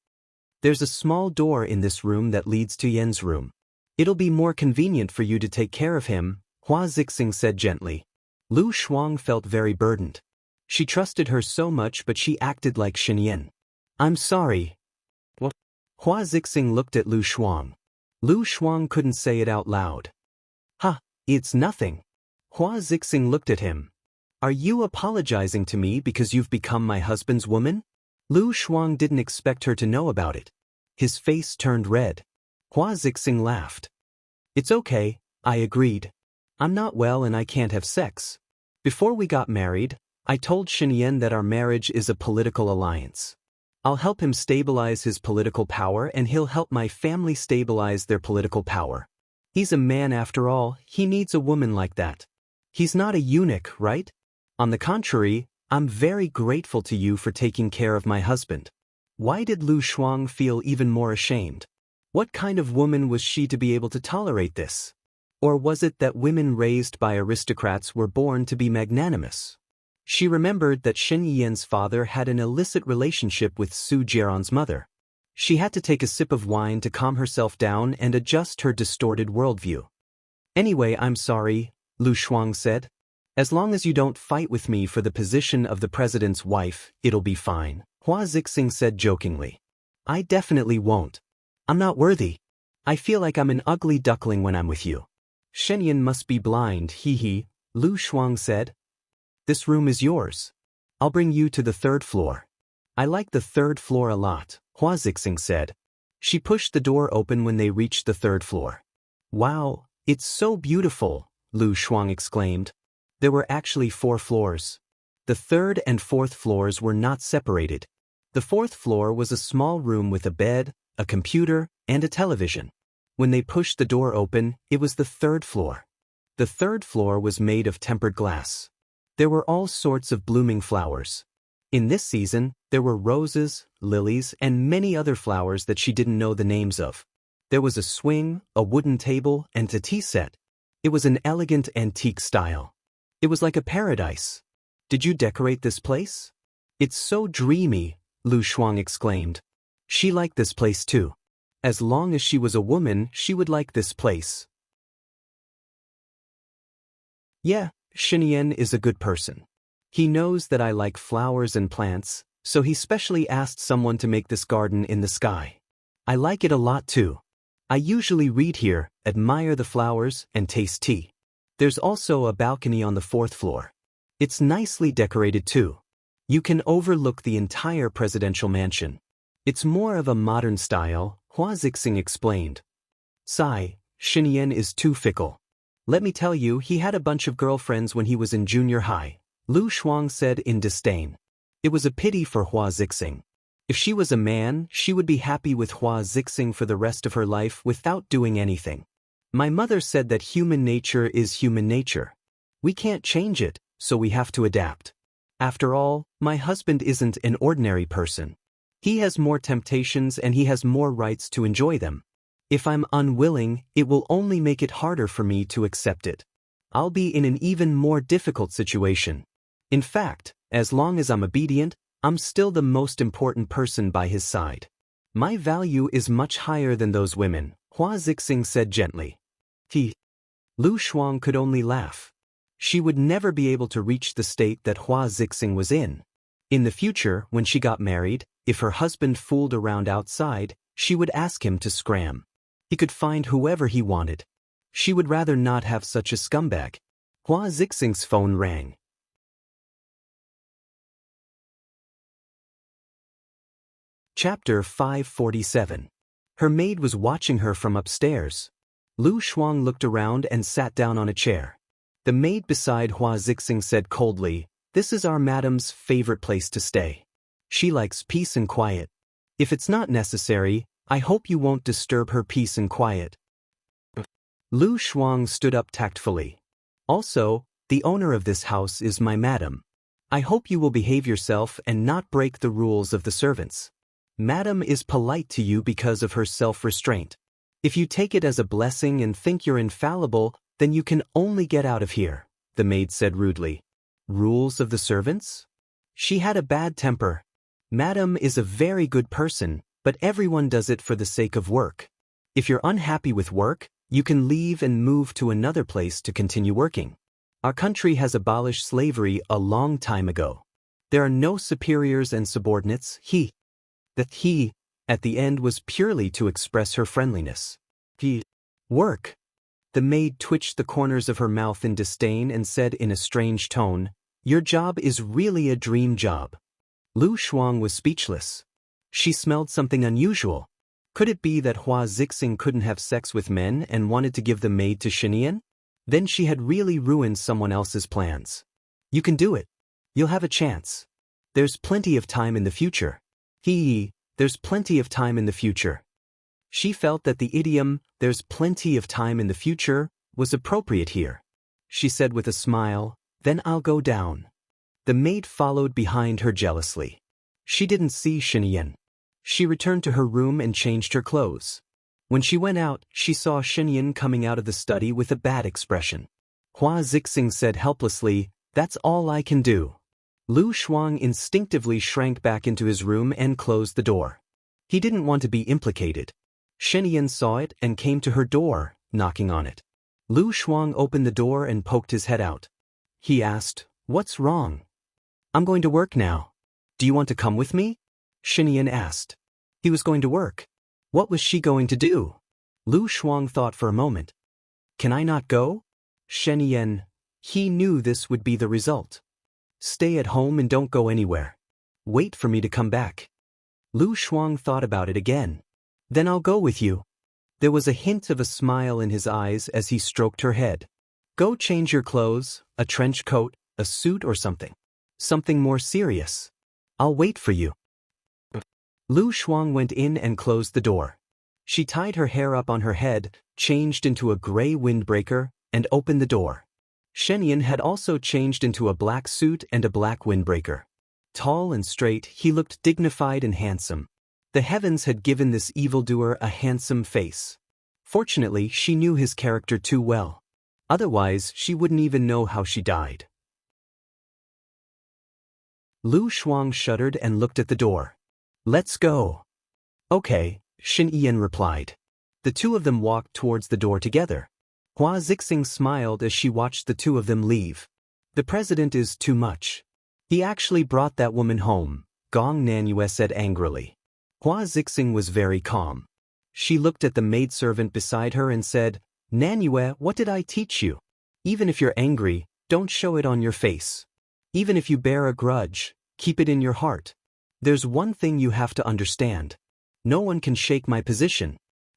"There's a small door in this room that leads to Yen's room. It'll be more convenient for you to take care of him," Hua Zixing said gently. Lu Shuang felt very burdened. She trusted her so much, but she acted like Shen Yan. "I'm sorry." "What?" Hua Zixing looked at Lu Shuang. Lu Shuang couldn't say it out loud. "Ha, it's nothing." Hua Zixing looked at him. "Are you apologizing to me because you've become my husband's woman?" Lu Shuang didn't expect her to know about it. His face turned red. Hua Zixing laughed. It's okay, I agreed. I'm not well and I can't have sex. Before we got married, I told Shen Yan that our marriage is a political alliance. I'll help him stabilize his political power and he'll help my family stabilize their political power. He's a man after all, he needs a woman like that. He's not a eunuch, right? On the contrary, I'm very grateful to you for taking care of my husband. Why did Lu Shuang feel even more ashamed? What kind of woman was she to be able to tolerate this? Or was it that women raised by aristocrats were born to be magnanimous? She remembered that Shen Yiyan's father had an illicit relationship with Su Jieran's mother. She had to take a sip of wine to calm herself down and adjust her distorted worldview. Anyway, I'm sorry, Lu Shuang said. As long as you don't fight with me for the position of the president's wife, it'll be fine, Hua Zixing said jokingly. I definitely won't. I'm not worthy. I feel like I'm an ugly duckling when I'm with you. Shen Yan must be blind, hee, Lu Shuang said. This room is yours. I'll bring you to the 3rd floor. I like the 3rd floor a lot, Hua Zixing said. She pushed the door open when they reached the 3rd floor. Wow, it's so beautiful, Lu Shuang exclaimed. There were actually 4 floors. The 3rd and 4th floors were not separated. The 4th floor was a small room with a bed, a computer, and a television. When they pushed the door open, it was the 3rd floor. The 3rd floor was made of tempered glass. There were all sorts of blooming flowers. In this season, there were roses, lilies, and many other flowers that she didn't know the names of. There was a swing, a wooden table, and a tea set. It was an elegant antique style. It was like a paradise. Did you decorate this place? It's so dreamy, Lu Shuang exclaimed. She liked this place too. As long as she was a woman, she would like this place. Yeah, Shen Yan is a good person. He knows that I like flowers and plants, so he specially asked someone to make this garden in the sky. I like it a lot too. I usually read here, admire the flowers, and taste tea. There's also a balcony on the 4th floor. It's nicely decorated too. You can overlook the entire presidential mansion. It's more of a modern style, Hua Zixing explained. Sigh, Shen Yan is too fickle. Let me tell you, he had a bunch of girlfriends when he was in junior high, Lu Shuang said in disdain. It was a pity for Hua Zixing. If she was a man, she would be happy with Hua Zixing for the rest of her life without doing anything. My mother said that human nature is human nature. We can't change it, so we have to adapt. After all, my husband isn't an ordinary person. He has more temptations and he has more rights to enjoy them. If I'm unwilling, it will only make it harder for me to accept it. I'll be in an even more difficult situation. In fact, as long as I'm obedient, I'm still the most important person by his side. My value is much higher than those women, Hua Zixing said gently. Lu Shuang could only laugh. She would never be able to reach the state that Hua Zixing was in. In the future, when she got married, if her husband fooled around outside, she would ask him to scram. He could find whoever he wanted. She would rather not have such a scumbag. Hua Zixing's phone rang. Chapter 547. Her maid was watching her from upstairs. Lu Shuang looked around and sat down on a chair. The maid beside Hua Zixing said coldly, "This is our madam's favorite place to stay. She likes peace and quiet. If it's not necessary, I hope you won't disturb her peace and quiet." Lu Shuang stood up tactfully. "Also, the owner of this house is my madam. I hope you will behave yourself and not break the rules of the servants. Madam is polite to you because of her self-restraint. If you take it as a blessing and think you're infallible, then you can only get out of here," the maid said rudely. Rules of the servants? She had a bad temper. Madam is a very good person, but everyone does it for the sake of work. If you're unhappy with work, you can leave and move to another place to continue working. Our country has abolished slavery a long time ago. There are no superiors and subordinates. The he at the end was purely to express her friendliness. Work. The maid twitched the corners of her mouth in disdain and said in a strange tone, "Your job is really a dream job." Lu Shuang was speechless. She smelled something unusual. Could it be that Hua Zixing couldn't have sex with men and wanted to give the maid to Shinian? Then she had really ruined someone else's plans. You can do it. You'll have a chance. There's plenty of time in the future. There's plenty of time in the future. She felt that the idiom, there's plenty of time in the future, was appropriate here. She said with a smile, then I'll go down. The maid followed behind her jealously. She didn't see Shinian. She returned to her room and changed her clothes. When she went out, she saw Shinian coming out of the study with a bad expression. Hua Zixing said helplessly, that's all I can do. Lu Shuang instinctively shrank back into his room and closed the door. He didn't want to be implicated. Shinian saw it and came to her door, knocking on it. Lu Shuang opened the door and poked his head out. He asked, what's wrong? I'm going to work now. Do you want to come with me? Shinian asked. He was going to work. What was she going to do? Lu Shuang thought for a moment. Can I not go? Shinian, he knew this would be the result. Stay at home and don't go anywhere. Wait for me to come back. Lu Shuang thought about it again. Then I'll go with you. There was a hint of a smile in his eyes as he stroked her head. Go change your clothes, a trench coat, a suit or something. Something more serious. I'll wait for you. Lu Shuang went in and closed the door. She tied her hair up on her head, changed into a gray windbreaker, and opened the door. Shenian had also changed into a black suit and a black windbreaker. Tall and straight, he looked dignified and handsome. The heavens had given this evildoer a handsome face. Fortunately, she knew his character too well. Otherwise, she wouldn't even know how she died. Lu Shuang shuddered and looked at the door. Let's go. Okay, Shin Yian replied. The two of them walked towards the door together. Hua Zixing smiled as she watched the two of them leave. The president is too much. He actually brought that woman home, Gong Nanyue said angrily. Hua Zixing was very calm. She looked at the maidservant beside her and said, Nanyue, what did I teach you? Even if you're angry, don't show it on your face. Even if you bear a grudge, keep it in your heart. There's one thing you have to understand. No one can shake my position.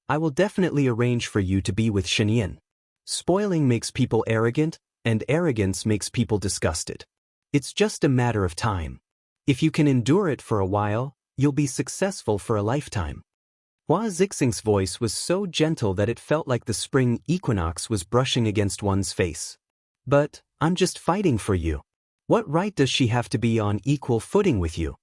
I will definitely arrange for you to be with Shinian. Spoiling makes people arrogant, and arrogance makes people disgusted. It's just a matter of time. If you can endure it for a while, you'll be successful for a lifetime. Hua Zixing's voice was so gentle that it felt like the spring equinox was brushing against one's face. But, I'm just fighting for you. What right does she have to be on equal footing with you?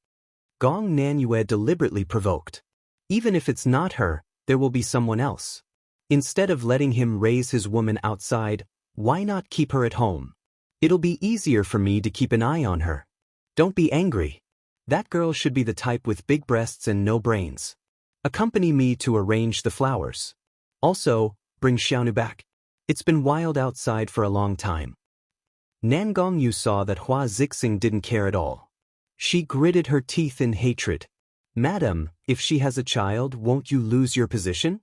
Gong Nanyue deliberately provoked. Even if it's not her, there will be someone else. Instead of letting him raise his woman outside, why not keep her at home? It'll be easier for me to keep an eye on her. Don't be angry. That girl should be the type with big breasts and no brains. Accompany me to arrange the flowers. Also, bring Xiaonu back. It's been wild outside for a long time. Nangong Yu saw that Hua Zixing didn't care at all. She gritted her teeth in hatred. Madam, if she has a child, won't you lose your position?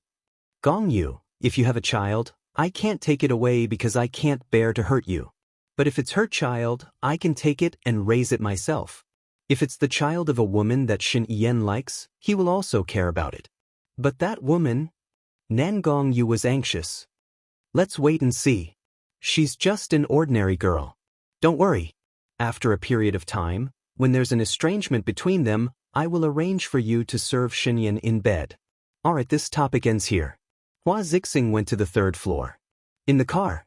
Gong Yu, if you have a child, I can't take it away because I can't bear to hurt you. But if it's her child, I can take it and raise it myself. If it's the child of a woman that Shin Yen likes, he will also care about it. But that woman? Nangong Yu was anxious. Let's wait and see. She's just an ordinary girl. Don't worry. After a period of time, when there's an estrangement between them, I will arrange for you to serve Shinyan in bed. Alright, this topic ends here. Hua Zixing went to the third floor. In the car,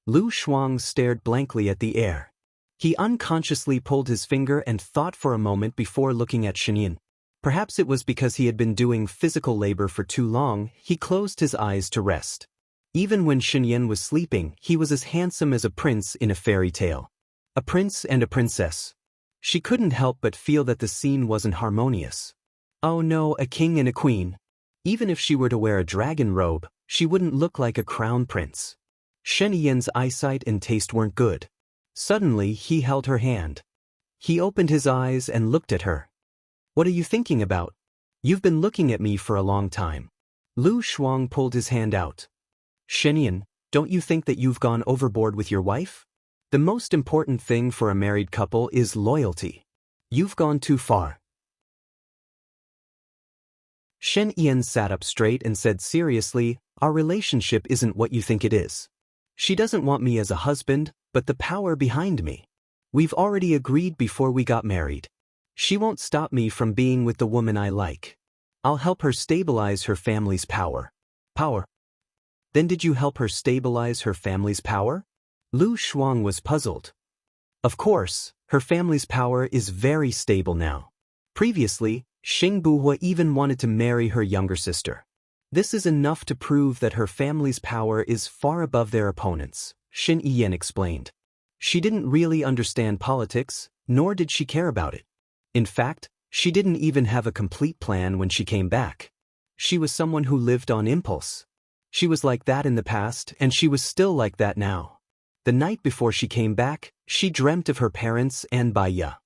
Lu Shuang stared blankly at the air. He unconsciously pulled his finger and thought for a moment before looking at Shinyan. Perhaps it was because he had been doing physical labor for too long, he closed his eyes to rest. Even when Shinyan was sleeping, he was as handsome as a prince in a fairy tale. A prince and a princess. She couldn't help but feel that the scene wasn't harmonious. Oh no, a king and a queen. Even if she were to wear a dragon robe, she wouldn't look like a crown prince. Shen Yan's eyesight and taste weren't good. Suddenly, he held her hand. He opened his eyes and looked at her. What are you thinking about? You've been looking at me for a long time. Lu Shuang pulled his hand out. Shenyan, don't you think that you've gone overboard with your wife? The most important thing for a married couple is loyalty. You've gone too far. Shen Yan sat up straight and said seriously, our relationship isn't what you think it is. She doesn't want me as a husband, but the power behind me. We've already agreed before we got married. She won't stop me from being with the woman I like. I'll help her stabilize her family's power. Power? Then did you help her stabilize her family's power? Lu Shuang was puzzled. Of course, her family's power is very stable now. Previously, Xing Buhua even wanted to marry her younger sister. This is enough to prove that her family's power is far above their opponents, Xin Yiyan explained. She didn't really understand politics, nor did she care about it. In fact, she didn't even have a complete plan when she came back. She was someone who lived on impulse. She was like that in the past, and she was still like that now. The night before she came back, she dreamt of her parents and Baiya.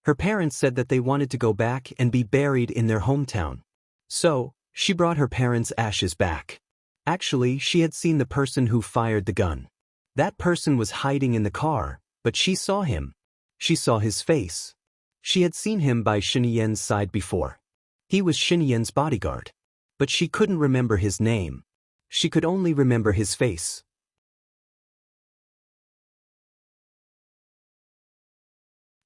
Her parents said that they wanted to go back and be buried in their hometown. So, she brought her parents' ashes back. Actually, she had seen the person who fired the gun. That person was hiding in the car, but she saw him. She saw his face. She had seen him by Xinyan's side before. He was Xinyan's bodyguard. But she couldn't remember his name. She could only remember his face.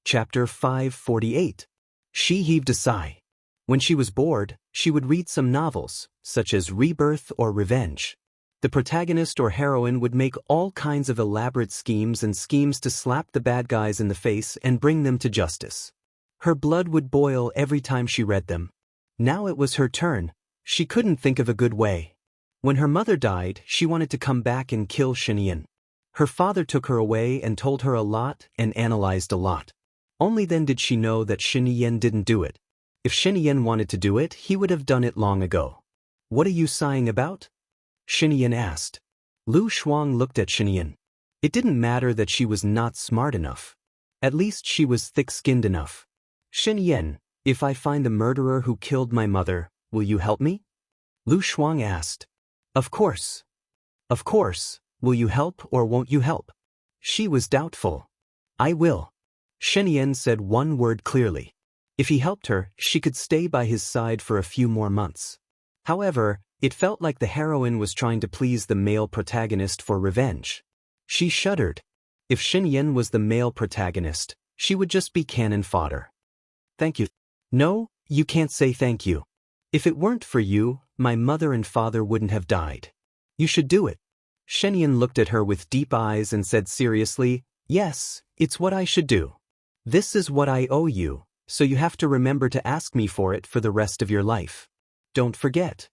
Chapter 548. She heaved a sigh. When she was bored, she would read some novels, such as Rebirth or Revenge. The protagonist or heroine would make all kinds of elaborate schemes to slap the bad guys in the face and bring them to justice. Her blood would boil every time she read them. Now it was her turn. She couldn't think of a good way. When her mother died, she wanted to come back and kill Xinyan. Her father took her away and told her a lot and analyzed a lot. Only then did she know that Xinyan didn't do it. If Xinyan wanted to do it, he would have done it long ago. What are you sighing about? Xinyan asked. Lu Shuang looked at Xinyan. It didn't matter that she was not smart enough. At least she was thick-skinned enough. Xinyan, if I find the murderer who killed my mother, will you help me? Lu Shuang asked. Of course. Of course, will you help or won't you help? She was doubtful. I will. Xinyan said one word clearly. If he helped her, she could stay by his side for a few more months. However, it felt like the heroine was trying to please the male protagonist for revenge. She shuddered. If Xinyan was the male protagonist, she would just be cannon fodder. Thank you. No, you can't say thank you. If it weren't for you, my mother and father wouldn't have died. You should do it. Xinyan looked at her with deep eyes and said seriously, yes, it's what I should do. This is what I owe you, so you have to remember to ask me for it for the rest of your life. Don't forget.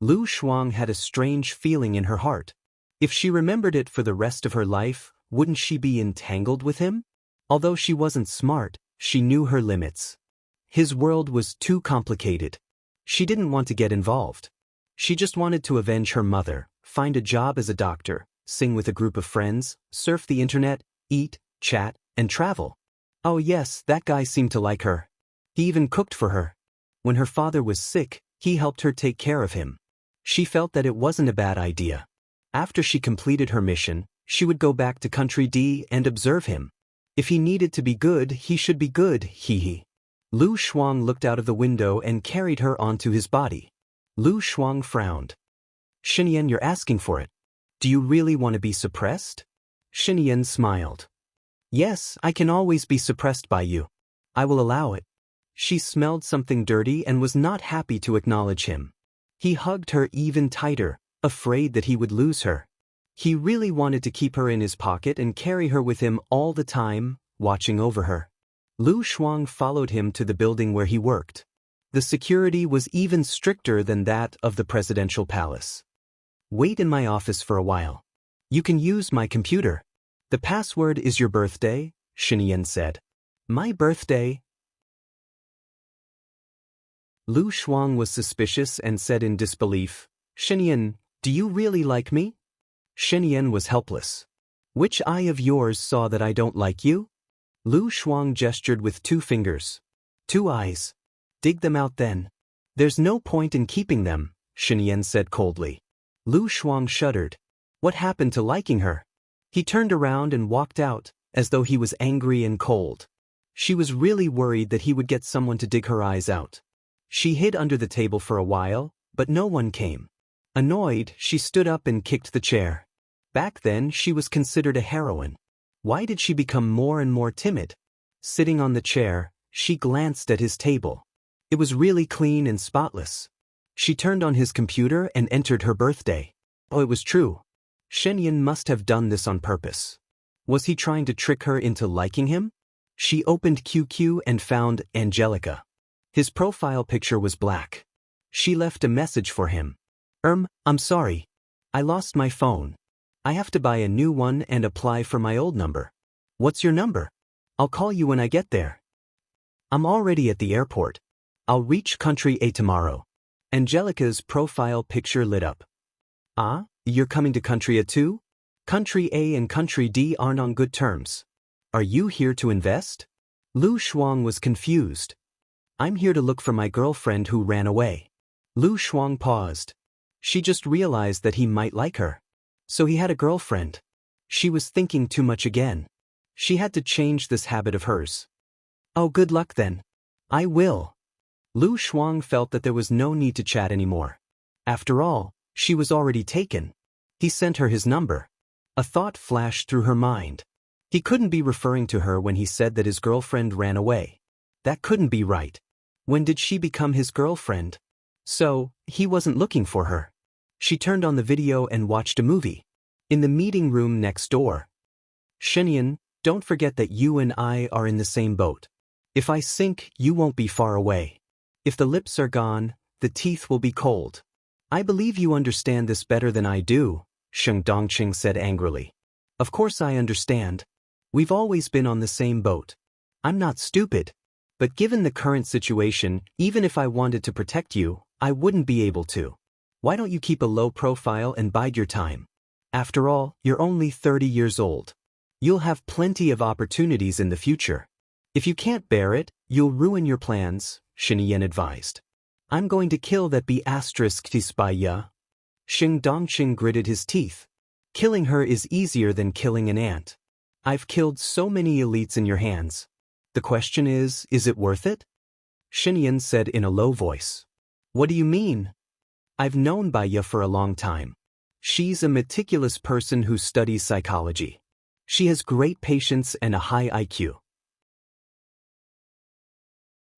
Lu Shuang had a strange feeling in her heart. If she remembered it for the rest of her life, wouldn't she be entangled with him? Although she wasn't smart, she knew her limits. His world was too complicated. She didn't want to get involved. She just wanted to avenge her mother, find a job as a doctor, sing with a group of friends, surf the internet, eat, chat, and travel. Oh yes, that guy seemed to like her. He even cooked for her. When her father was sick, he helped her take care of him. She felt that it wasn't a bad idea. After she completed her mission, she would go back to Country D and observe him. If he needed to be good, he should be good, hee. Lu Shuang looked out of the window and carried her onto his body. Lu Shuang frowned. Xinyan, you're asking for it. Do you really want to be suppressed? Xinyan smiled. Yes, I can always be suppressed by you. I will allow it. She smelled something dirty and was not happy to acknowledge him. He hugged her even tighter, afraid that he would lose her. He really wanted to keep her in his pocket and carry her with him all the time, watching over her. Lu Shuang followed him to the building where he worked. The security was even stricter than that of the presidential palace. Wait in my office for a while. You can use my computer. The password is your birthday, Xinyan said. My birthday? Lu Shuang was suspicious and said in disbelief, Xinyan, do you really like me? Xinyan was helpless. Which eye of yours saw that I don't like you? Lu Shuang gestured with 2 fingers. 2 eyes. Dig them out then. There's no point in keeping them, Xinyan said coldly. Lu Shuang shuddered. What happened to liking her? He turned around and walked out, as though he was angry and cold. She was really worried that he would get someone to dig her eyes out. She hid under the table for a while, but no one came. Annoyed, she stood up and kicked the chair. Back then, she was considered a heroine. Why did she become more and more timid? Sitting on the chair, she glanced at his table. It was really clean and spotless. She turned on his computer and entered her birthday. Oh, it was true. Shenyan must have done this on purpose. Was he trying to trick her into liking him? She opened QQ and found Angelica. His profile picture was black. She left a message for him. I'm sorry. I lost my phone. I have to buy a new one and apply for my old number. What's your number? I'll call you when I get there. I'm already at the airport. I'll reach country A tomorrow. Angelica's profile picture lit up. Ah, you're coming to country A too? Country A and country D aren't on good terms. Are you here to invest? Lu Shuang was confused. I'm here to look for my girlfriend who ran away. Lu Shuang paused. She just realized that he might like her. So he had a girlfriend. She was thinking too much again. She had to change this habit of hers. Oh, good luck then. I will. Lu Shuang felt that there was no need to chat anymore. After all, she was already taken. He sent her his number. A thought flashed through her mind. He couldn't be referring to her when he said that his girlfriend ran away. That couldn't be right. When did she become his girlfriend? So, he wasn't looking for her. She turned on the video and watched a movie. In the meeting room next door. Shenyan, don't forget that you and I are in the same boat. If I sink, you won't be far away. If the lips are gone, the teeth will be cold. I believe you understand this better than I do, Sheng Dongqing said angrily. Of course I understand. We've always been on the same boat. I'm not stupid. But given the current situation, even if I wanted to protect you, I wouldn't be able to. Why don't you keep a low profile and bide your time? After all, you're only 30 years old. You'll have plenty of opportunities in the future. If you can't bear it, you'll ruin your plans, Shenyan advised. I'm going to kill that B***tis by ya. Sheng Dongqing gritted his teeth. Killing her is easier than killing an ant. I've killed so many elites in your hands. The question is it worth it? Shenyan said in a low voice. What do you mean? I've known Baiya for a long time. She's a meticulous person who studies psychology. She has great patience and a high IQ.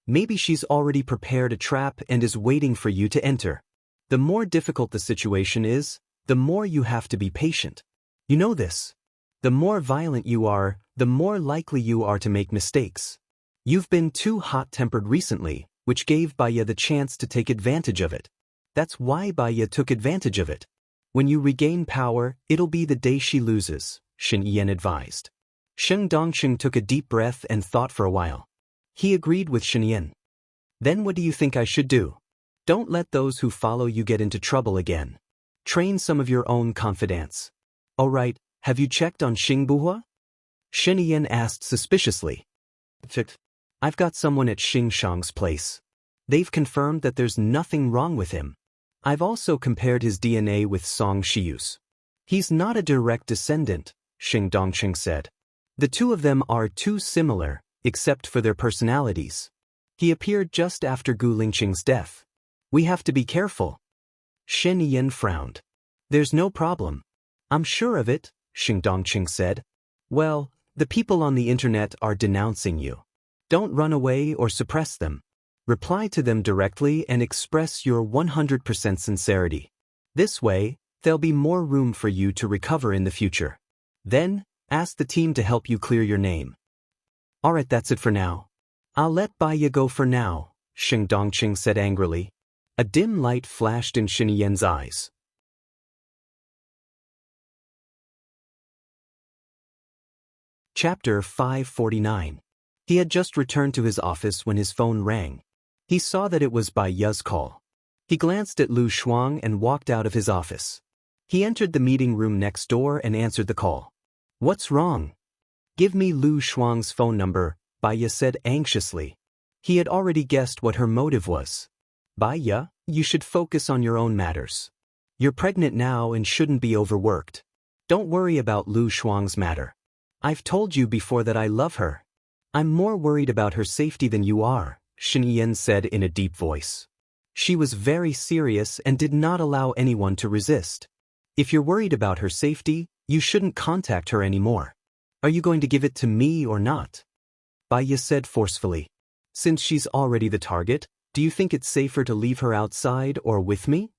Maybe she's already prepared a trap and is waiting for you to enter. The more difficult the situation is, the more you have to be patient. You know this. The more violent you are, the more likely you are to make mistakes. You've been too hot-tempered recently, which gave Baiya the chance to take advantage of it. That's why Baiya took advantage of it. When you regain power, it'll be the day she loses, Shenyan advised. Sheng Dongqing took a deep breath and thought for a while. He agreed with Shenyan. Then what do you think I should do? Don't let those who follow you get into trouble again. Train some of your own confidants. All right, have you checked on Xing Buhua? Shenyan asked suspiciously. Checked. I've got someone at Xing Shang's place. They've confirmed that there's nothing wrong with him. I've also compared his DNA with Song Shiyu's. He's not a direct descendant, Sheng Dongqing said. The two of them are too similar, except for their personalities. He appeared just after Gu Lingqing's death. We have to be careful. Shen Yen frowned. There's no problem. I'm sure of it, Sheng Dongqing said. Well, the people on the internet are denouncing you. Don't run away or suppress them. Reply to them directly and express your 100% sincerity. This way, there'll be more room for you to recover in the future. Then, ask the team to help you clear your name. Alright, that's it for now. I'll let Baiya go for now, Sheng Dongqing said angrily. A dim light flashed in Shen Yan's eyes. Chapter 549. He had just returned to his office when his phone rang. He saw that it was Baiya's call. He glanced at Lu Shuang and walked out of his office. He entered the meeting room next door and answered the call. What's wrong? Give me Lu Shuang's phone number, Baiya said anxiously. He had already guessed what her motive was. Baiya, you should focus on your own matters. You're pregnant now and shouldn't be overworked. Don't worry about Lu Shuang's matter. I've told you before that I love her. I'm more worried about her safety than you are, Shen Yan said in a deep voice. She was very serious and did not allow anyone to resist. If you're worried about her safety, you shouldn't contact her anymore. Are you going to give it to me or not? Baiya said forcefully. Since she's already the target, do you think it's safer to leave her outside or with me?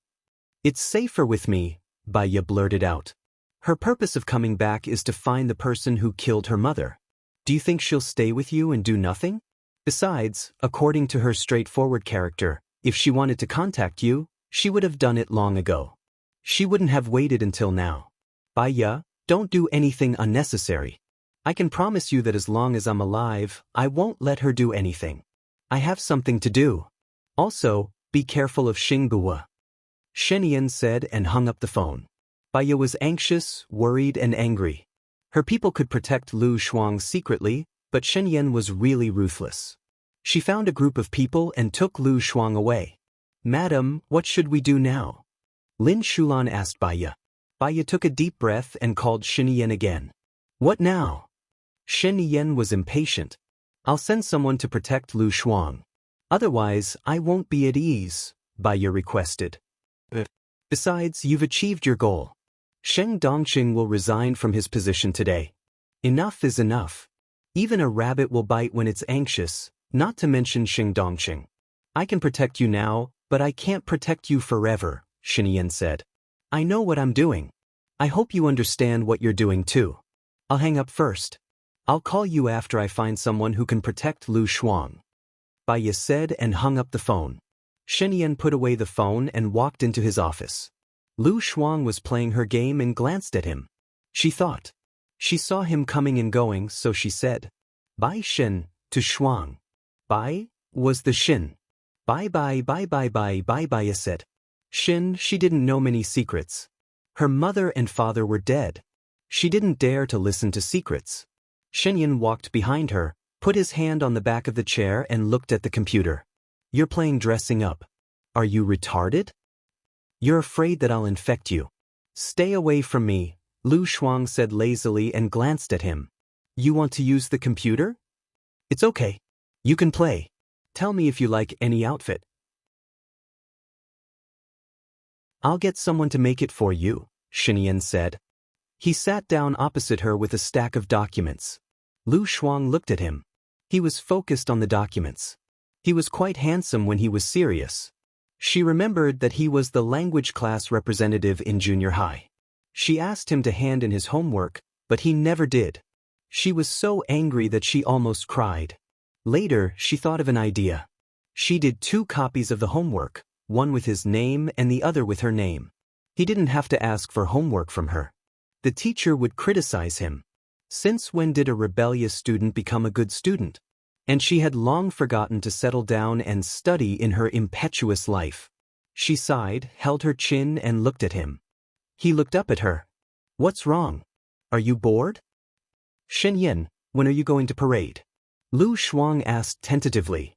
It's safer with me, Baiya blurted out. Her purpose of coming back is to find the person who killed her mother. Do you think she'll stay with you and do nothing? Besides, according to her straightforward character, if she wanted to contact you, she would have done it long ago. She wouldn't have waited until now. Baiya, don't do anything unnecessary. I can promise you that as long as I'm alive, I won't let her do anything. I have something to do. Also, be careful of Xingbua. Shen Yan said and hung up the phone. Baiya was anxious, worried, and angry. Her people could protect Lu Shuang secretly, but Shen Yan was really ruthless. She found a group of people and took Lu Shuang away. Madam, what should we do now? Lin Shulan asked Baiya. Baiya took a deep breath and called Shen Yan again. What now? Shen Yan was impatient. I'll send someone to protect Lu Shuang. Otherwise, I won't be at ease, Baiya requested. Besides, you've achieved your goal. Sheng Dongqing will resign from his position today. Enough is enough. Even a rabbit will bite when it's anxious, not to mention Sheng Dongqing. I can protect you now, but I can't protect you forever, Shen Yan said. I know what I'm doing. I hope you understand what you're doing too. I'll hang up first. I'll call you after I find someone who can protect Lu Shuang. Baiya said and hung up the phone. Shen Yan put away the phone and walked into his office. Lu Shuang was playing her game and glanced at him. She thought. She saw him coming and going, so she said, Bai Shen, to Shuang. Bai, was the Shin. Bye, Baiya said. Shin, she didn't know many secrets. Her mother and father were dead. She didn't dare to listen to secrets. Shen Yan walked behind her, put his hand on the back of the chair and looked at the computer. You're playing dressing up. Are you retarded? You're afraid that I'll infect you. Stay away from me, Lu Shuang said lazily and glanced at him. You want to use the computer? It's okay. You can play. Tell me if you like any outfit. I'll get someone to make it for you, Shen Yan said. He sat down opposite her with a stack of documents. Lu Shuang looked at him. He was focused on the documents. He was quite handsome when he was serious. She remembered that he was the language class representative in junior high. She asked him to hand in his homework, but he never did. She was so angry that she almost cried. Later, she thought of an idea. She did 2 copies of the homework, one with his name and the other with her name. He didn't have to ask for homework from her. The teacher would criticize him. Since when did a rebellious student become a good student? And she had long forgotten to settle down and study in her impetuous life. She sighed, held her chin and looked at him. He looked up at her. What's wrong? Are you bored? Shen Yan, when are you going to parade? Lu Shuang asked tentatively.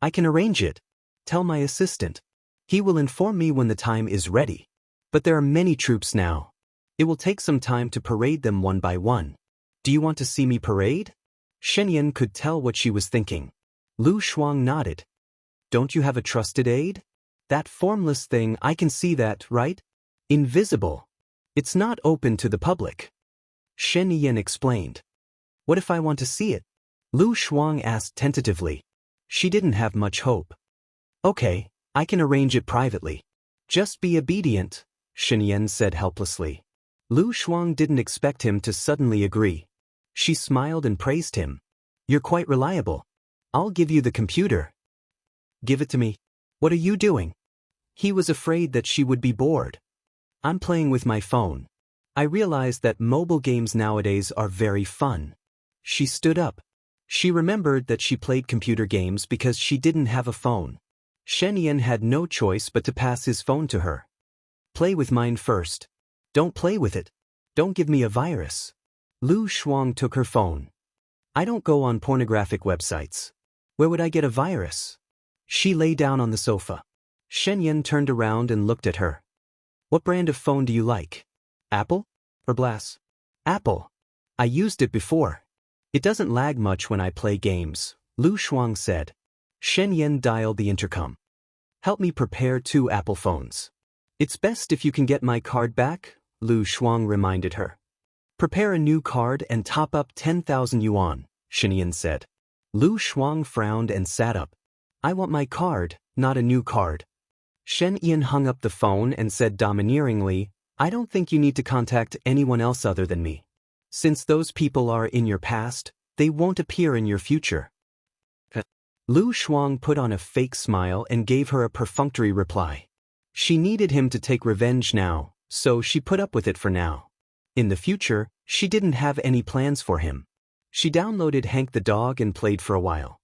I can arrange it. Tell my assistant. He will inform me when the time is ready. But there are many troops now. It will take some time to parade them one by one. Do you want to see me parade? Shen Yan could tell what she was thinking. Lu Shuang nodded. Don't you have a trusted aide? That formless thing, I can see that, right? Invisible. It's not open to the public. Shen Yan explained. What if I want to see it? Lu Shuang asked tentatively. She didn't have much hope. Okay, I can arrange it privately. Just be obedient, Shen Yan said helplessly. Lu Shuang didn't expect him to suddenly agree. She smiled and praised him. You're quite reliable. I'll give you the computer. Give it to me. What are you doing? He was afraid that she would be bored. I'm playing with my phone. I realized that mobile games nowadays are very fun. She stood up. She remembered that she played computer games because she didn't have a phone. Shen Yan had no choice but to pass his phone to her. Play with mine first. Don't play with it. Don't give me a virus. Lu Shuang took her phone. I don't go on pornographic websites. Where would I get a virus? She lay down on the sofa. Shen Yan turned around and looked at her. What brand of phone do you like? Apple? Or Glass? Apple. I used it before. It doesn't lag much when I play games, Lu Shuang said. Shen Yan dialed the intercom. Help me prepare 2 Apple phones. It's best if you can get my card back, Lu Shuang reminded her. Prepare a new card and top up 10,000 yuan, Shen Yan said. Lu Shuang frowned and sat up. I want my card, not a new card. Shen Yan hung up the phone and said domineeringly, I don't think you need to contact anyone else other than me. Since those people are in your past, they won't appear in your future. Lu Shuang put on a fake smile and gave her a perfunctory reply. She needed him to take revenge now, so she put up with it for now. In the future, she didn't have any plans for him. She downloaded Hank the dog and played for a while.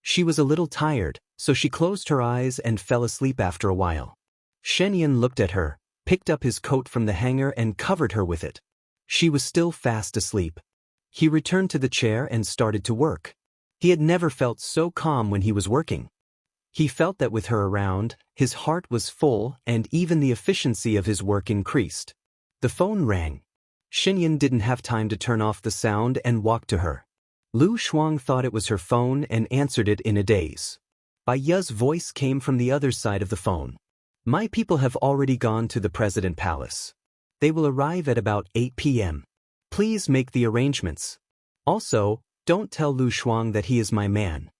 She was a little tired, so she closed her eyes and fell asleep after a while. Shen Yan looked at her, picked up his coat from the hanger and covered her with it. She was still fast asleep. He returned to the chair and started to work. He had never felt so calm when he was working. He felt that with her around, his heart was full and even the efficiency of his work increased. The phone rang. Shen Yan didn't have time to turn off the sound and walked to her. Lu Shuang thought it was her phone and answered it in a daze. Bai Ye's voice came from the other side of the phone. My people have already gone to the President Palace. They will arrive at about 8 p.m. Please make the arrangements. Also, don't tell Lu Shuang that he is my man.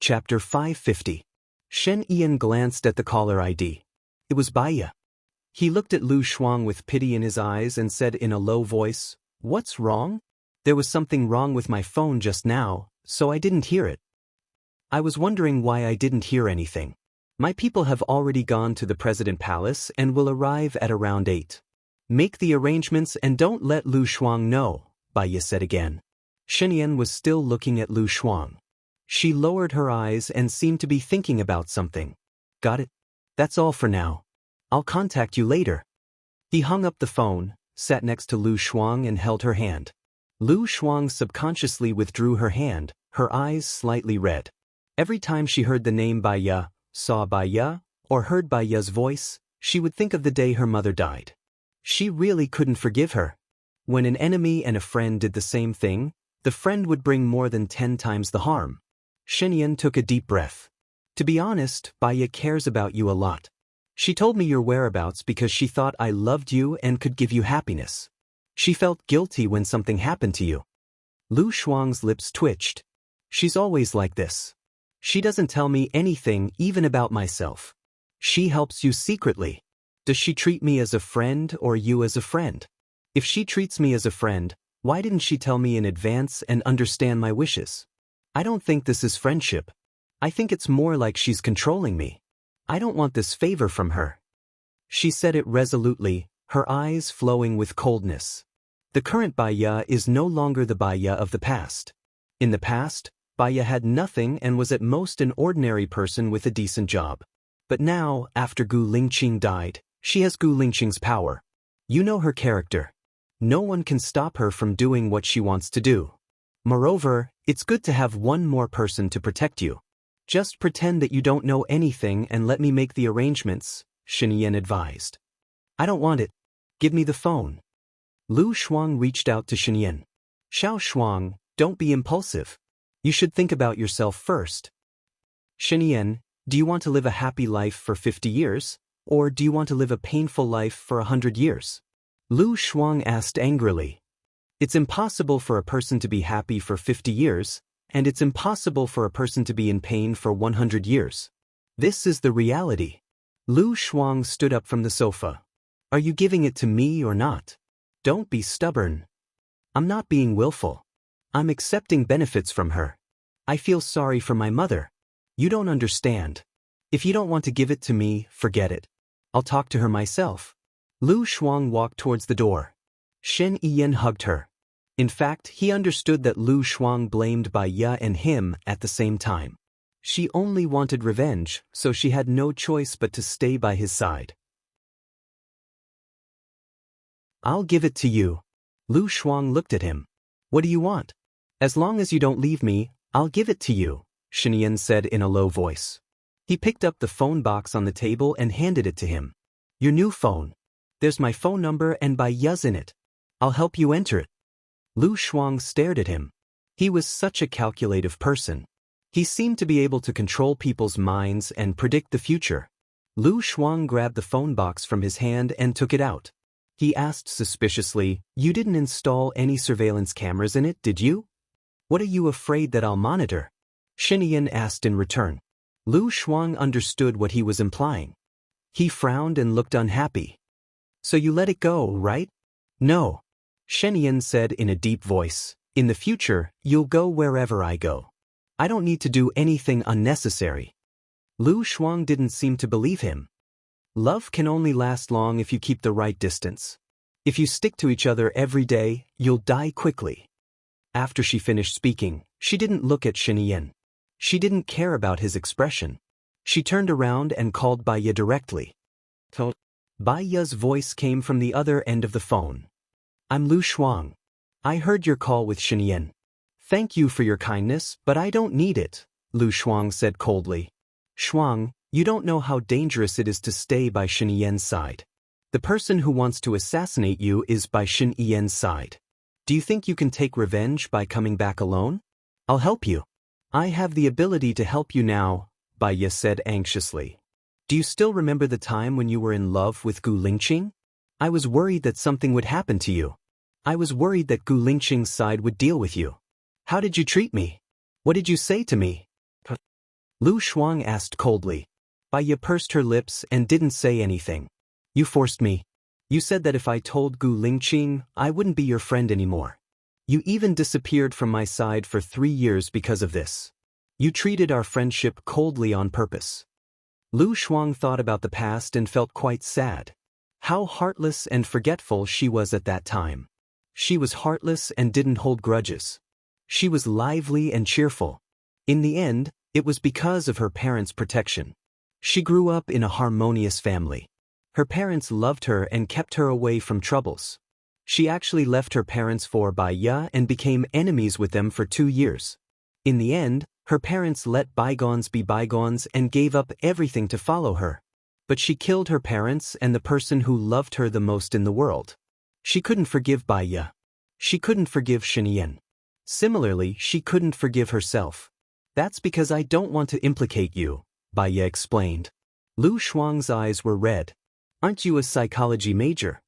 Chapter 550. Shen Yan glanced at the caller ID. It was Bai Ye. He looked at Lu Shuang with pity in his eyes and said in a low voice, What's wrong? There was something wrong with my phone just now, so I didn't hear it. I was wondering why I didn't hear anything. My people have already gone to the President Palace and will arrive at around 8. Make the arrangements and don't let Lu Shuang know, Bai Ye said again. Shen Yan was still looking at Lu Shuang. She lowered her eyes and seemed to be thinking about something. Got it? That's all for now. I'll contact you later. He hung up the phone, sat next to Lu Shuang and held her hand. Lu Shuang subconsciously withdrew her hand, her eyes slightly red. Every time she heard the name Bai Ye, saw Bai Ye, or heard Bai Ye's voice, she would think of the day her mother died. She really couldn't forgive her. When an enemy and a friend did the same thing, the friend would bring more than 10 times the harm. Shen Yan took a deep breath. To be honest, Bai Ye cares about you a lot. She told me your whereabouts because she thought I loved you and could give you happiness. She felt guilty when something happened to you. Lu Shuang's lips twitched. She's always like this. She doesn't tell me anything even about myself. She helps you secretly. Does she treat me as a friend or you as a friend? If she treats me as a friend, why didn't she tell me in advance and understand my wishes? I don't think this is friendship. I think it's more like she's controlling me. I don't want this favor from her. She said it resolutely, her eyes flowing with coldness. The current Bai Ye is no longer the Bai Ye of the past. In the past, Bai Ye had nothing and was at most an ordinary person with a decent job. But now, after Gu Lingqing died, she has Gu Lingqing's power. You know her character. No one can stop her from doing what she wants to do. Moreover, it's good to have one more person to protect you. Just pretend that you don't know anything and let me make the arrangements, Shen Yan advised. I don't want it. Give me the phone. Lu Shuang reached out to Shen Yan. Xiao Shuang, don't be impulsive. You should think about yourself first. Shen Yan, do you want to live a happy life for 50 years, or do you want to live a painful life for 100 years? Lu Shuang asked angrily. It's impossible for a person to be happy for 50 years, and it's impossible for a person to be in pain for 100 years. This is the reality. Lu Shuang stood up from the sofa. Are you giving it to me or not? Don't be stubborn. I'm not being willful. I'm accepting benefits from her. I feel sorry for my mother. You don't understand. If you don't want to give it to me, forget it. I'll talk to her myself. Lu Shuang walked towards the door. Shen Yan hugged her. In fact, he understood that Lu Shuang blamed Bai Ye and him at the same time. She only wanted revenge, so she had no choice but to stay by his side. I'll give it to you. Lu Shuang looked at him. What do you want? As long as you don't leave me, I'll give it to you, Shen Yan said in a low voice. He picked up the phone box on the table and handed it to him. Your new phone. There's my phone number and Bai Ye's in it. I'll help you enter it. Lu Shuang stared at him. He was such a calculative person. He seemed to be able to control people's minds and predict the future. Lu Shuang grabbed the phone box from his hand and took it out. He asked suspiciously, "You didn't install any surveillance cameras in it, did you? What are you afraid that I'll monitor?" Shen Yan asked in return. Lu Shuang understood what he was implying. He frowned and looked unhappy. "So you let it go, right?" "No," Shen Yan said in a deep voice. "In the future, you'll go wherever I go. I don't need to do anything unnecessary." Lu Shuang didn't seem to believe him. Love can only last long if you keep the right distance. If you stick to each other every day, you'll die quickly. After she finished speaking, she didn't look at Shen Yan. She didn't care about his expression. She turned around and called Bai Ye directly. Bai Ye's voice came from the other end of the phone. "I'm Lu Shuang. I heard your call with Shen Yan. Thank you for your kindness, but I don't need it," Lu Shuang said coldly. "Shuang, you don't know how dangerous it is to stay by Shen Yan's side. The person who wants to assassinate you is by Shen Yan's side. Do you think you can take revenge by coming back alone? I'll help you." "I have the ability to help you now," Bai Ye said anxiously. "Do you still remember the time when you were in love with Gu Lingqing? I was worried that something would happen to you. I was worried that Gu Lingqing's side would deal with you. How did you treat me? What did you say to me?" Lu Shuang asked coldly. Bai Ye pursed her lips and didn't say anything. "You forced me. You said that if I told Gu Lingqing, I wouldn't be your friend anymore. You even disappeared from my side for 3 years because of this. You treated our friendship coldly on purpose." Lu Shuang thought about the past and felt quite sad. How heartless and forgetful she was at that time. She was heartless and didn't hold grudges. She was lively and cheerful. In the end, it was because of her parents' protection. She grew up in a harmonious family. Her parents loved her and kept her away from troubles. She actually left her parents for Bai Ye and became enemies with them for 2 years. In the end, her parents let bygones be bygones and gave up everything to follow her. But she killed her parents and the person who loved her the most in the world. She couldn't forgive Bai Ye. She couldn't forgive Shen Yan. Similarly, she couldn't forgive herself. "That's because I don't want to implicate you," Bai Ye explained. Lu Shuang's eyes were red. "Aren't you a psychology major?"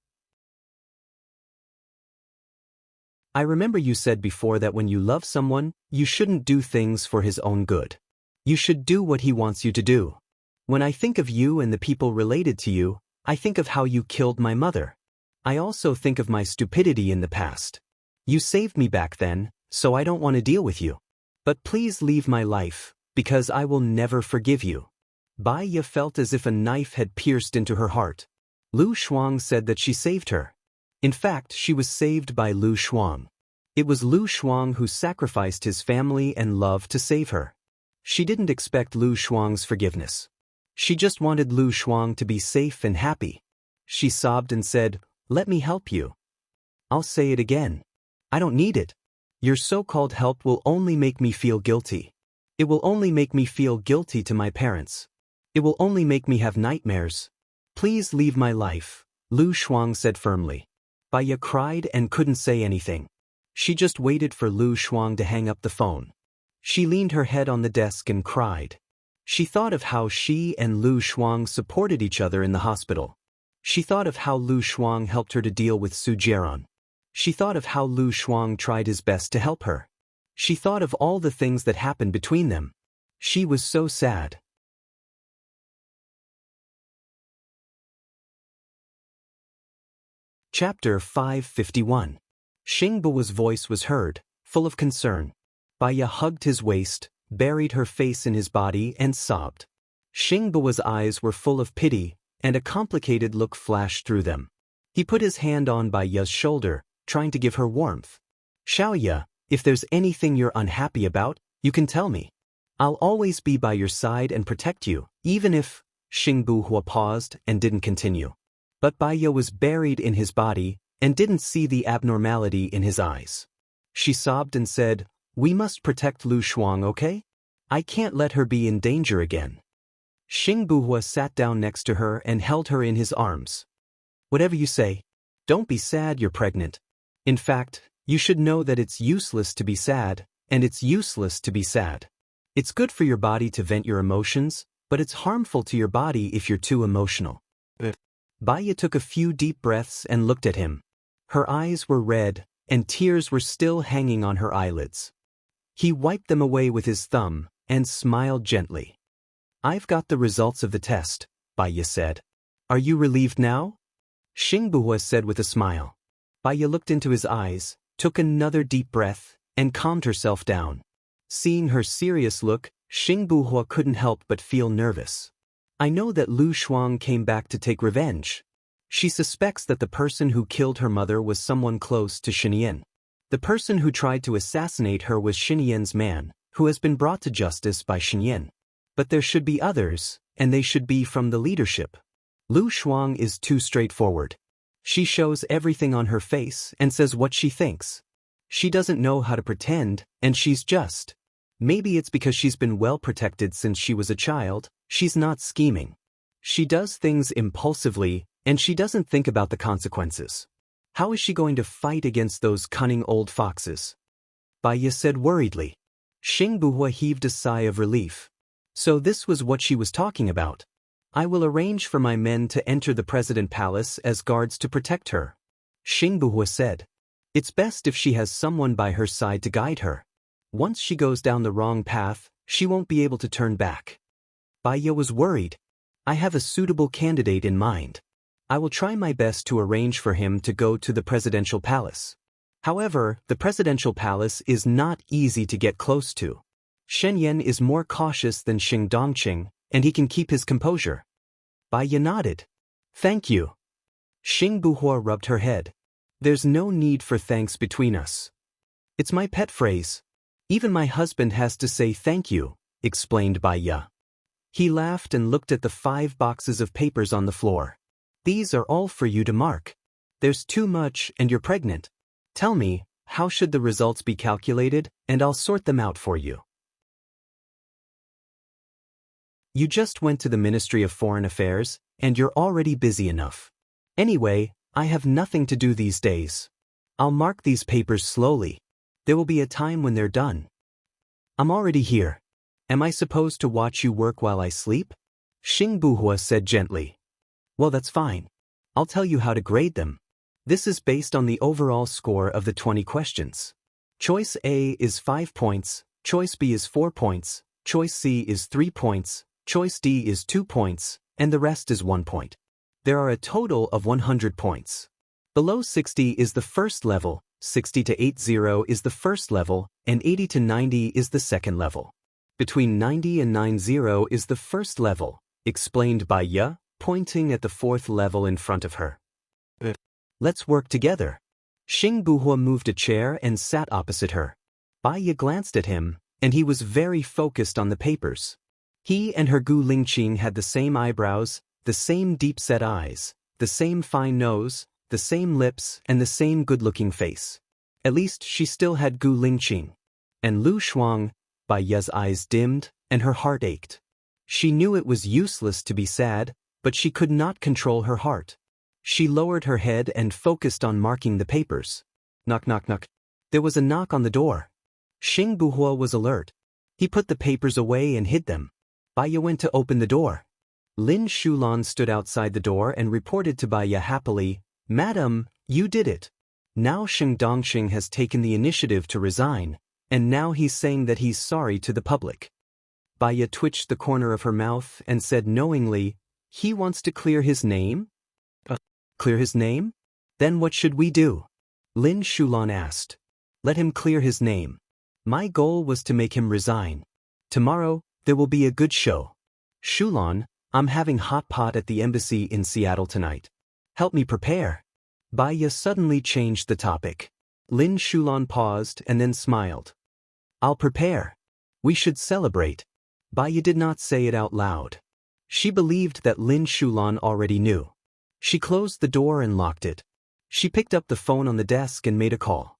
"I remember you said before that when you love someone, you shouldn't do things for his own good. You should do what he wants you to do. When I think of you and the people related to you, I think of how you killed my mother. I also think of my stupidity in the past. You saved me back then, so I don't want to deal with you. But please leave my life, because I will never forgive you." Bai Ye felt as if a knife had pierced into her heart. Lu Shuang said that she saved her. In fact, she was saved by Lu Shuang. It was Lu Shuang who sacrificed his family and love to save her. She didn't expect Lu Shuang's forgiveness. She just wanted Lu Shuang to be safe and happy. She sobbed and said, "Let me help you." "I'll say it again. I don't need it. Your so-called help will only make me feel guilty. It will only make me feel guilty to my parents. It will only make me have nightmares. Please leave my life," Lu Shuang said firmly. Bai Ye cried and couldn't say anything. She just waited for Lu Shuang to hang up the phone. She leaned her head on the desk and cried. She thought of how she and Lu Shuang supported each other in the hospital. She thought of how Lu Shuang helped her to deal with Su Jieran. She thought of how Lu Shuang tried his best to help her. She thought of all the things that happened between them. She was so sad. Chapter 551. Xingbu's voice was heard, full of concern. Bai Ye hugged his waist, buried her face in his body and sobbed. Xingbu's eyes were full of pity, and a complicated look flashed through them. He put his hand on Bai Ye's shoulder, trying to give her warmth. "Xiao Ye, if there's anything you're unhappy about, you can tell me. I'll always be by your side and protect you, even if..." Xingbu paused and didn't continue. But Bai Ye was buried in his body and didn't see the abnormality in his eyes. She sobbed and said, "We must protect Lu Shuang, okay? I can't let her be in danger again." Xingbu sat down next to her and held her in his arms. "Whatever you say. Don't be sad you're pregnant. In fact, you should know that it's useless to be sad, and it's useless to be sad. It's good for your body to vent your emotions, but it's harmful to your body if you're too emotional. Baya took a few deep breaths and looked at him. Her eyes were red, and tears were still hanging on her eyelids. He wiped them away with his thumb and smiled gently. I've got the results of the test, Baya said. Are you relieved now? Xingbuhua said with a smile. Baya looked into his eyes, took another deep breath, and calmed herself down. Seeing her serious look, Xingbuhua couldn't help but feel nervous. I know that Lu Shuang came back to take revenge. She suspects that the person who killed her mother was someone close to Xinyan. The person who tried to assassinate her was Xinyan's man, who has been brought to justice by Xinyan. But there should be others, and they should be from the leadership. Lu Shuang is too straightforward. She shows everything on her face and says what she thinks. She doesn't know how to pretend, and she's just. Maybe it's because she's been well protected since she was a child. She's not scheming. She does things impulsively, and she doesn't think about the consequences. How is she going to fight against those cunning old foxes? Baya said worriedly. Xingbuhua heaved a sigh of relief. So this was what she was talking about. I will arrange for my men to enter the President Palace as guards to protect her. Xingbuhua said. It's best if she has someone by her side to guide her. Once she goes down the wrong path, she won't be able to turn back. Baya was worried. I have a suitable candidate in mind. I will try my best to arrange for him to go to the Presidential Palace. However, the Presidential Palace is not easy to get close to. Shen is more cautious than Xing Dongqing, and he can keep his composure. Baya nodded. Thank you. Xingbuhua rubbed her head. There's no need for thanks between us. It's my pet phrase. Even my husband has to say thank you, explained Baya. He laughed and looked at the 5 boxes of papers on the floor. These are all for you to mark. There's too much and you're pregnant. Tell me, how should the results be calculated, and I'll sort them out for you. You just went to the Ministry of Foreign Affairs, and you're already busy enough. Anyway, I have nothing to do these days. I'll mark these papers slowly. There will be a time when they're done. I'm already here. Am I supposed to watch you work while I sleep? Xingbuhua said gently. Well, that's fine. I'll tell you how to grade them. This is based on the overall score of the 20 questions. Choice A is 5 points, Choice B is 4 points, Choice C is 3 points, Choice D is 2 points, and the rest is 1 point. There are a total of 100 points. Below 60 is the first level, 60 to 80 is the first level, and 80 to 90 is the second level. Between 90 and 90 is the first level, explained by Ya, pointing at the 4th level in front of her. Let's work together. Xingbuhua moved a chair and sat opposite her. Baya glanced at him, and he was very focused on the papers. He and her Gu Lingqing had the same eyebrows, the same deep-set eyes, the same fine nose, the same lips, and the same good-looking face. At least she still had Gu Lingqing. And Lu Shuang, Baya's eyes dimmed, and her heart ached. She knew it was useless to be sad, but she could not control her heart. She lowered her head and focused on marking the papers. Knock, knock, knock. There was a knock on the door. Xingbuhua was alert. He put the papers away and hid them. Baya went to open the door. Lin Shulan stood outside the door and reported to Baya happily, Madam, you did it. Now Xing Dongqing has taken the initiative to resign, and now he's saying that he's sorry to the public. Baya twitched the corner of her mouth and said knowingly, he wants to clear his name? Clear his name? Then what should we do? Lin Shulan asked. Let him clear his name. My goal was to make him resign. Tomorrow, there will be a good show. Shulan, I'm having hot pot at the embassy in Seattle tonight. Help me prepare. Baya suddenly changed the topic. Lin Shulan paused and then smiled. I'll prepare. We should celebrate. Baya did not say it out loud. She believed that Lin Shulan already knew. She closed the door and locked it. She picked up the phone on the desk and made a call.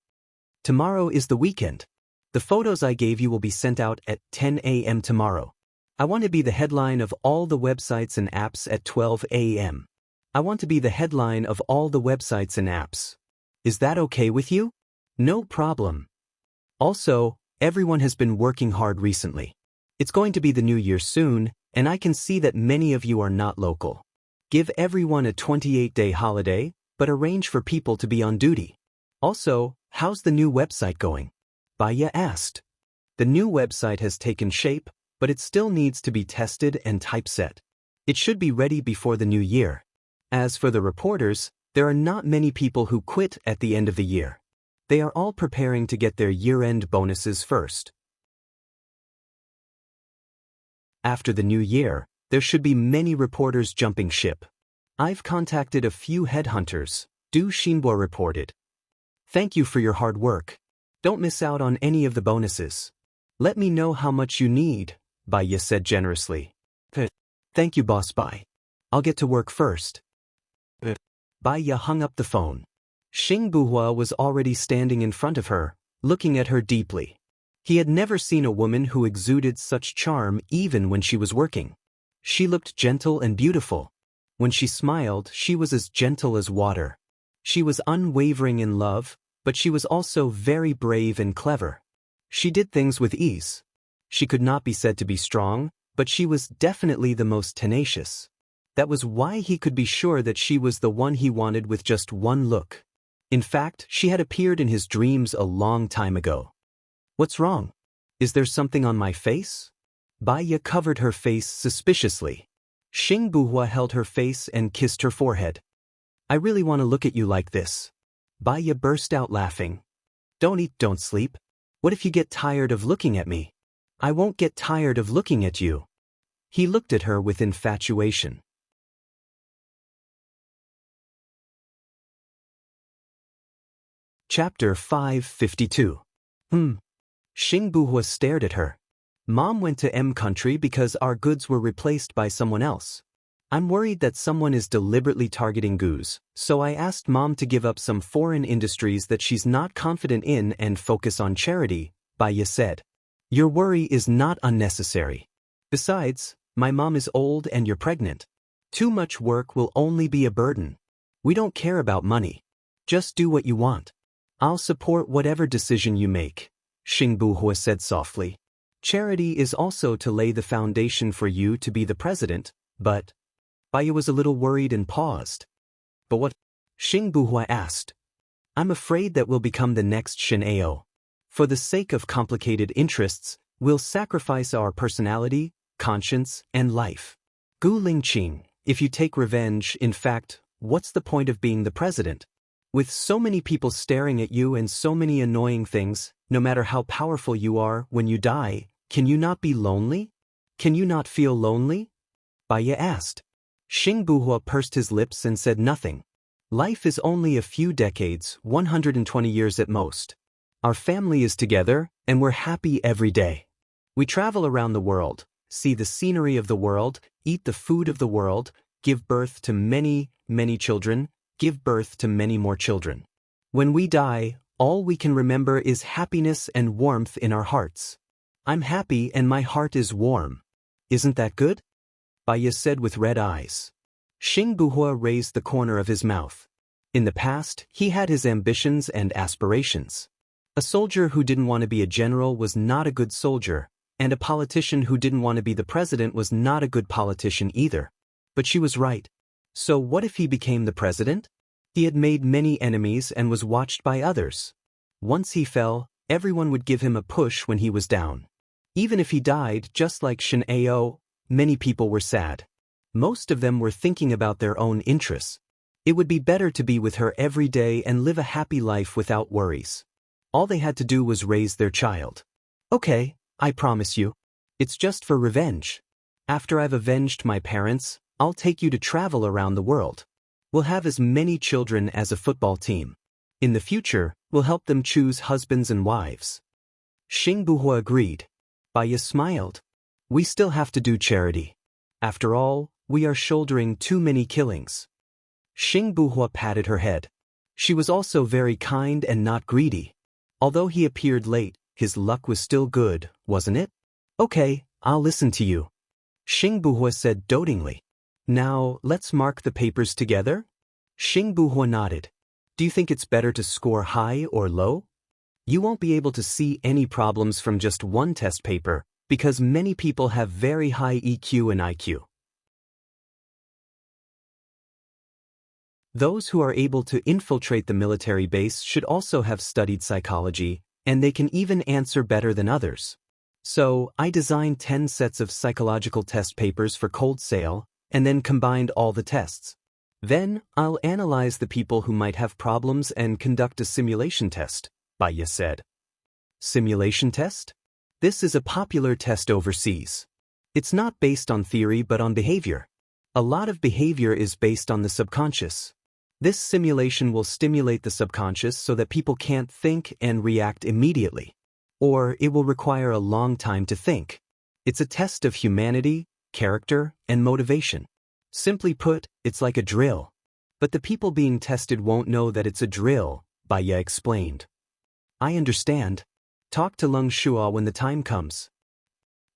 Tomorrow is the weekend. The photos I gave you will be sent out at 10 a.m. tomorrow. I want to be the headline of all the websites and apps at 12 a.m. I want to be the headline of all the websites and apps. Is that okay with you? No problem. Also, everyone has been working hard recently. It's going to be the new year soon, and I can see that many of you are not local. Give everyone a 28-day holiday, but arrange for people to be on duty. Also, how's the new website going? Baya asked. The new website has taken shape, but it still needs to be tested and typeset. It should be ready before the new year. As for the reporters, there are not many people who quit at the end of the year. They are all preparing to get their year-end bonuses first. After the new year, there should be many reporters jumping ship. I've contacted a few headhunters, Du Xinbo reported. Thank you for your hard work. Don't miss out on any of the bonuses. Let me know how much you need, Baya said generously. Thank you, boss. Bye. I'll get to work first. Baya hung up the phone. Xing Buhua was already standing in front of her, looking at her deeply. He had never seen a woman who exuded such charm even when she was working. She looked gentle and beautiful. When she smiled, she was as gentle as water. She was unwavering in love, but she was also very brave and clever. She did things with ease. She could not be said to be strong, but she was definitely the most tenacious. That was why he could be sure that she was the one he wanted with just one look. In fact, she had appeared in his dreams a long time ago. What's wrong? Is there something on my face? Baya covered her face suspiciously. Xing Buhua held her face and kissed her forehead. I really want to look at you like this. Baya burst out laughing. Don't eat, don't sleep. What if you get tired of looking at me? I won't get tired of looking at you. He looked at her with infatuation. Chapter 552. Xing Buhua stared at her. Mom went to M country because our goods were replaced by someone else. I'm worried that someone is deliberately targeting goods, so I asked Mom to give up some foreign industries that she's not confident in and focus on charity, Baya said. Your worry is not unnecessary. Besides, my mom is old and you're pregnant. Too much work will only be a burden. We don't care about money. Just do what you want. I'll support whatever decision you make, Xing Buhua said softly. Charity is also to lay the foundation for you to be the president, but... Baya was a little worried and paused. But what? Xing Buhua asked. I'm afraid that we'll become the next Shen Ao. For the sake of complicated interests, we'll sacrifice our personality, conscience, and life. Gu Lingqing, if you take revenge, in fact, what's the point of being the president? With so many people staring at you and so many annoying things, no matter how powerful you are, when you die, can you not be lonely? Can you not feel lonely? Baya asked. Xing Buhua pursed his lips and said nothing. Life is only a few decades, 120 years at most. Our family is together, and we're happy every day. We travel around the world, see the scenery of the world, eat the food of the world, give birth to many, many children, give birth to many more children. When we die, all we can remember is happiness and warmth in our hearts. I'm happy and my heart is warm. Isn't that good? Baya said with red eyes. Xing Buhua raised the corner of his mouth. In the past, he had his ambitions and aspirations. A soldier who didn't want to be a general was not a good soldier, and a politician who didn't want to be the president was not a good politician either. But she was right. So what if he became the president? He had made many enemies and was watched by others. Once he fell, everyone would give him a push when he was down. Even if he died, just like Shen Ao, many people were sad. Most of them were thinking about their own interests. It would be better to be with her every day and live a happy life without worries. All they had to do was raise their child. Okay, I promise you. It's just for revenge. After I've avenged my parents, I'll take you to travel around the world. We'll have as many children as a football team. In the future, we'll help them choose husbands and wives. Xing Buhua agreed. Baya smiled. We still have to do charity. After all, we are shouldering too many killings. Xing Buhua patted her head. She was also very kind and not greedy. Although he appeared late, his luck was still good, wasn't it? Okay, I'll listen to you. Xing Buhua said dotingly. Now, let's mark the papers together? Xing Buhua nodded. Do you think it's better to score high or low? You won't be able to see any problems from just one test paper because many people have very high EQ and IQ. Those who are able to infiltrate the military base should also have studied psychology, and they can even answer better than others. So, I designed 10 sets of psychological test papers for cold sale, and then combined all the tests. Then, I'll analyze the people who might have problems and conduct a simulation test, Baya said. Simulation test? This is a popular test overseas. It's not based on theory but on behavior. A lot of behavior is based on the subconscious. This simulation will stimulate the subconscious so that people can't think and react immediately. Or it will require a long time to think. It's a test of humanity, character, and motivation. Simply put, it's like a drill. But the people being tested won't know that it's a drill, Baya explained. I understand. Talk to Lung Shua when the time comes.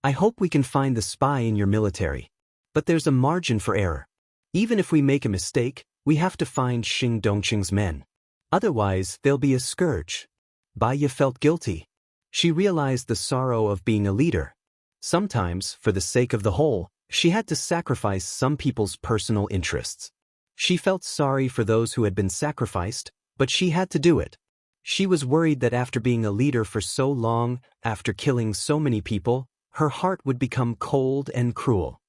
I hope we can find the spy in your military. But there's a margin for error. Even if we make a mistake, we have to find Xing Dongqing's men. Otherwise, they'll be a scourge. Baya felt guilty. She realized the sorrow of being a leader. Sometimes, for the sake of the whole, she had to sacrifice some people's personal interests. She felt sorry for those who had been sacrificed, but she had to do it. She was worried that after being a leader for so long, after killing so many people, her heart would become cold and cruel.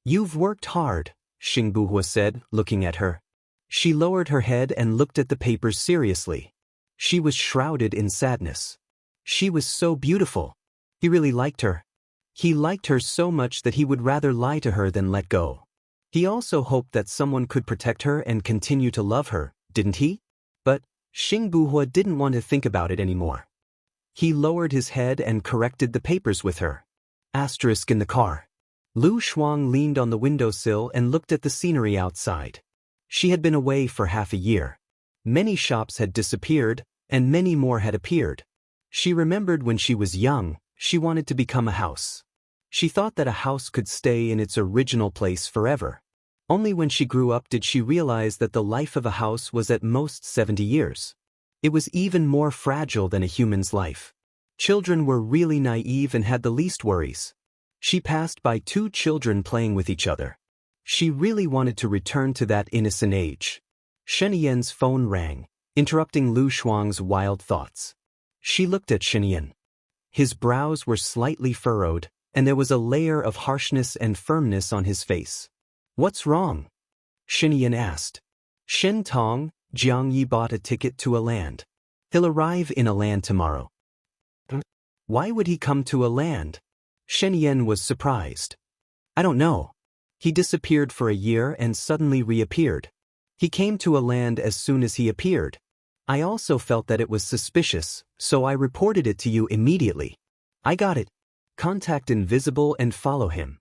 You've worked hard, Xing Buhua said, looking at her. She lowered her head and looked at the papers seriously. She was shrouded in sadness. She was so beautiful. He really liked her. He liked her so much that he would rather lie to her than let go. He also hoped that someone could protect her and continue to love her, didn't he? But Xing Buhua didn't want to think about it anymore. He lowered his head and corrected the papers with her. Asterisk in the car. Lu Shuang leaned on the windowsill and looked at the scenery outside. She had been away for half a year. Many shops had disappeared, and many more had appeared. She remembered when she was young, she wanted to become a house. She thought that a house could stay in its original place forever. Only when she grew up did she realize that the life of a house was at most 70 years. It was even more fragile than a human's life. Children were really naive and had the least worries. She passed by 2 children playing with each other. She really wanted to return to that innocent age. Shen Yan's phone rang, interrupting Lu Shuang's wild thoughts. She looked at Shen Yan. His brows were slightly furrowed, and there was a layer of harshness and firmness on his face. What's wrong? Shen Yan asked. Shen Tong, Jiang Yi bought a ticket to Aland. He'll arrive in Aland tomorrow. Why would he come to Aland? Shen Yan was surprised. I don't know. He disappeared for a year and suddenly reappeared. He came to Aland as soon as he appeared. I also felt that it was suspicious, so I reported it to you immediately. I got it. Contact Invisible and follow him.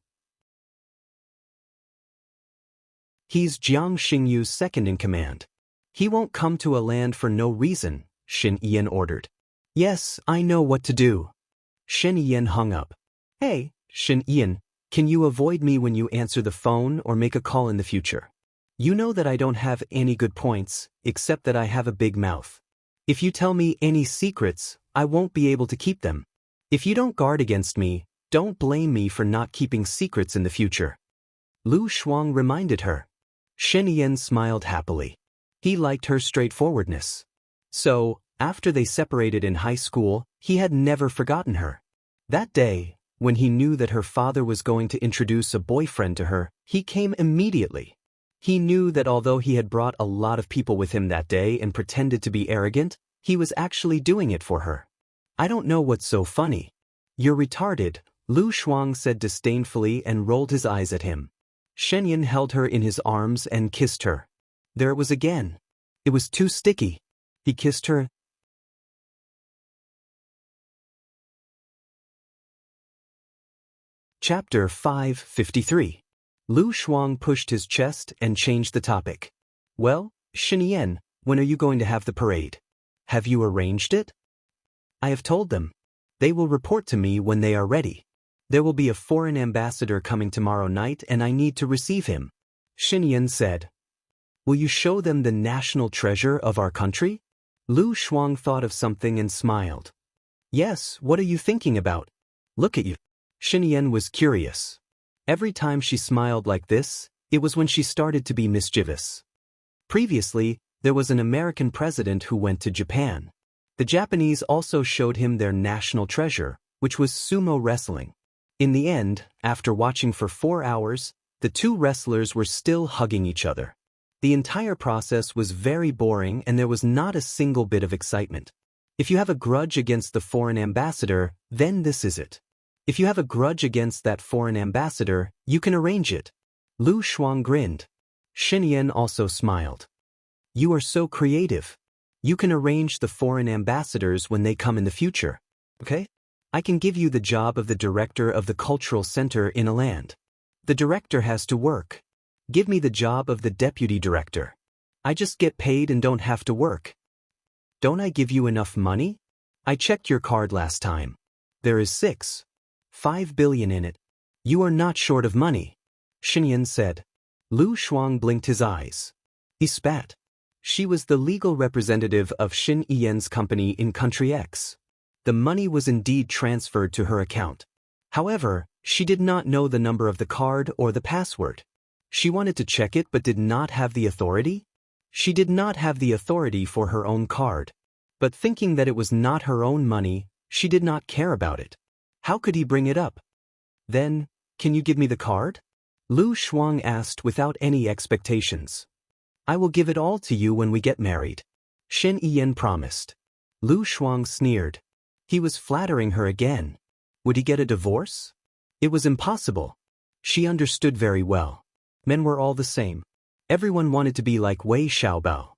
He's Jiang Xingyu's second in command. He won't come to Aland for no reason, Shen Yan ordered. Yes, I know what to do. Shen Yan hung up. Hey, Shen Yan, can you avoid me when you answer the phone or make a call in the future? You know that I don't have any good points, except that I have a big mouth. If you tell me any secrets, I won't be able to keep them. If you don't guard against me, don't blame me for not keeping secrets in the future. Lu Shuang reminded her. Shen Yan smiled happily. He liked her straightforwardness. So, after they separated in high school, he had never forgotten her. That day, when he knew that her father was going to introduce a boyfriend to her, he came immediately. He knew that although he had brought a lot of people with him that day and pretended to be arrogant, he was actually doing it for her. I don't know what's so funny. You're retarded, Lu Shuang said disdainfully and rolled his eyes at him. Shen Yan held her in his arms and kissed her. There it was again. It was too sticky. He kissed her. Chapter 553. Lu Shuang pushed his chest and changed the topic. Well, Shen Yan, when are you going to have the parade? Have you arranged it? I have told them. They will report to me when they are ready. There will be a foreign ambassador coming tomorrow night and I need to receive him. Shen Yan said. Will you show them the national treasure of our country? Lu Shuang thought of something and smiled. Yes, what are you thinking about? Look at you. Shen Yan was curious. Every time she smiled like this, it was when she started to be mischievous. Previously, there was an American president who went to Japan. The Japanese also showed him their national treasure, which was sumo wrestling. In the end, after watching for 4 hours, the two wrestlers were still hugging each other. The entire process was very boring and there was not a single bit of excitement. If you have a grudge against the foreign ambassador, then this is it. If you have a grudge against that foreign ambassador, you can arrange it. Lu Shuang grinned. Shen Yan also smiled. You are so creative. You can arrange the foreign ambassadors when they come in the future. Okay? I can give you the job of the director of the cultural center in a land. The director has to work. Give me the job of the deputy director. I just get paid and don't have to work. Don't I give you enough money? I checked your card last time. There is 5 billion in it. You are not short of money, Shen Yan said. Lu Shuang blinked his eyes. He spat. She was the legal representative of Shen Yan's company in Country X. The money was indeed transferred to her account. However, she did not know the number of the card or the password. She wanted to check it but did not have the authority? She did not have the authority for her own card. But thinking that it was not her own money, she did not care about it. How could he bring it up? Then, can you give me the card? Lu Shuang asked without any expectations. I will give it all to you when we get married, Shen Yan promised. Lu Shuang sneered. He was flattering her again. Would he get a divorce? It was impossible. She understood very well. Men were all the same. Everyone wanted to be like Wei Xiaobao.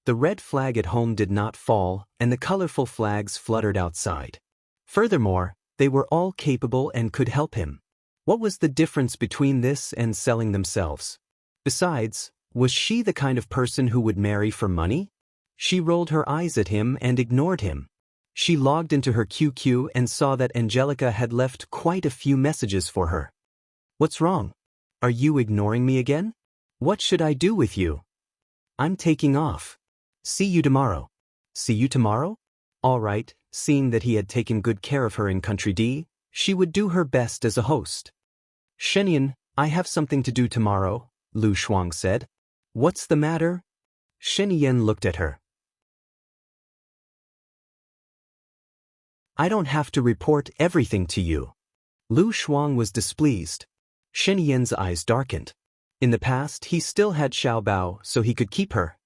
The red flag at home did not fall, and the colorful flags fluttered outside. Furthermore, they were all capable and could help him. What was the difference between this and selling themselves? Besides, was she the kind of person who would marry for money? She rolled her eyes at him and ignored him. She logged into her QQ and saw that Angelica had left quite a few messages for her. What's wrong? Are you ignoring me again? What should I do with you? I'm taking off. See you tomorrow. See you tomorrow? All right, seeing that he had taken good care of her in Country D, she would do her best as a host. Shen Yan, I have something to do tomorrow, Lu Shuang said. What's the matter? Shen Yan looked at her. I don't have to report everything to you. Lu Shuang was displeased. Shen Yan's eyes darkened. In the past, he still had Xiaobao, so he could keep her.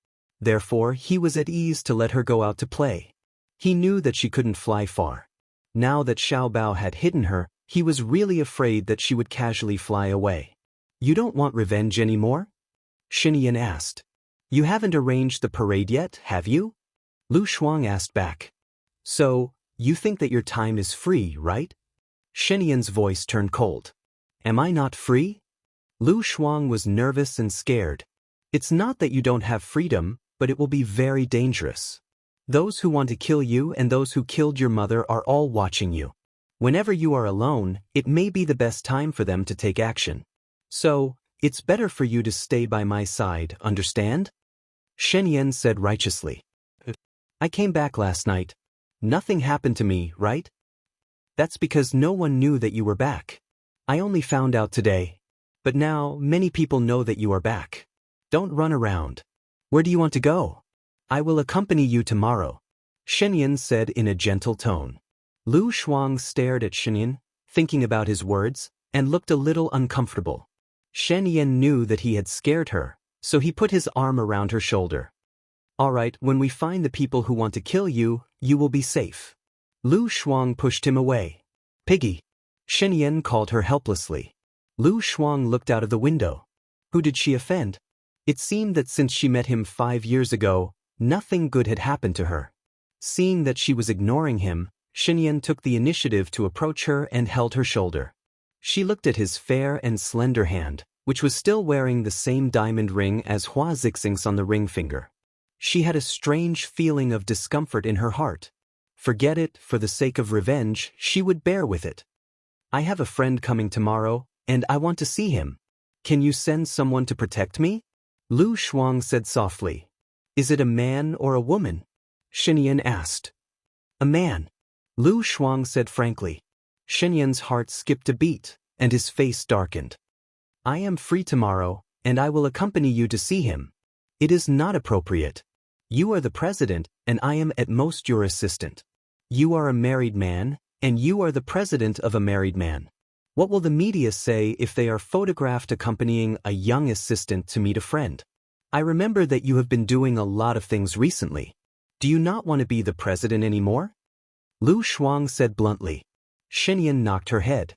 Therefore, he was at ease to let her go out to play. He knew that she couldn't fly far. Now that Xiaobao had hidden her, he was really afraid that she would casually fly away. You don't want revenge anymore? Shen Yan asked. You haven't arranged the parade yet, have you? Lu Shuang asked back. So, you think that your time is free, right? Shen Yan's voice turned cold. Am I not free? Lu Shuang was nervous and scared. It's not that you don't have freedom, but it will be very dangerous. Those who want to kill you and those who killed your mother are all watching you. Whenever you are alone, it may be the best time for them to take action. So, it's better for you to stay by my side, understand? Shen Yan said righteously. I came back last night. Nothing happened to me, right? That's because no one knew that you were back. I only found out today. But now, many people know that you are back. Don't run around. Where do you want to go? I will accompany you tomorrow, Shen Yan said in a gentle tone. Lu Shuang stared at Shen Yan, thinking about his words, and looked a little uncomfortable. Shen Yan knew that he had scared her, so he put his arm around her shoulder. All right, when we find the people who want to kill you, you will be safe. Lu Shuang pushed him away. Piggy. Shen Yan called her helplessly. Lu Shuang looked out of the window. Who did she offend? It seemed that since she met him 5 years ago, nothing good had happened to her. Seeing that she was ignoring him, Shen Yan took the initiative to approach her and held her shoulder. She looked at his fair and slender hand, which was still wearing the same diamond ring as Hua Zixing's on the ring finger. She had a strange feeling of discomfort in her heart. Forget it, for the sake of revenge, she would bear with it. I have a friend coming tomorrow, and I want to see him. Can you send someone to protect me? Lu Shuang said softly. Is it a man or a woman? Shenyan asked. A man. Lu Shuang said frankly. Shenyan's heart skipped a beat, and his face darkened. I am free tomorrow, and I will accompany you to see him. It is not appropriate. You are the president, and I am at most your assistant. You are a married man, and you are the president of a married man. What will the media say if they are photographed accompanying a young assistant to meet a friend? I remember that you have been doing a lot of things recently. Do you not want to be the president anymore? Lu Shuang said bluntly. Shenyan knocked her head.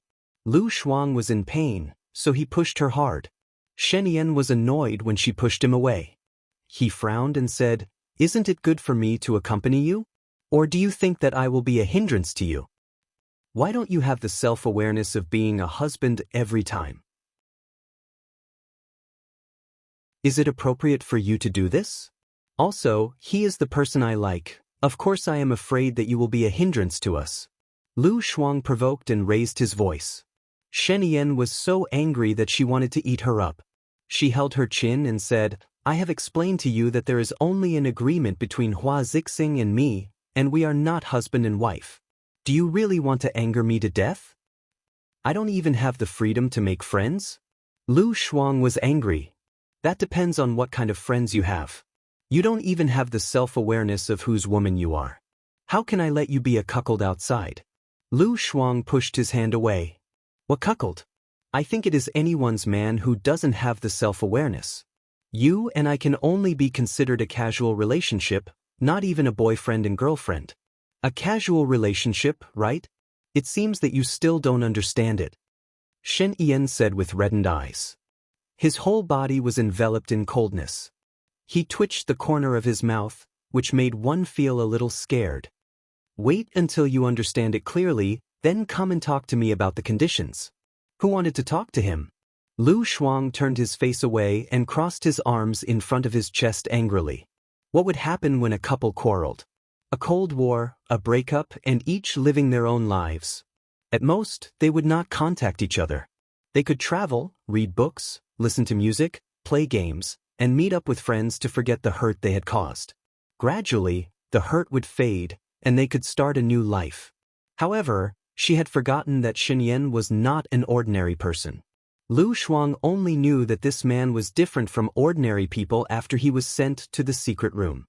Lu Shuang was in pain, so he pushed her hard. Shenyan was annoyed when she pushed him away. He frowned and said, Isn't it good for me to accompany you? Or do you think that I will be a hindrance to you? Why don't you have the self-awareness of being a husband every time? Is it appropriate for you to do this? Also, he is the person I like. Of course I am afraid that you will be a hindrance to us. Lu Shuang provoked and raised his voice. Shenyan was so angry that she wanted to eat her up. She held her chin and said, I have explained to you that there is only an agreement between Hua Zixing and me, and we are not husband and wife. Do you really want to anger me to death? I don't even have the freedom to make friends? Lu Shuang was angry. That depends on what kind of friends you have. You don't even have the self-awareness of whose woman you are. How can I let you be a cuckold outside? Lu Shuang pushed his hand away. What cuckold? I think it is anyone's man who doesn't have the self-awareness. You and I can only be considered a casual relationship, not even a boyfriend and girlfriend. A casual relationship, right? It seems that you still don't understand it. Shen Yan said with reddened eyes. His whole body was enveloped in coldness. He twitched the corner of his mouth, which made one feel a little scared. Wait until you understand it clearly, then come and talk to me about the conditions. Who wanted to talk to him? Lu Shuang turned his face away and crossed his arms in front of his chest angrily. What would happen when a couple quarreled? A cold war, a breakup, and each living their own lives. At most, they would not contact each other. They could travel, read books, listen to music, play games, and meet up with friends to forget the hurt they had caused. Gradually, the hurt would fade, and they could start a new life. However, she had forgotten that Shenyan was not an ordinary person. Lu Shuang only knew that this man was different from ordinary people after he was sent to the secret room.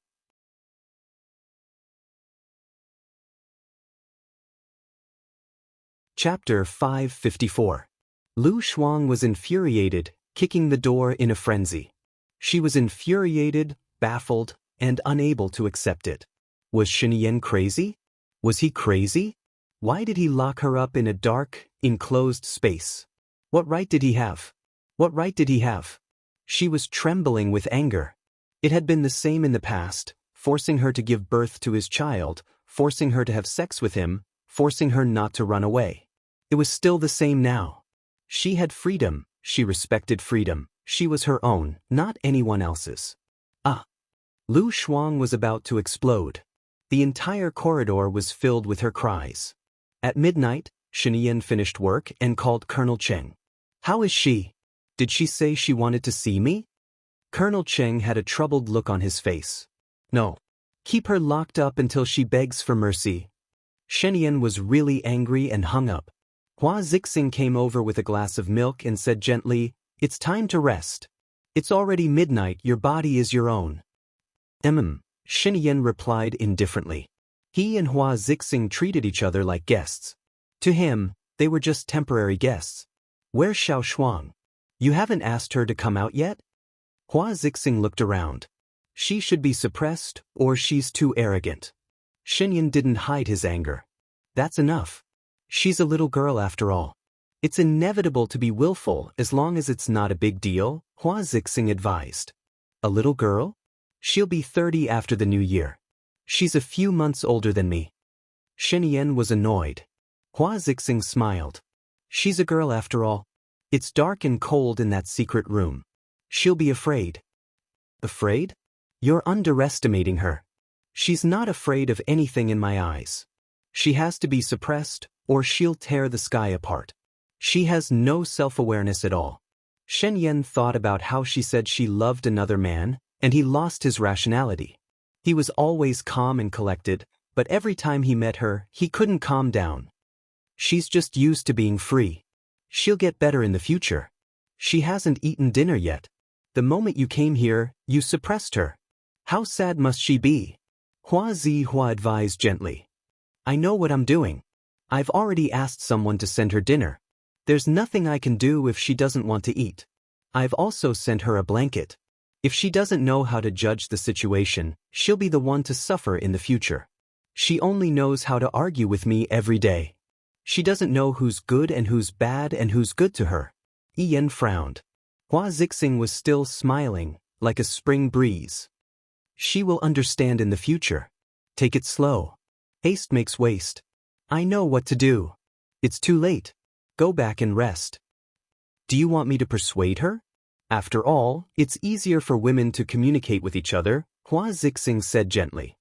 Chapter 554. Lu Shuang was infuriated, kicking the door in a frenzy. She was infuriated, baffled, and unable to accept it. Was Shenyan crazy? Was he crazy? Why did he lock her up in a dark, enclosed space? What right did he have? What right did he have? She was trembling with anger. It had been the same in the past, forcing her to give birth to his child, forcing her to have sex with him, forcing her not to run away. It was still the same now. She had freedom, she respected freedom, she was her own, not anyone else's. Lu Shuang was about to explode. The entire corridor was filled with her cries. At midnight, Shenyan finished work and called Colonel Cheng. How is she? Did she say she wanted to see me? Colonel Cheng had a troubled look on his face. No. Keep her locked up until she begs for mercy. Shenyan was really angry and hung up. Hua Zixing came over with a glass of milk and said gently, It's time to rest. It's already midnight, your body is your own. Shenyan replied indifferently. He and Hua Zixing treated each other like guests. To him, they were just temporary guests. Where's Xiao Shuang? You haven't asked her to come out yet? Hua Zixing looked around. She should be suppressed, or she's too arrogant. Shenyan didn't hide his anger. That's enough. She's a little girl after all. It's inevitable to be willful as long as it's not a big deal, Hua Zixing advised. A little girl? She'll be 30 after the new year. She's a few months older than me. Shenyan was annoyed. Hua Zixing smiled. She's a girl after all. It's dark and cold in that secret room. She'll be afraid. Afraid? You're underestimating her. She's not afraid of anything in my eyes. She has to be suppressed, or she'll tear the sky apart. She has no self-awareness at all. Shen Yan thought about how she said she loved another man, and he lost his rationality. He was always calm and collected, but every time he met her, he couldn't calm down. She's just used to being free. She'll get better in the future. She hasn't eaten dinner yet. The moment you came here, you suppressed her. How sad must she be? Hua Zihua advised gently. I know what I'm doing. I've already asked someone to send her dinner. There's nothing I can do if she doesn't want to eat. I've also sent her a blanket. If she doesn't know how to judge the situation, she'll be the one to suffer in the future. She only knows how to argue with me every day. She doesn't know who's good and who's bad and who's good to her. Ian frowned. Hua Zixing was still smiling, like a spring breeze. She will understand in the future. Take it slow. Haste makes waste. I know what to do. It's too late. Go back and rest. Do you want me to persuade her? After all, it's easier for women to communicate with each other, Hua Zixing said gently.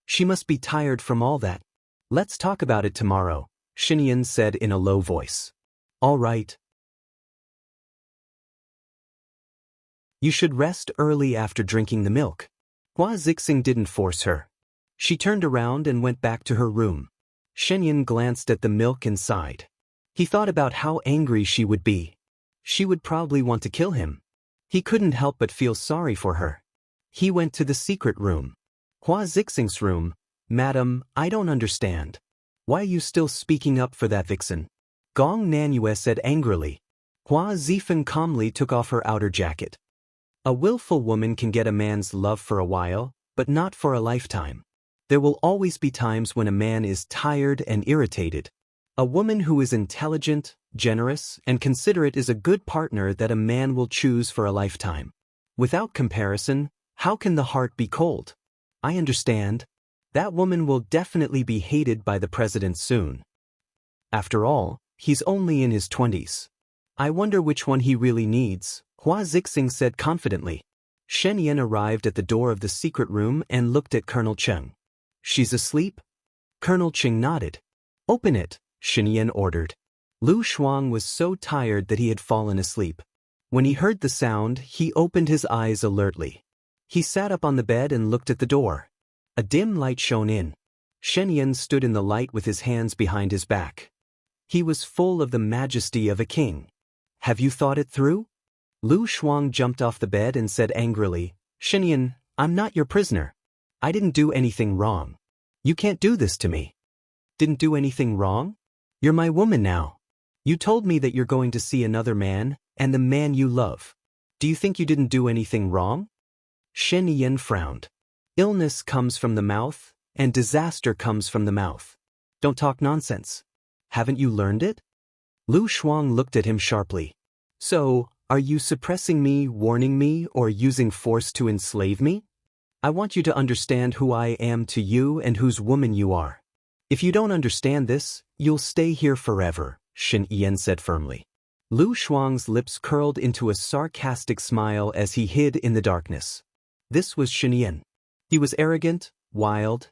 She must be tired from all that. Let's talk about it tomorrow, Xinyan said in a low voice. All right. You should rest early after drinking the milk. Hua Zixing didn't force her. She turned around and went back to her room. Xinyan glanced at the milk and sighed. He thought about how angry she would be. She would probably want to kill him. He couldn't help but feel sorry for her. He went to the secret room. Hua Zixing's room. Madam, I don't understand. Why are you still speaking up for that vixen? Gong Nanyue said angrily. Hua Zifeng calmly took off her outer jacket. A willful woman can get a man's love for a while, but not for a lifetime. There will always be times when a man is tired and irritated. A woman who is intelligent, generous, and considerate is a good partner that a man will choose for a lifetime. Without comparison, how can the heart be cold? I understand. That woman will definitely be hated by the president soon. After all, he's only in his 20s. I wonder which one he really needs, Hua Zixing said confidently. Shen Yan arrived at the door of the secret room and looked at Colonel Cheng. She's asleep? Colonel Cheng nodded. Open it, Shen Yan ordered. Lu Shuang was so tired that he had fallen asleep. When he heard the sound, he opened his eyes alertly. He sat up on the bed and looked at the door. A dim light shone in. Shen Yan stood in the light with his hands behind his back. He was full of the majesty of a king. Have you thought it through? Lu Shuang jumped off the bed and said angrily, Shen Yan, I'm not your prisoner. I didn't do anything wrong. You can't do this to me. Didn't do anything wrong? You're my woman now. You told me that you're going to see another man, and the man you love. Do you think you didn't do anything wrong? Shen Yan frowned. Illness comes from the mouth, and disaster comes from the mouth. Don't talk nonsense. Haven't you learned it? Lu Shuang looked at him sharply. So, are you suppressing me, warning me, or using force to enslave me? I want you to understand who I am to you and whose woman you are. If you don't understand this, you'll stay here forever, Shen Yan said firmly. Lu Shuang's lips curled into a sarcastic smile as he hid in the darkness. This was Shen Yan. He was arrogant, wild,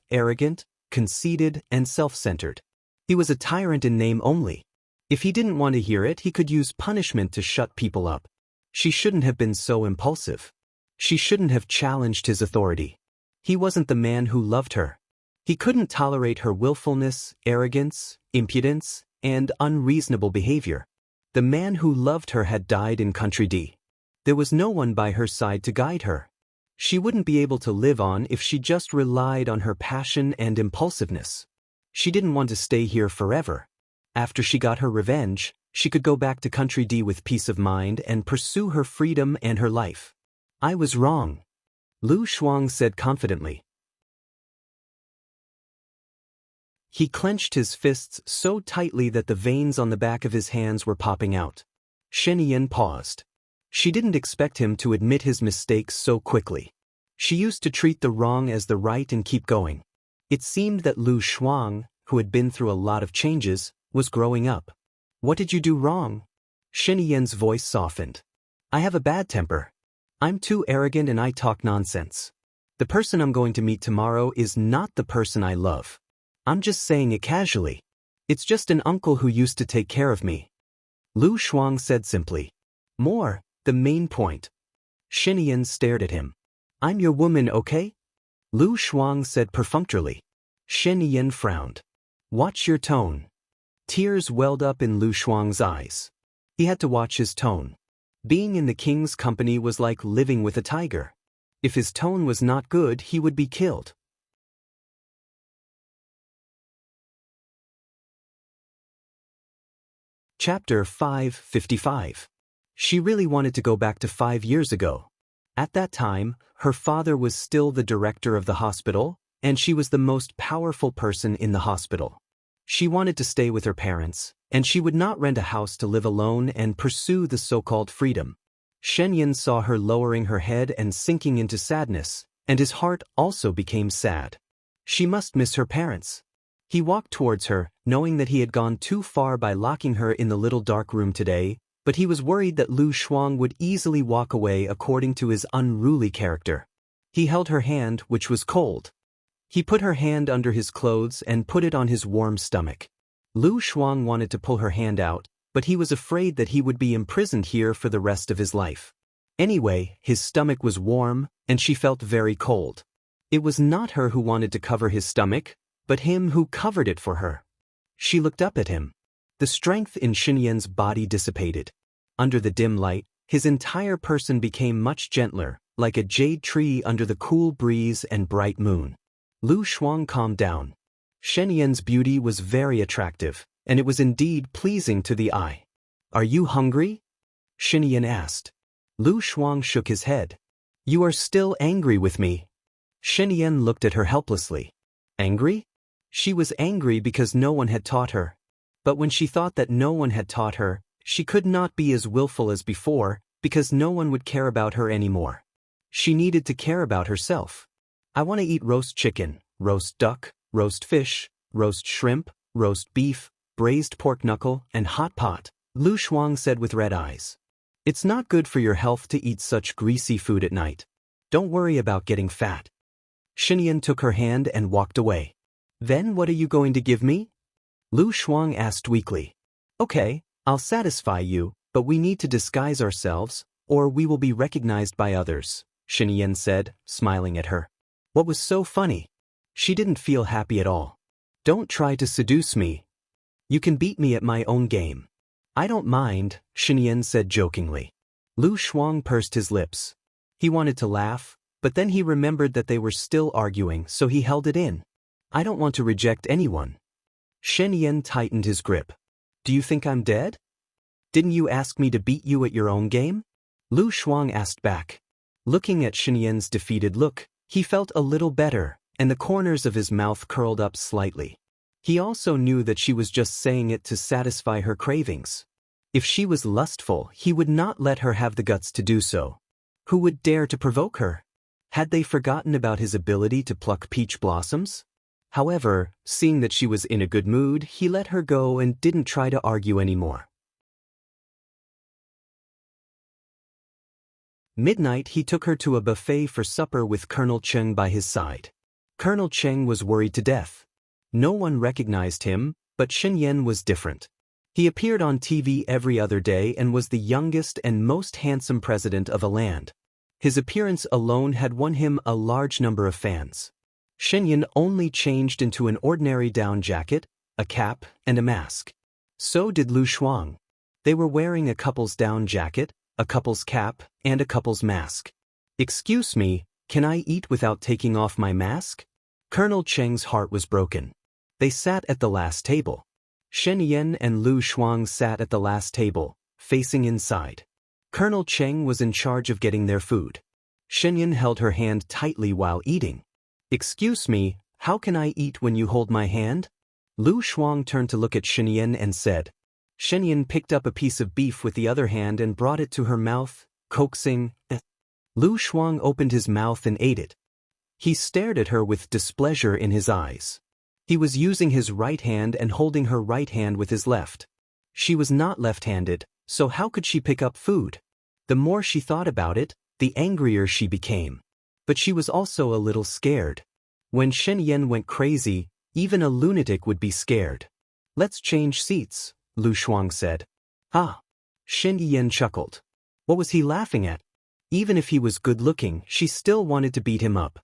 conceited, and self-centered. He was a tyrant in name only. If he didn't want to hear it, he could use punishment to shut people up. She shouldn't have been so impulsive. She shouldn't have challenged his authority. He wasn't the man who loved her. He couldn't tolerate her willfulness, arrogance, impudence, and unreasonable behavior. The man who loved her had died in Country D. There was no one by her side to guide her. She wouldn't be able to live on if she just relied on her passion and impulsiveness. She didn't want to stay here forever. After she got her revenge, she could go back to Country D with peace of mind and pursue her freedom and her life. I was wrong, Lu Shuang said confidently. He clenched his fists so tightly that the veins on the back of his hands were popping out. Shen Yan paused. She didn't expect him to admit his mistakes so quickly. She used to treat the wrong as the right and keep going. It seemed that Lu Shuang, who had been through a lot of changes, was growing up. What did you do wrong? Shen Yan's voice softened. I have a bad temper. I'm too arrogant and I talk nonsense. The person I'm going to meet tomorrow is not the person I love. I'm just saying it casually. It's just an uncle who used to take care of me. Lu Shuang said simply. More, The main point. Shen Yan stared at him. I'm your woman, okay? Lu Shuang said perfunctorily. Shen Yan frowned. Watch your tone. Tears welled up in Lu Shuang's eyes. He had to watch his tone. Being in the king's company was like living with a tiger. If his tone was not good, he would be killed. Chapter 555. She really wanted to go back to 5 years ago. At that time, her father was still the director of the hospital, and she was the most powerful person in the hospital. She wanted to stay with her parents, and she would not rent a house to live alone and pursue the so-called freedom. Shen Yan saw her lowering her head and sinking into sadness, and his heart also became sad. She must miss her parents. He walked towards her, knowing that he had gone too far by locking her in the little dark room today, but he was worried that Lu Shuang would easily walk away according to his unruly character. He held her hand, which was cold. He put her hand under his clothes and put it on his warm stomach. Lu Shuang wanted to pull her hand out, but he was afraid that he would be imprisoned here for the rest of his life. Anyway, his stomach was warm, and she felt very cold. It was not her who wanted to cover his stomach, but him who covered it for her. She looked up at him. The strength in Shen Yan's body dissipated. Under the dim light, his entire person became much gentler, like a jade tree under the cool breeze and bright moon. Lu Shuang calmed down. Shen Yan's beauty was very attractive, and it was indeed pleasing to the eye. Are you hungry? Shen Yan asked. Lu Shuang shook his head. You are still angry with me. Shen Yan looked at her helplessly. Angry? She was angry because no one had taught her. But when she thought that no one had taught her, she could not be as willful as before, because no one would care about her anymore. She needed to care about herself. I want to eat roast chicken, roast duck, roast fish, roast shrimp, roast beef, braised pork knuckle, and hot pot, Lu Shuang said with red eyes. It's not good for your health to eat such greasy food at night. Don't worry about getting fat. Shen Yan took her hand and walked away. Then what are you going to give me? Lu Shuang asked weakly. Okay, I'll satisfy you, but we need to disguise ourselves, or we will be recognized by others, Shen Yan said, smiling at her. What was so funny? She didn't feel happy at all. Don't try to seduce me. You can beat me at my own game. I don't mind, Shen Yan said jokingly. Lu Shuang pursed his lips. He wanted to laugh, but then he remembered that they were still arguing, so he held it in. I don't want to reject anyone. Shen Yan tightened his grip. Do you think I'm dead? Didn't you ask me to beat you at your own game? Lu Shuang asked back. Looking at Shen Yan's defeated look, he felt a little better, and the corners of his mouth curled up slightly. He also knew that she was just saying it to satisfy her cravings. If she was lustful, he would not let her have the guts to do so. Who would dare to provoke her? Had they forgotten about his ability to pluck peach blossoms? However, seeing that she was in a good mood, he let her go and didn't try to argue anymore. Midnight, he took her to a buffet for supper with Colonel Cheng by his side. Colonel Cheng was worried to death. No one recognized him, but Shen Yan was different. He appeared on TV every other day and was the youngest and most handsome president of a land. His appearance alone had won him a large number of fans. Shen Yan only changed into an ordinary down jacket, a cap, and a mask. So did Lu Shuang. They were wearing a couple's down jacket, a couple's cap, and a couple's mask. Excuse me, can I eat without taking off my mask? Colonel Cheng's heart was broken. They sat at the last table. Shen Yan and Lu Shuang sat at the last table, facing inside. Colonel Cheng was in charge of getting their food. Shen Yan held her hand tightly while eating. Excuse me, how can I eat when you hold my hand? Lu Shuang turned to look at Shen Yan and said. Shen Yan picked up a piece of beef with the other hand and brought it to her mouth, coaxing. Lu Shuang opened his mouth and ate it. He stared at her with displeasure in his eyes. He was using his right hand and holding her right hand with his left. She was not left-handed, so how could she pick up food? The more she thought about it, the angrier she became. But she was also a little scared. When Shen Yan went crazy, even a lunatic would be scared. Let's change seats, Lu Shuang said. Ah. Shen Yan chuckled. What was he laughing at? Even if he was good-looking, she still wanted to beat him up.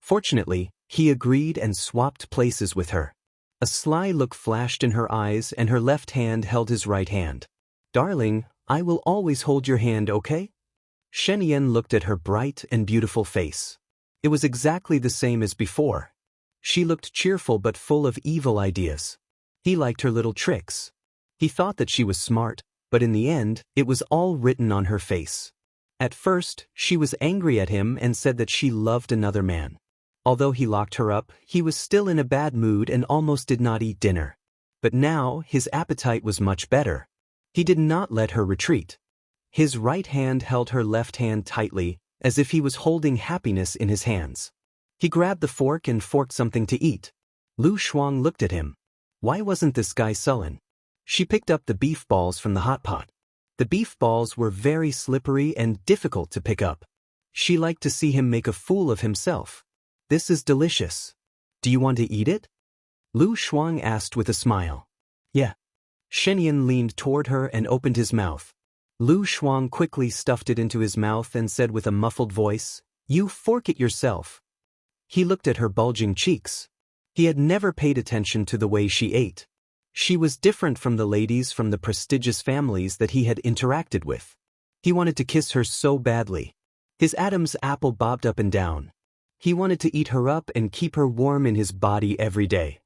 Fortunately, he agreed and swapped places with her. A sly look flashed in her eyes and her left hand held his right hand. "Darling, I will always hold your hand, okay?" Shen Yan looked at her bright and beautiful face. It was exactly the same as before. She looked cheerful but full of evil ideas. He liked her little tricks. He thought that she was smart, but in the end, it was all written on her face. At first, she was angry at him and said that she loved another man. Although he locked her up, he was still in a bad mood and almost did not eat dinner. But now, his appetite was much better. He did not let her retreat. His right hand held her left hand tightly, as if he was holding happiness in his hands. He grabbed the fork and forked something to eat. Lu Shuang looked at him. Why wasn't this guy sullen? She picked up the beef balls from the hot pot. The beef balls were very slippery and difficult to pick up. She liked to see him make a fool of himself. "This is delicious. Do you want to eat it?" Lu Shuang asked with a smile. "Yeah." Shen Yan leaned toward her and opened his mouth. Lu Shuang quickly stuffed it into his mouth and said with a muffled voice, "You fork it yourself." He looked at her bulging cheeks. He had never paid attention to the way she ate. She was different from the ladies from the prestigious families that he had interacted with. He wanted to kiss her so badly. His Adam's apple bobbed up and down. He wanted to eat her up and keep her warm in his body every day.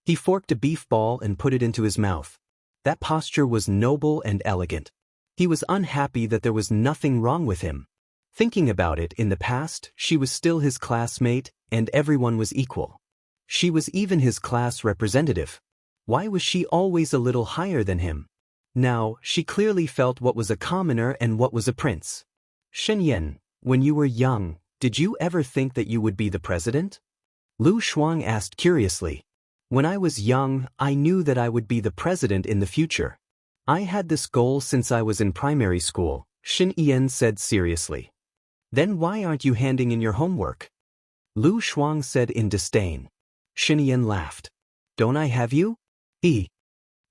He forked a beef ball and put it into his mouth. That posture was noble and elegant. He was unhappy that there was nothing wrong with him. Thinking about it, in the past, she was still his classmate, and everyone was equal. She was even his class representative. Why was she always a little higher than him? Now, she clearly felt what was a commoner and what was a prince. "Shen Yan, when you were young, did you ever think that you would be the president?" Lu Shuang asked curiously. "When I was young, I knew that I would be the president in the future. I had this goal since I was in primary school," Shen Yan said seriously. "Then why aren't you handing in your homework?" Lu Shuang said in disdain. Shen Yan laughed. "Don't I have you?"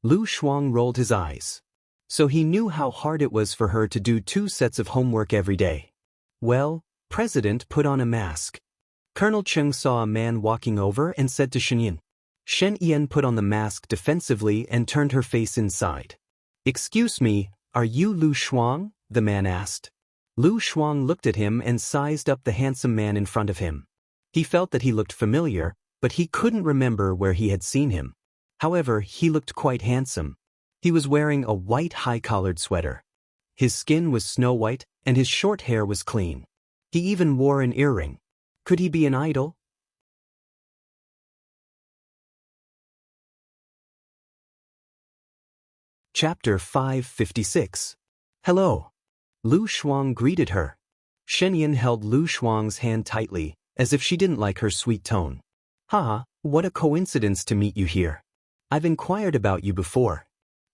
Lu Shuang rolled his eyes. So he knew how hard it was for her to do 2 sets of homework every day. Well, President put on a mask. Colonel Cheng saw a man walking over and said to Shen Yan. Shen Yan put on the mask defensively and turned her face inside. "Excuse me, are you Lu Shuang?" the man asked. Lu Shuang looked at him and sized up the handsome man in front of him. He felt that he looked familiar, but he couldn't remember where he had seen him. However, he looked quite handsome. He was wearing a white high-collared sweater. His skin was snow-white, and his short hair was clean. He even wore an earring. Could he be an idol? Chapter 556. Hello. Lu Shuang greeted her. Shen Yan held Lu Shuang's hand tightly, as if she didn't like her sweet tone. "Ha, what a coincidence to meet you here. I've inquired about you before.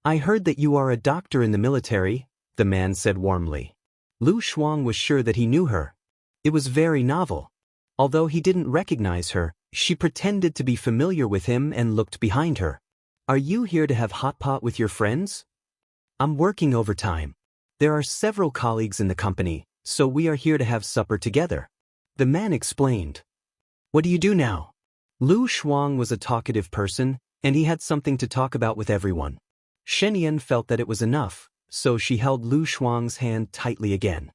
I heard that you are a doctor in the military," the man said warmly. Lu Shuang was sure that he knew her. It was very novel. Although he didn't recognize her, she pretended to be familiar with him and looked behind her. "Are you here to have hot pot with your friends?" "I'm working overtime. There are several colleagues in the company, so we are here to have supper together," the man explained. "What do you do now?" Lu Shuang was a talkative person, and he had something to talk about with everyone. Shen Yan felt that it was enough, so she held Lu Shuang's hand tightly again.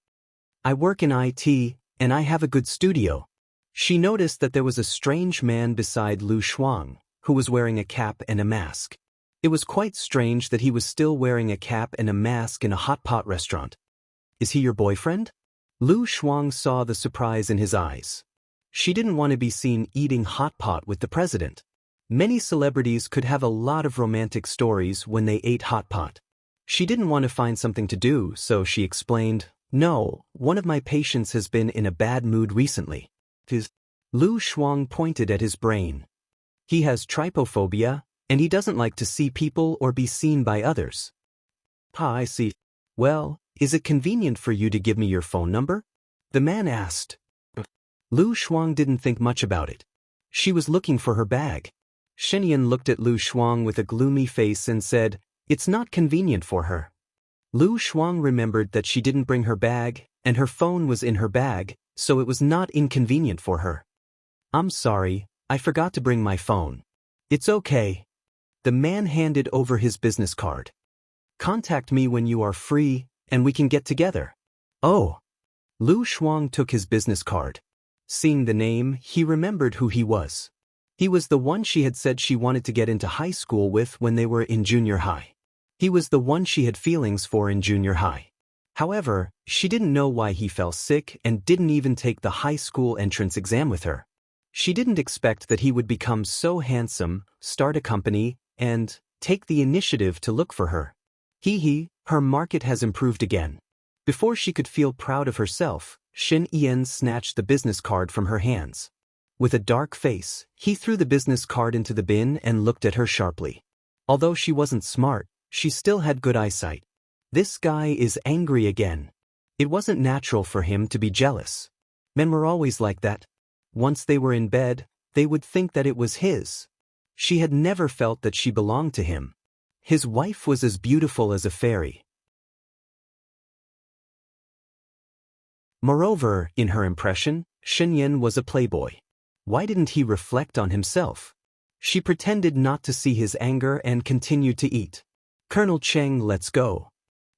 "I work in IT, and I have a good studio." She noticed that there was a strange man beside Lu Shuang, who was wearing a cap and a mask. It was quite strange that he was still wearing a cap and a mask in a hot pot restaurant. "Is he your boyfriend?" Lu Shuang saw the surprise in his eyes. She didn't want to be seen eating hot pot with the president. Many celebrities could have a lot of romantic stories when they ate hot pot. She didn't want to find something to do, so she explained, "No, one of my patients has been in a bad mood recently." Lu Shuang pointed at his brain. "He has trypophobia, and he doesn't like to see people or be seen by others." "I see. Well, is it convenient for you to give me your phone number?" the man asked. Lu Shuang didn't think much about it. She was looking for her bag. Shen Yan looked at Lu Shuang with a gloomy face and said, It's not convenient for her. Lu Shuang remembered that she didn't bring her bag, and her phone was in her bag, so it was not inconvenient for her. I'm sorry, I forgot to bring my phone. It's okay. The man handed over his business card. Contact me when you are free, and we can get together. Oh. Lu Shuang took his business card. Seeing the name, he remembered who he was. He was the one she had said she wanted to get into high school with when they were in junior high. He was the one she had feelings for in junior high. However, she didn't know why he fell sick and didn't even take the high school entrance exam with her. She didn't expect that he would become so handsome, start a company, and take the initiative to look for her. Her market has improved again. Before she could feel proud of herself, Shen Yan snatched the business card from her hands. With a dark face, he threw the business card into the bin and looked at her sharply. Although she wasn't smart, she still had good eyesight. This guy is angry again. It wasn't natural for him to be jealous. Men were always like that. Once they were in bed, they would think that it was his. She had never felt that she belonged to him. His wife was as beautiful as a fairy. Moreover, in her impression, Shen Yan was a playboy. Why didn't he reflect on himself? She pretended not to see his anger and continued to eat. Colonel Cheng, let's go.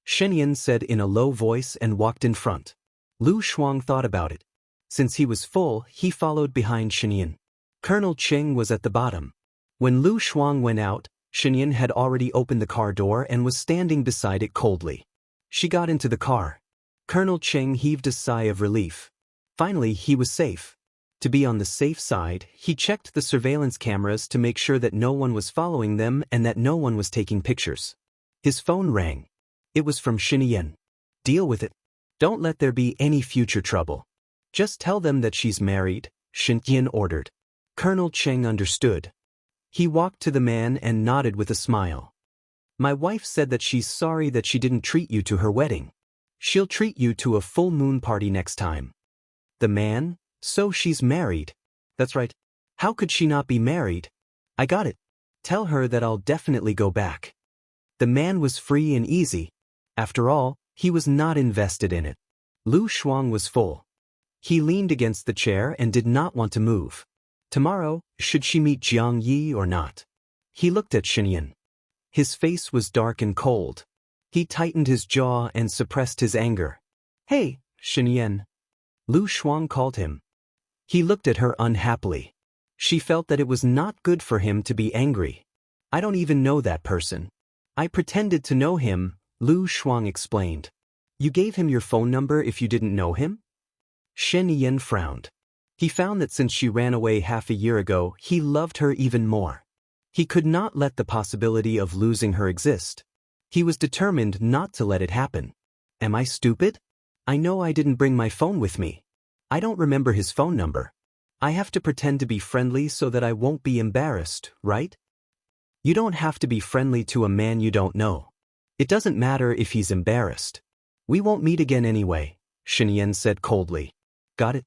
Shen Yan said in a low voice and walked in front. Lu Shuang thought about it. Since he was full, he followed behind Shen Yan. Colonel Cheng was at the bottom. When Lu Shuang went out, Shen Yan had already opened the car door and was standing beside it coldly. She got into the car. Colonel Cheng heaved a sigh of relief. Finally, he was safe. To be on the safe side, he checked the surveillance cameras to make sure that no one was following them and that no one was taking pictures. His phone rang. It was from Shen Yan. Deal with it. Don't let there be any future trouble. Just tell them that she's married, Shen Yan ordered. Colonel Cheng understood. He walked to the man and nodded with a smile. My wife said that she's sorry that she didn't treat you to her wedding. She'll treat you to a full moon party next time. The man? So she's married. That's right. How could she not be married? I got it. Tell her that I'll definitely go back. The man was free and easy. After all, he was not invested in it. Lu Shuang was full. He leaned against the chair and did not want to move. Tomorrow, should she meet Jiang Yi or not? He looked at Shen Yan. His face was dark and cold. He tightened his jaw and suppressed his anger. Hey, Shen Yan. Lu Shuang called him. He looked at her unhappily. She felt that it was not good for him to be angry. I don't even know that person. I pretended to know him, Lu Shuang explained. You gave him your phone number if you didn't know him? Shen Yan frowned. He found that since she ran away half a year ago, he loved her even more. He could not let the possibility of losing her exist. He was determined not to let it happen. Am I stupid? I know I didn't bring my phone with me. I don't remember his phone number. I have to pretend to be friendly so that I won't be embarrassed, right? You don't have to be friendly to a man you don't know. It doesn't matter if he's embarrassed. We won't meet again anyway, Shen Yan said coldly. Got it?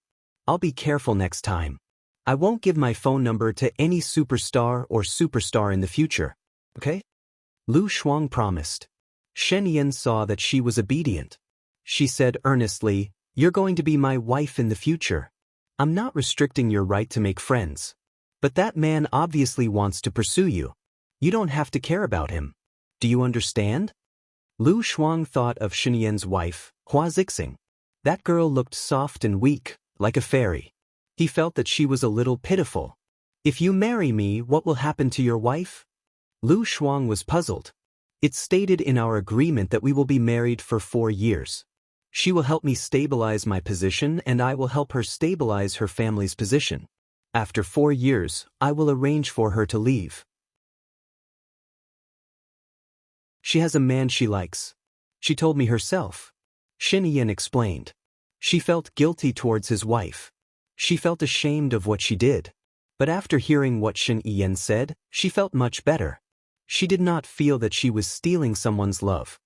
I'll be careful next time. I won't give my phone number to any superstar or superstar in the future, okay? Lu Shuang promised. Shen Yan saw that she was obedient. She said earnestly, You're going to be my wife in the future. I'm not restricting your right to make friends. But that man obviously wants to pursue you. You don't have to care about him. Do you understand? Lu Shuang thought of Shen Yan's wife, Hua Zixing. That girl looked soft and weak, like a fairy. He felt that she was a little pitiful. If you marry me, what will happen to your wife? Lu Shuang was puzzled. It's stated in our agreement that we will be married for 4 years. She will help me stabilize my position and I will help her stabilize her family's position. After 4 years, I will arrange for her to leave. She has a man she likes. She told me herself. Shen Yan explained. She felt guilty towards his wife. She felt ashamed of what she did. But after hearing what Shen Yan said, she felt much better. She did not feel that she was stealing someone's love.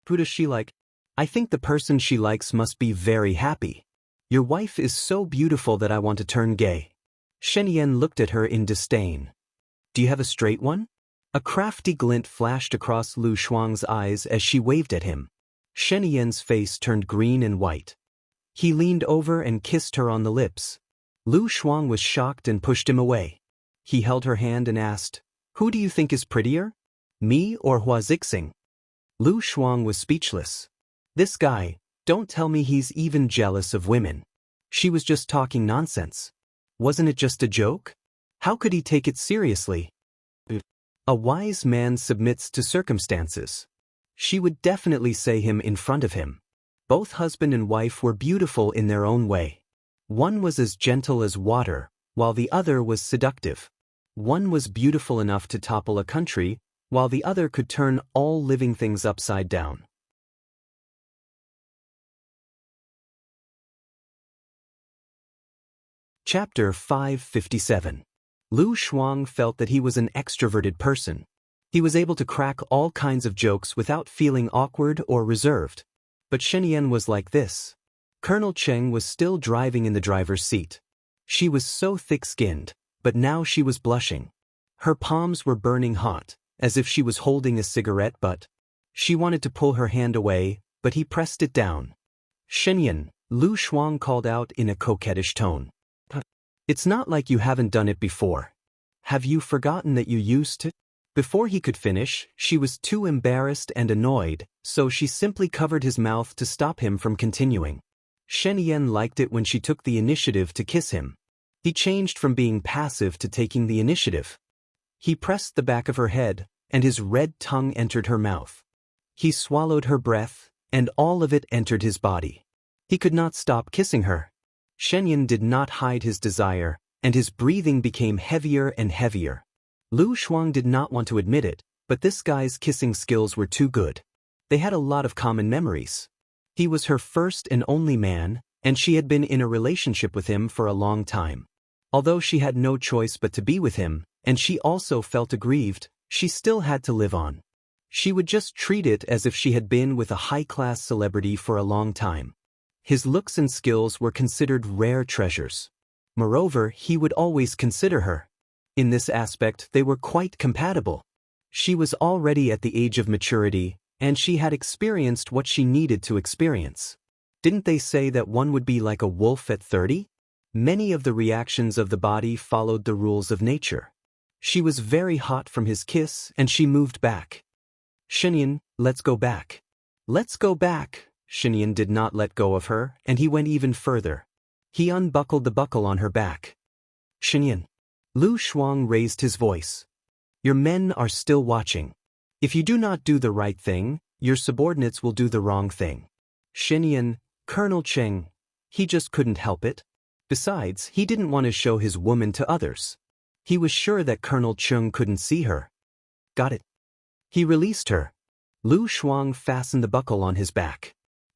Who does she like? I think the person she likes must be very happy. Your wife is so beautiful that I want to turn gay. Shen Yan looked at her in disdain. Do you have a straight one? A crafty glint flashed across Lu Shuang's eyes as she waved at him. Shen Yan's face turned green and white. He leaned over and kissed her on the lips. Lu Shuang was shocked and pushed him away. He held her hand and asked, "Who do you think is prettier? Me or Hua Zixing?" Lu Shuang was speechless. This guy, don't tell me he's even jealous of women. She was just talking nonsense. Wasn't it just a joke? How could he take it seriously? A wise man submits to circumstances. She would definitely say him in front of him. Both husband and wife were beautiful in their own way. One was as gentle as water, while the other was seductive. One was beautiful enough to topple a country, while the other could turn all living things upside down. Chapter 557. Lu Shuang felt that he was an extroverted person. He was able to crack all kinds of jokes without feeling awkward or reserved. But Shen Yan was like this. Colonel Cheng was still driving in the driver's seat. She was so thick-skinned, but now she was blushing. Her palms were burning hot, as if she was holding a cigarette butt. She wanted to pull her hand away, but he pressed it down. "Shen Yan," Lu Shuang called out in a coquettish tone. "It's not like you haven't done it before. Have you forgotten that you used to?" Before he could finish, she was too embarrassed and annoyed, so she simply covered his mouth to stop him from continuing. Shen Yan liked it when she took the initiative to kiss him. He changed from being passive to taking the initiative. He pressed the back of her head, and his red tongue entered her mouth. He swallowed her breath, and all of it entered his body. He could not stop kissing her. Shen Yan did not hide his desire, and his breathing became heavier and heavier. Lu Shuang did not want to admit it, but this guy's kissing skills were too good. They had a lot of common memories. He was her first and only man, and she had been in a relationship with him for a long time. Although she had no choice but to be with him, and she also felt aggrieved, she still had to live on. She would just treat it as if she had been with a high-class celebrity for a long time. His looks and skills were considered rare treasures. Moreover, he would always consider her. In this aspect, they were quite compatible. She was already at the age of maturity, and she had experienced what she needed to experience. Didn't they say that one would be like a wolf at 30? Many of the reactions of the body followed the rules of nature. She was very hot from his kiss, and she moved back. "Shen Yan, let's go back." "Let's go back." Shen Yan did not let go of her, and he went even further. He unbuckled the buckle on her back. "Shen Yan." Lu Shuang raised his voice. "Your men are still watching. If you do not do the right thing, your subordinates will do the wrong thing." Shen Yan, Colonel Cheng, he just couldn't help it. Besides, he didn't want to show his woman to others. He was sure that Colonel Cheng couldn't see her. "Got it." He released her. Lu Shuang fastened the buckle on his back.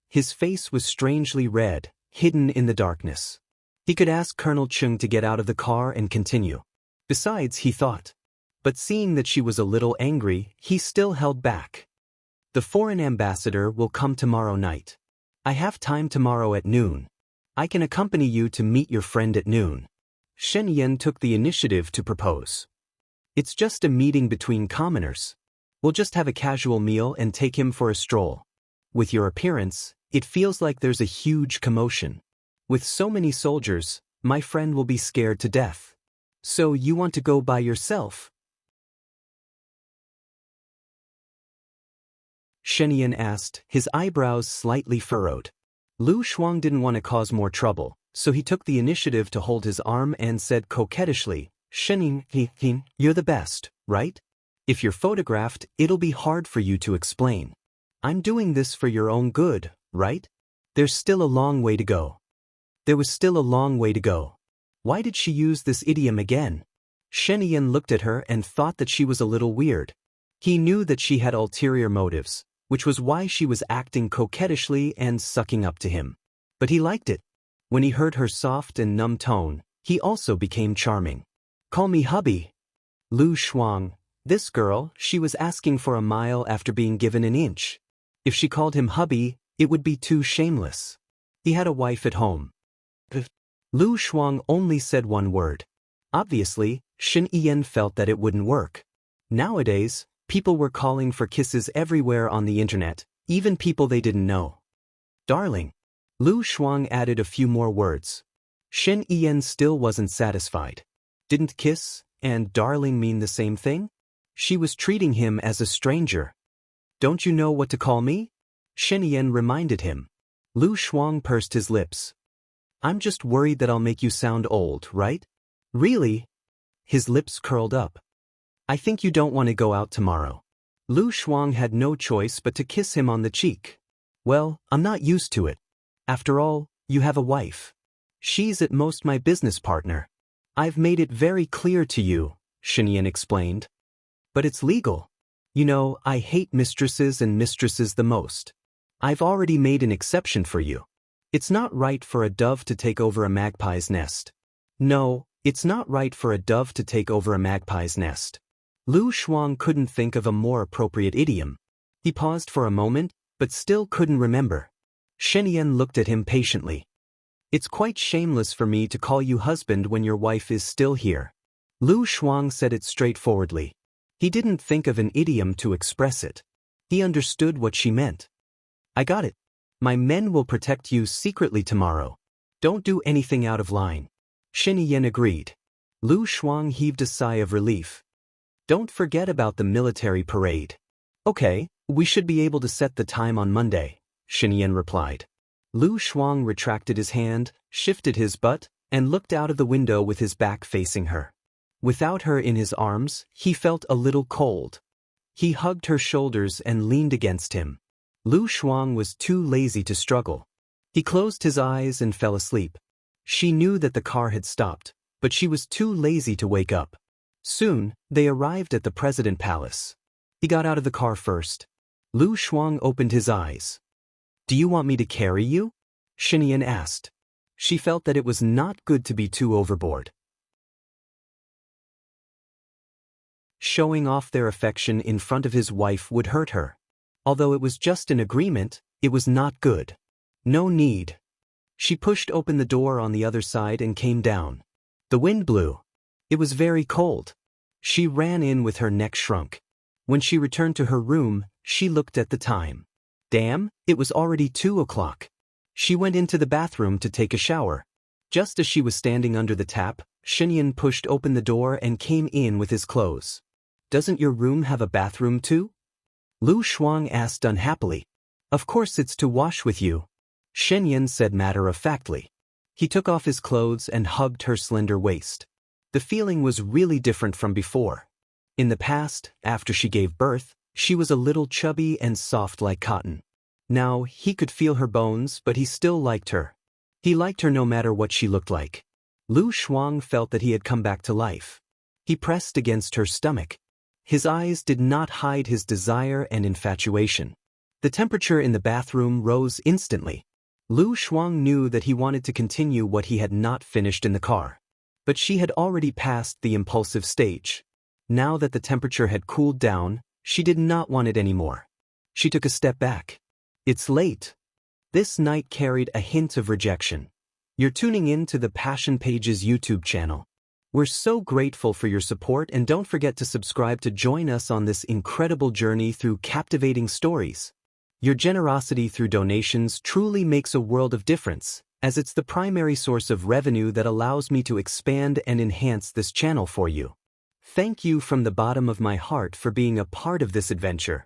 His face was strangely red, hidden in the darkness. He could ask Colonel Chung to get out of the car and continue. Besides, he thought. But seeing that she was a little angry, he still held back. "The foreign ambassador will come tomorrow night. I have time tomorrow at noon. I can accompany you to meet your friend at noon." Shen Yan took the initiative to propose. "It's just a meeting between commoners. We'll just have a casual meal and take him for a stroll. With your appearance, it feels like there's a huge commotion. With so many soldiers, my friend will be scared to death. So you want to go by yourself?" Shen Yan asked, his eyebrows slightly furrowed. Lu Shuang didn't want to cause more trouble, so he took the initiative to hold his arm and said coquettishly, "Shen Yan, you're the best, right? If you're photographed, it'll be hard for you to explain. I'm doing this for your own good, right? There's still a long way to go." There was still a long way to go. Why did she use this idiom again? Shen Yan looked at her and thought that she was a little weird. He knew that she had ulterior motives, which was why she was acting coquettishly and sucking up to him. But he liked it. When he heard her soft and numb tone, he also became charming. "Call me hubby." Lu Shuang, this girl, she was asking for a mile after being given an inch. If she called him hubby, it would be too shameless. He had a wife at home. Lu Shuang only said one word. Obviously, Shen Yan felt that it wouldn't work. Nowadays, people were calling for kisses everywhere on the internet, even people they didn't know. Darling. Lu Shuang added a few more words. Shen Yan still wasn't satisfied. Didn't kiss and darling mean the same thing? She was treating him as a stranger. Don't you know what to call me? Shen Yan reminded him. Lu Shuang pursed his lips. I'm just worried that I'll make you sound old, right? Really? His lips curled up. I think you don't want to go out tomorrow. Lu Shuang had no choice but to kiss him on the cheek. Well, I'm not used to it. After all, you have a wife. She's at most my business partner. I've made it very clear to you, Shen Yan explained. But it's legal. You know, I hate mistresses and mistresses the most. I've already made an exception for you. It's not right for a dove to take over a magpie's nest. No, it's not right for a dove to take over a magpie's nest. Lu Shuang couldn't think of a more appropriate idiom. He paused for a moment, but still couldn't remember. Shen Yan looked at him patiently. It's quite shameless for me to call you husband when your wife is still here. Lu Shuang said it straightforwardly. He didn't think of an idiom to express it. He understood what she meant. I got it. My men will protect you secretly tomorrow. Don't do anything out of line. Shen Yan agreed. Lu Shuang heaved a sigh of relief. Don't forget about the military parade. Okay, we should be able to set the time on Monday, Shen Yan replied. Lu Shuang retracted his hand, shifted his butt, and looked out of the window with his back facing her. Without her in his arms, he felt a little cold. He hugged her shoulders and leaned against him. Lu Shuang was too lazy to struggle. He closed his eyes and fell asleep. She knew that the car had stopped, but she was too lazy to wake up. Soon, they arrived at the President Palace. He got out of the car first. Lu Shuang opened his eyes. Do you want me to carry you? Shen Yan asked. She felt that it was not good to be too overboard. Showing off their affection in front of his wife would hurt her. Although it was just an agreement, it was not good. No need. She pushed open the door on the other side and came down. The wind blew. It was very cold. She ran in with her neck shrunk. When she returned to her room, she looked at the time. Damn, it was already 2 o'clock. She went into the bathroom to take a shower. Just as she was standing under the tap, Shen Yan pushed open the door and came in with his clothes. Doesn't your room have a bathroom too? Lu Shuang asked unhappily. Of course it's to wash with you. Shen Yan said matter-of-factly. He took off his clothes and hugged her slender waist. The feeling was really different from before. In the past, after she gave birth, she was a little chubby and soft like cotton. Now, he could feel her bones, but he still liked her. He liked her no matter what she looked like. Lu Shuang felt that he had come back to life. He pressed against her stomach. His eyes did not hide his desire and infatuation. The temperature in the bathroom rose instantly. Lu Shuang knew that he wanted to continue what he had not finished in the car. But she had already passed the impulsive stage. Now that the temperature had cooled down, she did not want it anymore. She took a step back. It's late. This night carried a hint of rejection. You're tuning in to the Passion Pages YouTube channel. We're so grateful for your support, and don't forget to subscribe to join us on this incredible journey through captivating stories. Your generosity through donations truly makes a world of difference, as it's the primary source of revenue that allows me to expand and enhance this channel for you. Thank you from the bottom of my heart for being a part of this adventure.